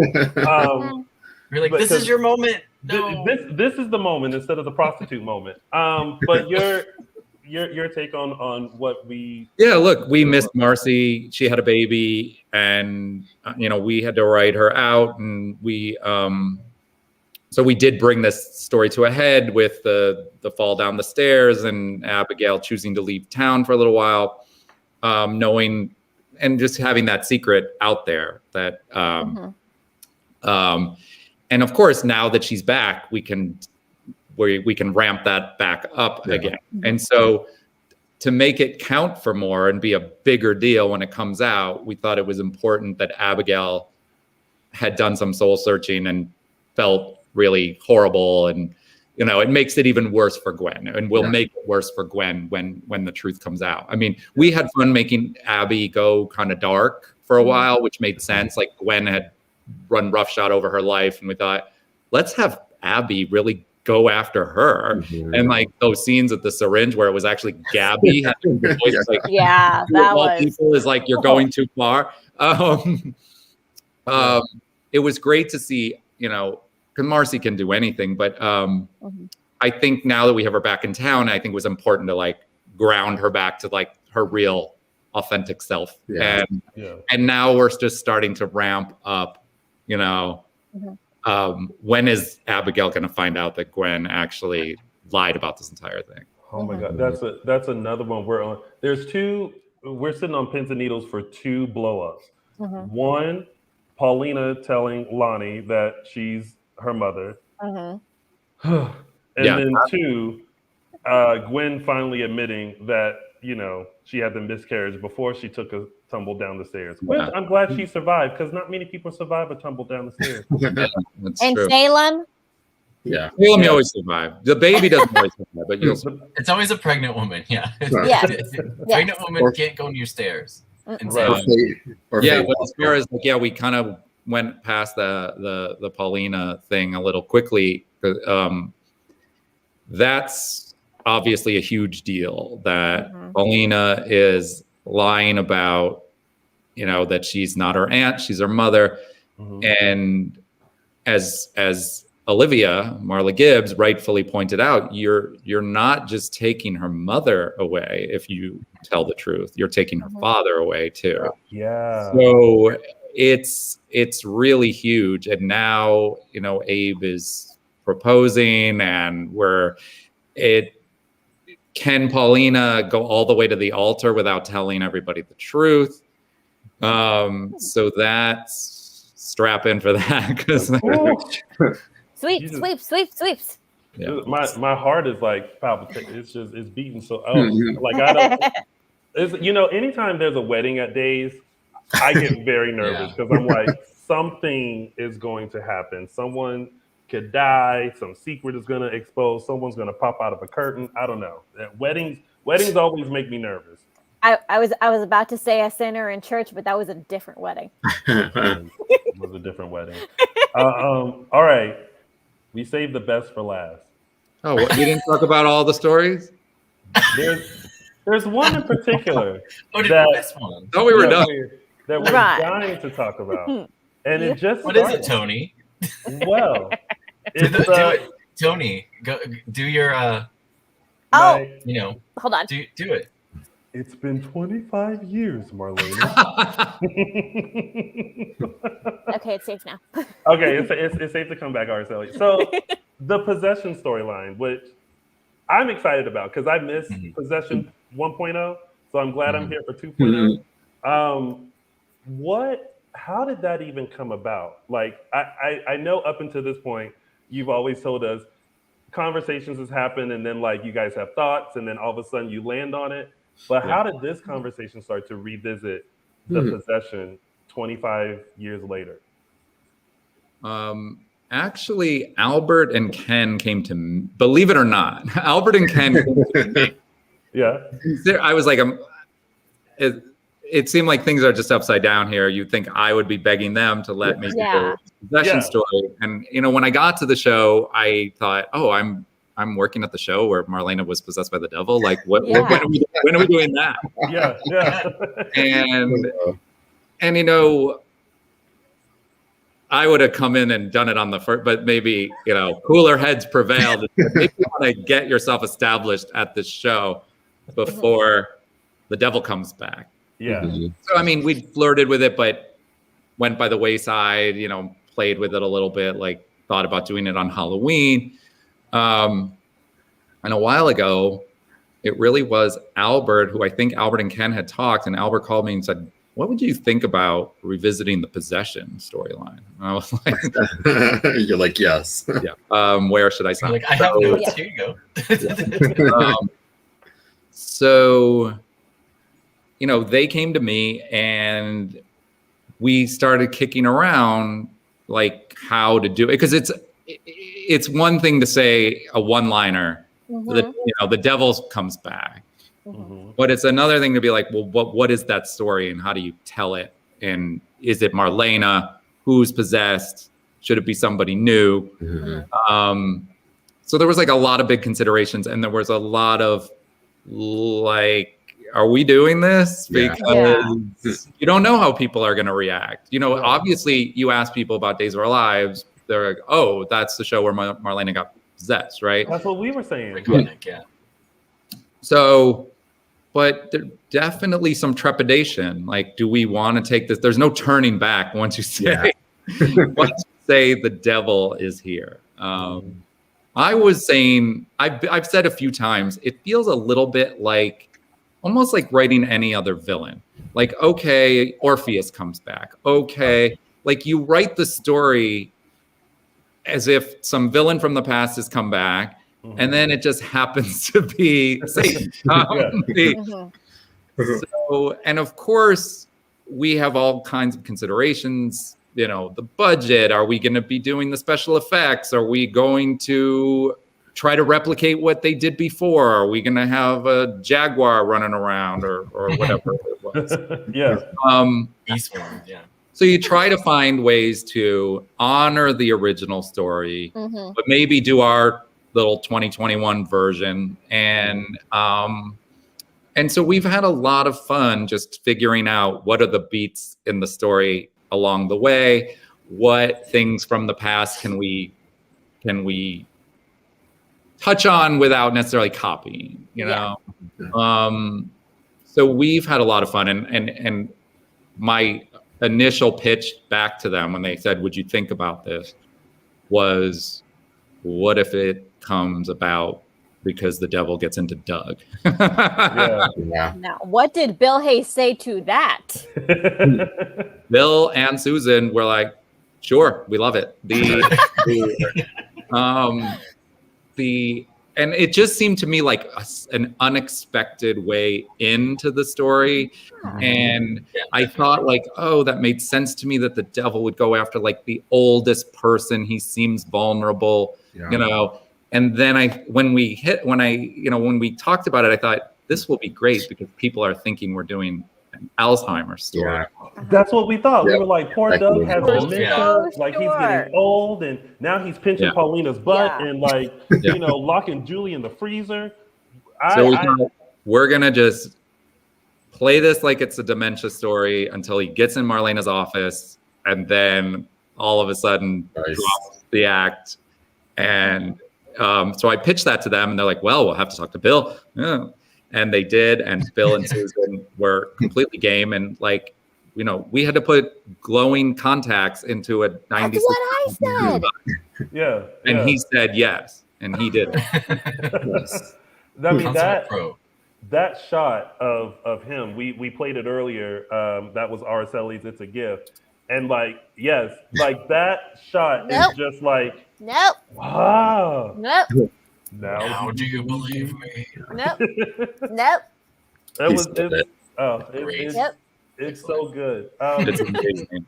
You're like, this is your moment. No. This is the moment instead of the prostitute moment. But your take on what we look, we missed Marcy. She had a baby, and we had to write her out, and we so we did bring this story to a head with the fall down the stairs and Abigail choosing to leave town for a little while, knowing and just having that secret out there that and of course, now that she's back, we can ramp that back up again. And so to make it count for more and be a bigger deal when it comes out, we thought it was important that Abigail had done some soul searching and felt really horrible. And, it makes it even worse for Gwen, and will make it worse for Gwen when the truth comes out. I mean, we had fun making Abby go kind of dark for a while, which made sense. Like Gwen had run roughshod over her life, and we thought, let's have Abby really go after her. And like those scenes at the syringe where it was actually Gabi, that was people is like, you're going too far. It was great to see, because Marcy can do anything, but I think now that we have her back in town, I think it was important to like ground her back to like her real authentic self. And now we're just starting to ramp up. When is Abigail going to find out that Gwen actually lied about this entire thing? Oh my God, that's another one we're on. We're sitting on pins and needles for two blow-ups. One, Paulina telling Lonnie that she's her mother. And then two, Gwen finally admitting that, she had the miscarriage before she took a tumble down the stairs. Which I'm glad she survived, because not many people survive a tumble down the stairs. And Salem? Salem, you always survive. The baby doesn't always survive, but it's always a pregnant woman. Pregnant woman can't go near stairs. But as far as we kind of went past the Paulina thing a little quickly. That's obviously a huge deal that Paulina is lying about, that she's not her aunt, she's her mother. And as Olivia, Marla Gibbs, rightfully pointed out, you're not just taking her mother away if you tell the truth. You're taking her father away too. Yeah. So it's really huge. And now, you know, Abe is proposing, and can Paulina go all the way to the altar without telling everybody the truth? So that's strap in for that, because Sweeps. yeah. My heart is like palpitating. It's beating so like I don't. It's, you know, anytime there's a wedding at Days, I get very nervous because I'm like, something is going to happen. Someone could die. Some secret is going to expose. Someone's going to pop out of a curtain. I don't know. Weddings always make me nervous. I was about to say a sinner in church, but that was a different wedding. It was a different wedding. All right. We saved the best for last. Oh, what, you didn't talk about all the stories? There's one in particular Oh, we were done. that we're dying to talk about. And it just What is it, Tony? Well, do it. Tony, go do your you know, hold on. Do it. It's been 25 years, Marlena. Okay, it's safe now. Okay, it's safe to come back, Araceli. So the possession storyline, which I'm excited about because I missed Possession 1.0, so I'm glad I'm here for 2.0. How did that even come about? Like, I know up until this point, you've always told us conversations has happened, and then like you guys have thoughts, and then all of a sudden you land on it. But how did this conversation start to revisit the possession 25 years later? Actually, Albert and Ken came to me. Believe it or not, Albert and Ken came to me. Yeah. I was like, it seemed like things are just upside down here. You'd think I would be begging them to let me do the possession story. And, you know, when I got to the show, I thought, oh, I'm working at the show where Marlena was possessed by the devil. Like, when are we doing that? And you know, I would have come in and done it on the first, but maybe, you know, cooler heads prevailed. Maybe you want to get yourself established at this show before the devil comes back. So, I mean, we flirted with it, but went by the wayside, you know, played with it a little bit, like thought about doing it on Halloween. And a while ago, it really was Albert, who I think Albert and Ken had talked, and Albert called me and said, what would you think about revisiting the possession storyline? And I was like, you're like, yes. Where should I sign? Like, I have notes. Here you go. So, you know, they came to me and we started kicking around like how to do it, because it's one thing to say a one-liner, you know, the devil comes back. But it's another thing to be like, well, what is that story and how do you tell it? And is it Marlena? Who's possessed? Should it be somebody new? So there was like a lot of big considerations, and there was a lot of like, are we doing this? Because you don't know how people are going to react. You know, obviously you ask people about Days of Our Lives, they're like, oh, that's the show where Marlena got possessed, right? That's what we were saying. So, but there's definitely some trepidation. Like, do we want to take this? There's no turning back once you say, once you say the devil is here. I was saying, I've said a few times, it feels a little bit like, almost like writing any other villain. Like, okay, Orpheus comes back. Okay, like you write the story as if some villain from the past has come back, and then it just happens to be Satan. So, and of course, we have all kinds of considerations. You know, the budget. Are we going to be doing the special effects? Are we going to try to replicate what they did before? Are we going to have a jaguar running around or whatever it was? So you try to find ways to honor the original story, but maybe do our little 2021 version. And so we've had a lot of fun just figuring out what are the beats in the story along the way, what things from the past can we can we touch on without necessarily copying, you know? So we've had a lot of fun, and my initial pitch back to them when they said, would you think about this, was, what if it comes about because the devil gets into Doug? Now, what did Bill Hayes say to that? Bill and Susan were like, sure, we love it. And it just seemed to me like an unexpected way into the story. And I thought like, oh, that made sense to me that the devil would go after like the oldest person. He seems vulnerable, you know? And then when we talked about it, I thought this will be great because people are thinking we're doing an Alzheimer's story. That's what we thought. We were like, poor Like, Doug has dementia, so like he's getting old, and now he's pinching Paulina's butt and like, you know, locking Julie in the freezer. We're gonna just play this like it's a dementia story until he gets in Marlena's office, and then all of a sudden drops the act. And so I pitched that to them, and they're like, well, we'll have to talk to Bill. Yeah. And they did, and Bill and Susan were completely game. And like, you know, we had to put glowing contacts into a 96. That's what I said. And he said yes, and he did. I mean, that shot of him, we played it earlier. That was Araceli's "It's a Gift," and like, yes, like that shot is just like, wow. Now do you believe me? It's so good. It's amazing.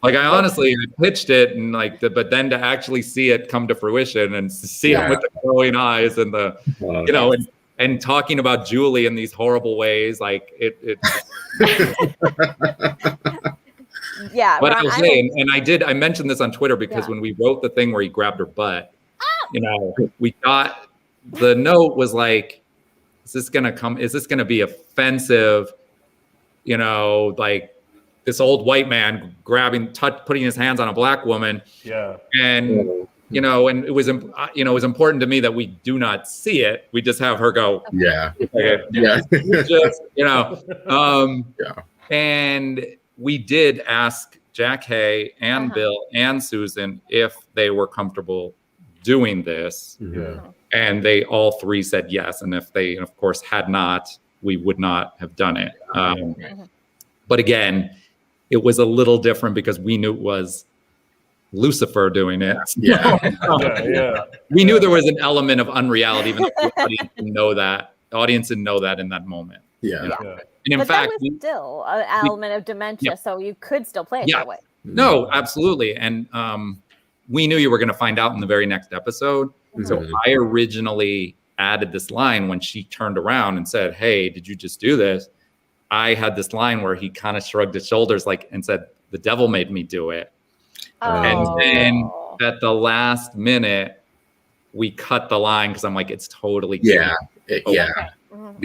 Like I honestly pitched it, and like, but then to actually see it come to fruition and see it with the glowing eyes and the, you know, and talking about Julie in these horrible ways, like it. But I was saying, and I mentioned this on Twitter because when we wrote the thing where he grabbed her butt, you know, we thought the note was like, is this gonna be offensive? You know, like this old white man putting his hands on a black woman. Yeah. And, you know, and it was important to me that we do not see it. We just have her go, just, you know, and we did ask Jack Hay and Bill and Susan if they were comfortable doing this. And they all three said yes. And if they, of course, had not, we would not have done it. But again, it was a little different because we knew it was Lucifer doing it. We knew there was an element of unreality, even though the audience didn't know that. The audience didn't know that in that moment. And in fact, there was still an element of dementia, so you could still play it that way. No, absolutely. And we knew you were going to find out in the very next episode. So I originally added this line when she turned around and said, hey, did you just do this? I had this line where he kind of shrugged his shoulders and said, the devil made me do it. And then at the last minute, we cut the line because I'm like, it's totally be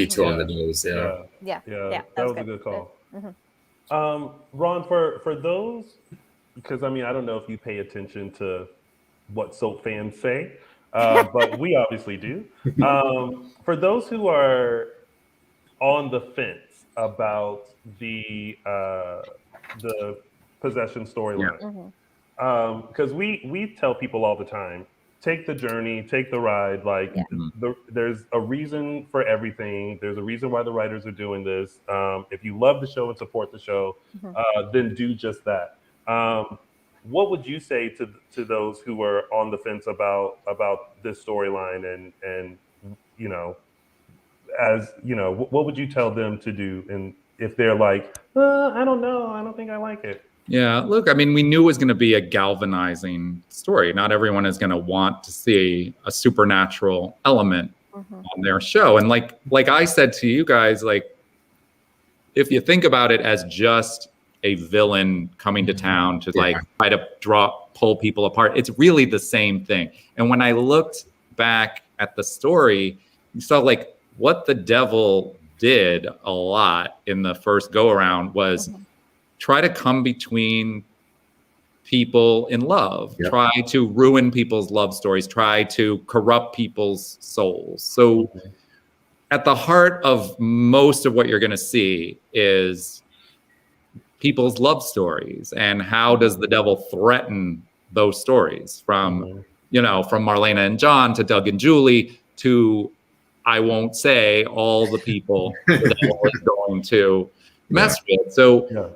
too on the nose. That was a good call. Ron, for those, because I mean, I don't know if you pay attention to what soap fans say, but we obviously do. For those who are on the fence about the possession storyline, because we tell people all the time, take the journey, take the ride. Like there's a reason for everything. There's a reason why the writers are doing this. If you love the show and support the show, then do just that. What would you say to those who are on the fence about this storyline and you know, as you know, what would you tell them to do? And if they're like, I don't know, I don't think I like it. Yeah, look, I mean, we knew it was going to be a galvanizing story. Not everyone is going to want to see a supernatural element on their show. And like I said to you guys, like, if you think about it as just a villain coming to town to like try to pull people apart, it's really the same thing. And when I looked back at the story, you saw like what the devil did a lot in the first go around was try to come between people in love, try to ruin people's love stories, try to corrupt people's souls. So at the heart of most of what you're going to see is people's love stories, and how does the devil threaten those stories, from from Marlena and John to Doug and Julie to, I won't say, all the people the devil is going to mess with. So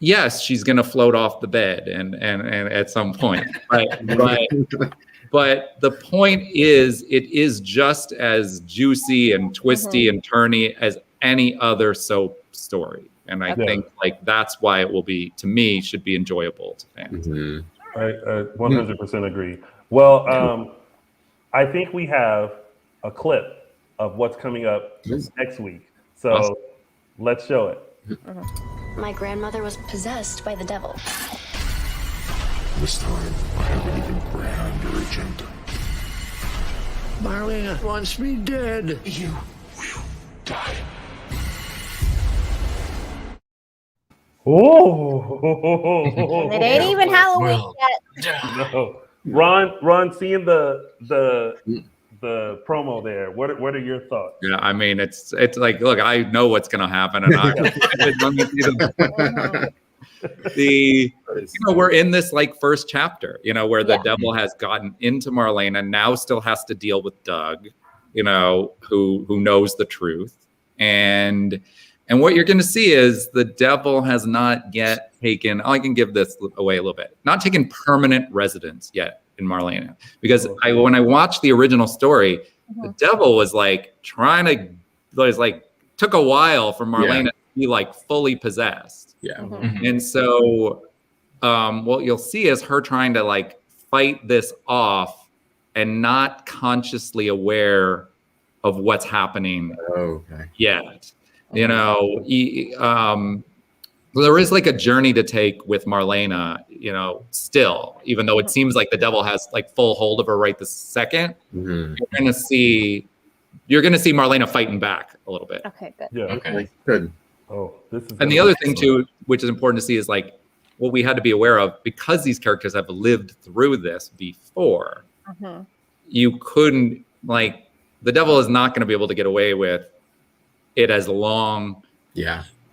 yes, she's going to float off the bed and at some point, but the point is, it is just as juicy and twisty and turny as any other soap story. And I think that's why it will be, to me, should be enjoyable to fans. I 100% agree. Well, I think we have a clip of what's coming up next week. So let's show it. My grandmother was possessed by the devil. This time, I have an even grander agenda. Marlena wants me dead. You will die. Oh, it ain't even Halloween yet. No. Ron, seeing the promo there, what are your thoughts? Yeah, I mean, it's like, look, I know what's going to happen, and we're in this like first chapter, where the devil has gotten into Marlena, now still has to deal with Doug, who knows the truth, and what you're going to see is the devil has not yet taken, I can give this away a little bit, not taken permanent residence yet in Marlena. Because when I watched the original story, the devil was like took a while for Marlena to be like fully possessed. And so what you'll see is her trying to like fight this off and not consciously aware of what's happening yet. There is like a journey to take with Marlena, still, even though it seems like the devil has like full hold of her right this second. You're gonna see Marlena fighting back a little bit. Okay, good. Yeah. Okay. Good. Oh, this is. And the other thing too, which is important to see, is like what we had to be aware of, because these characters have lived through this before. You couldn't, like, the devil is not going to be able to get away with it as long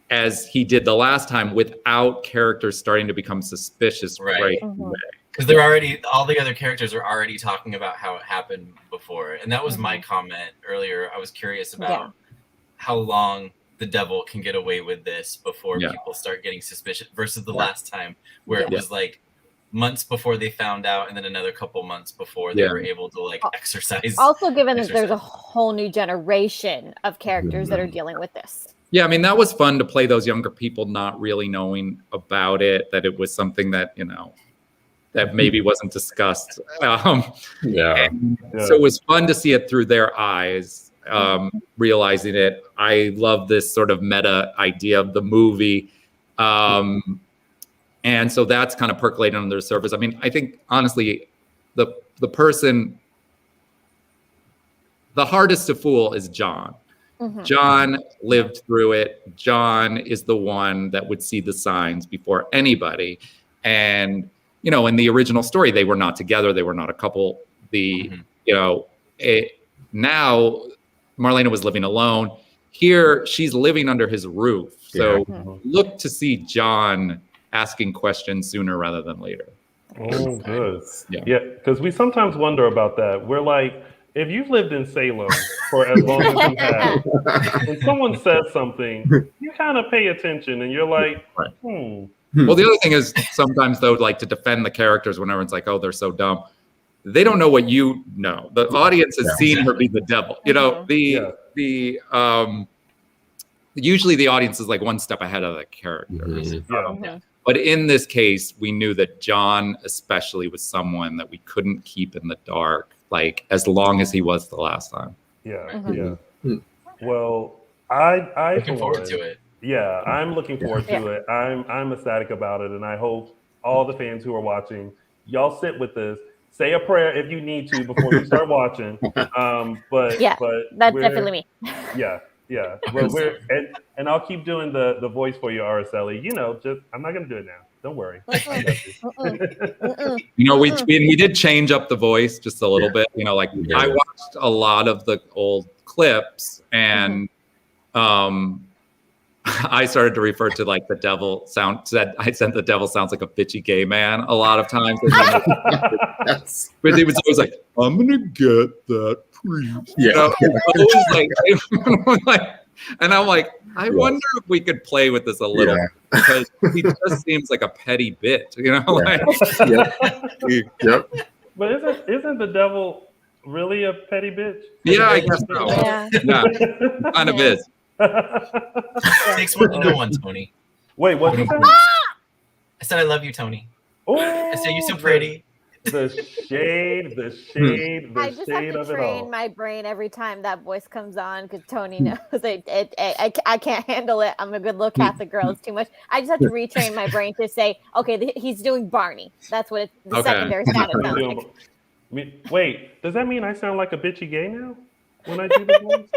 as he did the last time without characters starting to become suspicious right away. Because they're already, all the other characters are already talking about how it happened before. And that was my comment earlier. I was curious about how long the devil can get away with this before people start getting suspicious versus the last time where it was like months before they found out, and then another couple months before they were able to like exercise. Also, given that there's a whole new generation of characters that are dealing with this. Yeah, I mean, that was fun to play those younger people not really knowing about it, that it was something that, that maybe wasn't discussed. So it was fun to see it through their eyes, realizing it. I love this sort of meta idea of the movie. And so that's kind of percolating under the surface. I mean, I think, honestly, the person, the hardest to fool is John. John lived through it. John is the one that would see the signs before anybody. And, in the original story, they were not together. They were not a couple. Now Marlena was living alone. Here, she's living under his roof. So look to see John asking questions sooner rather than later. Oh, good. Yeah, because we sometimes wonder about that. We're like, if you've lived in Salem for as long as you have, when someone says something, you kind of pay attention and you're like, Well, the other thing is sometimes, though, like to defend the characters when everyone's like, oh, they're so dumb. They don't know what you know. The audience has seen her be the devil. Usually the audience is like one step ahead of the characters. But in this case, we knew that John especially was someone that we couldn't keep in the dark, like as long as he was the last time. Well, I looking forward to it. Yeah, I'm looking forward to it. I'm ecstatic about it, and I hope all the fans who are watching, y'all sit with this. Say a prayer if you need to before you start watching. But that's definitely me. Yeah. Well, and I'll keep doing the voice for you, Araceli. Just I'm not gonna do it now. Don't worry. You know, we did change up the voice just a little bit. You know, like I watched a lot of the old clips, and I started to refer to like the devil sound. I said the devil sounds like a bitchy gay man a lot of times. But he was always like, "I'm gonna get that priest." Yeah. You know? Always like, and I'm like, I wonder if we could play with this a little because he just seems like a petty bitch, you know? Like, But isn't the devil really a petty bitch? Yeah, I guess so. Yeah, kind of is. Takes one to know one, Tony. Wait, what did you say? I said I love you, Tony. Oh, I said you're so pretty. The shade I just have to train my brain every time that voice comes on because Tony knows I can't handle it. I'm a good little Catholic girl. It's too much. I just have to retrain my brain to say, okay, he's doing Barney. That's what the secondary sound it sounds like. Wait, does that mean I sound like a bitchy gay now when I do the voice?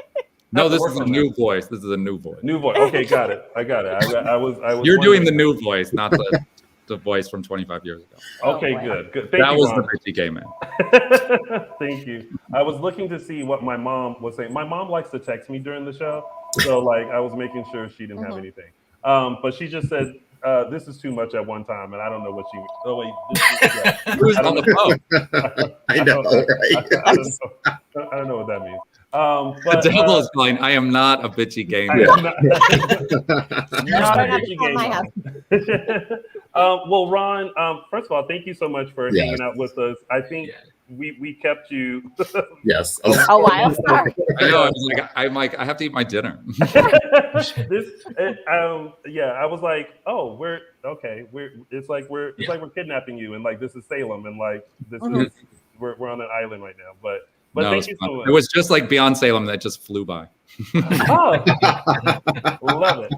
No, this is a new voice. This is a new voice. New voice. Okay, got it. I got it. I was. You're doing the new voice, not the voice from 25 years ago. Okay, good. Thank that you, was Ron. the bitchy gay man. Thank you. I was looking to see what my mom was saying. My mom likes to text me during the show, so like I was making sure she didn't have anything. But she just said this is too much at one time, and I don't know what she. Oh wait, who's on the phone? I know, right? I don't know what that means. But, the devil is fine. I am not a bitchy gay man. Not a bitchy gay man. Well, Ron, first of all, thank you so much for hanging out with us. I think we kept you. Yes. A while. Sorry. I know. I'm like, I have to eat my dinner. I was like, oh, it's like we're kidnapping you, and like this is Salem, and like this is we're on an island right now, but. But no, thank you so much. It was just like Beyond Salem that just flew by. Oh, love it.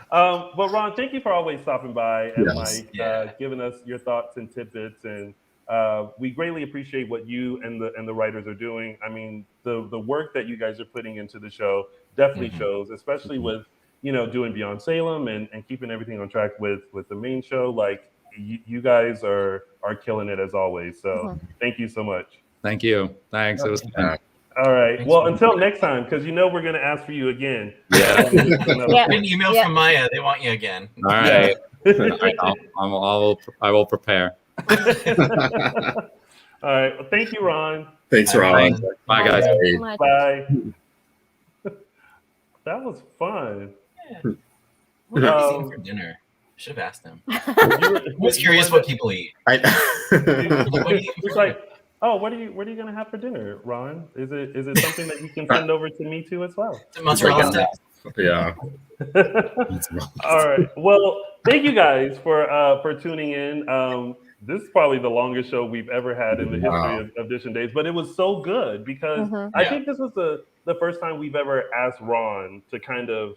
But Ron, thank you for always stopping by and giving us your thoughts and tidbits. And we greatly appreciate what you and the writers are doing. I mean, the work that you guys are putting into the show definitely shows, especially with doing Beyond Salem and keeping everything on track with the main show. Like you guys are killing it as always. So thank you so much. Thank you. Thanks. It was fun. All right. Well, until next time, because we're going to ask for you again. Yeah. An email from Maya. They want you again. All right. I will prepare. All right. Well, thank you, Ron. Thanks, Ron. Bye, guys. Bye. That was fun. Yeah. What are you eating for dinner? Should have asked them. I was curious what people eat. It's like, oh, what are you gonna have for dinner, Ron? Is it something that you can send over to me too as well? Mozzarella sticks. Yeah. All right. Well, thank you guys for tuning in. This is probably the longest show we've ever had in the history of Dishin Days, but it was so good because I think this was the first time we've ever asked Ron to kind of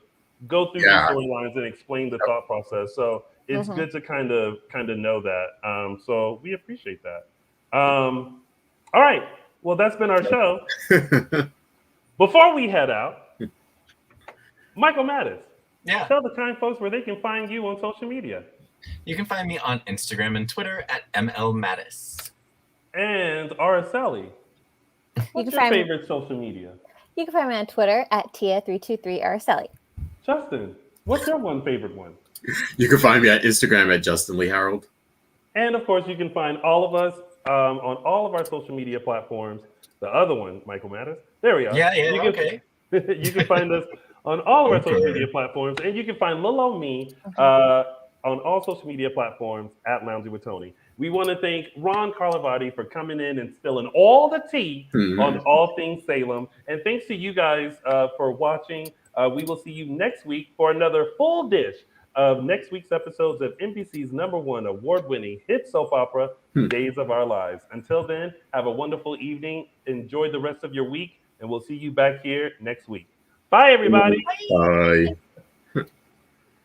go through the storylines and explain the thought process. So it's good to kind of know that. So we appreciate that. All right. Well, that's been our show. Before we head out, Michael Mattis. Yeah. Tell the kind folks where they can find you on social media. You can find me on Instagram and Twitter at MLMattis. And Araceli. What's your favorite social media? You can find me on Twitter at Tia323Araceli. Justin, what's your favorite one? You can find me at Instagram at Justin Lee Hareld. And of course, you can find all of us on all of our social media platforms. The other one, Michael Mattis. There we are. Yeah, you can find us on all of our social media platforms, and you can find little old me on all social media platforms at Lounging with Tony. We want to thank Ron Carlavati for coming in and spilling all the tea on all things Salem. And thanks to you guys for watching. We will see you next week for another full dish of next week's episodes of NBC's #1 award-winning hit soap opera, Days of Our Lives. Until then, have a wonderful evening. Enjoy the rest of your week, and we'll see you back here next week. Bye, everybody. Bye.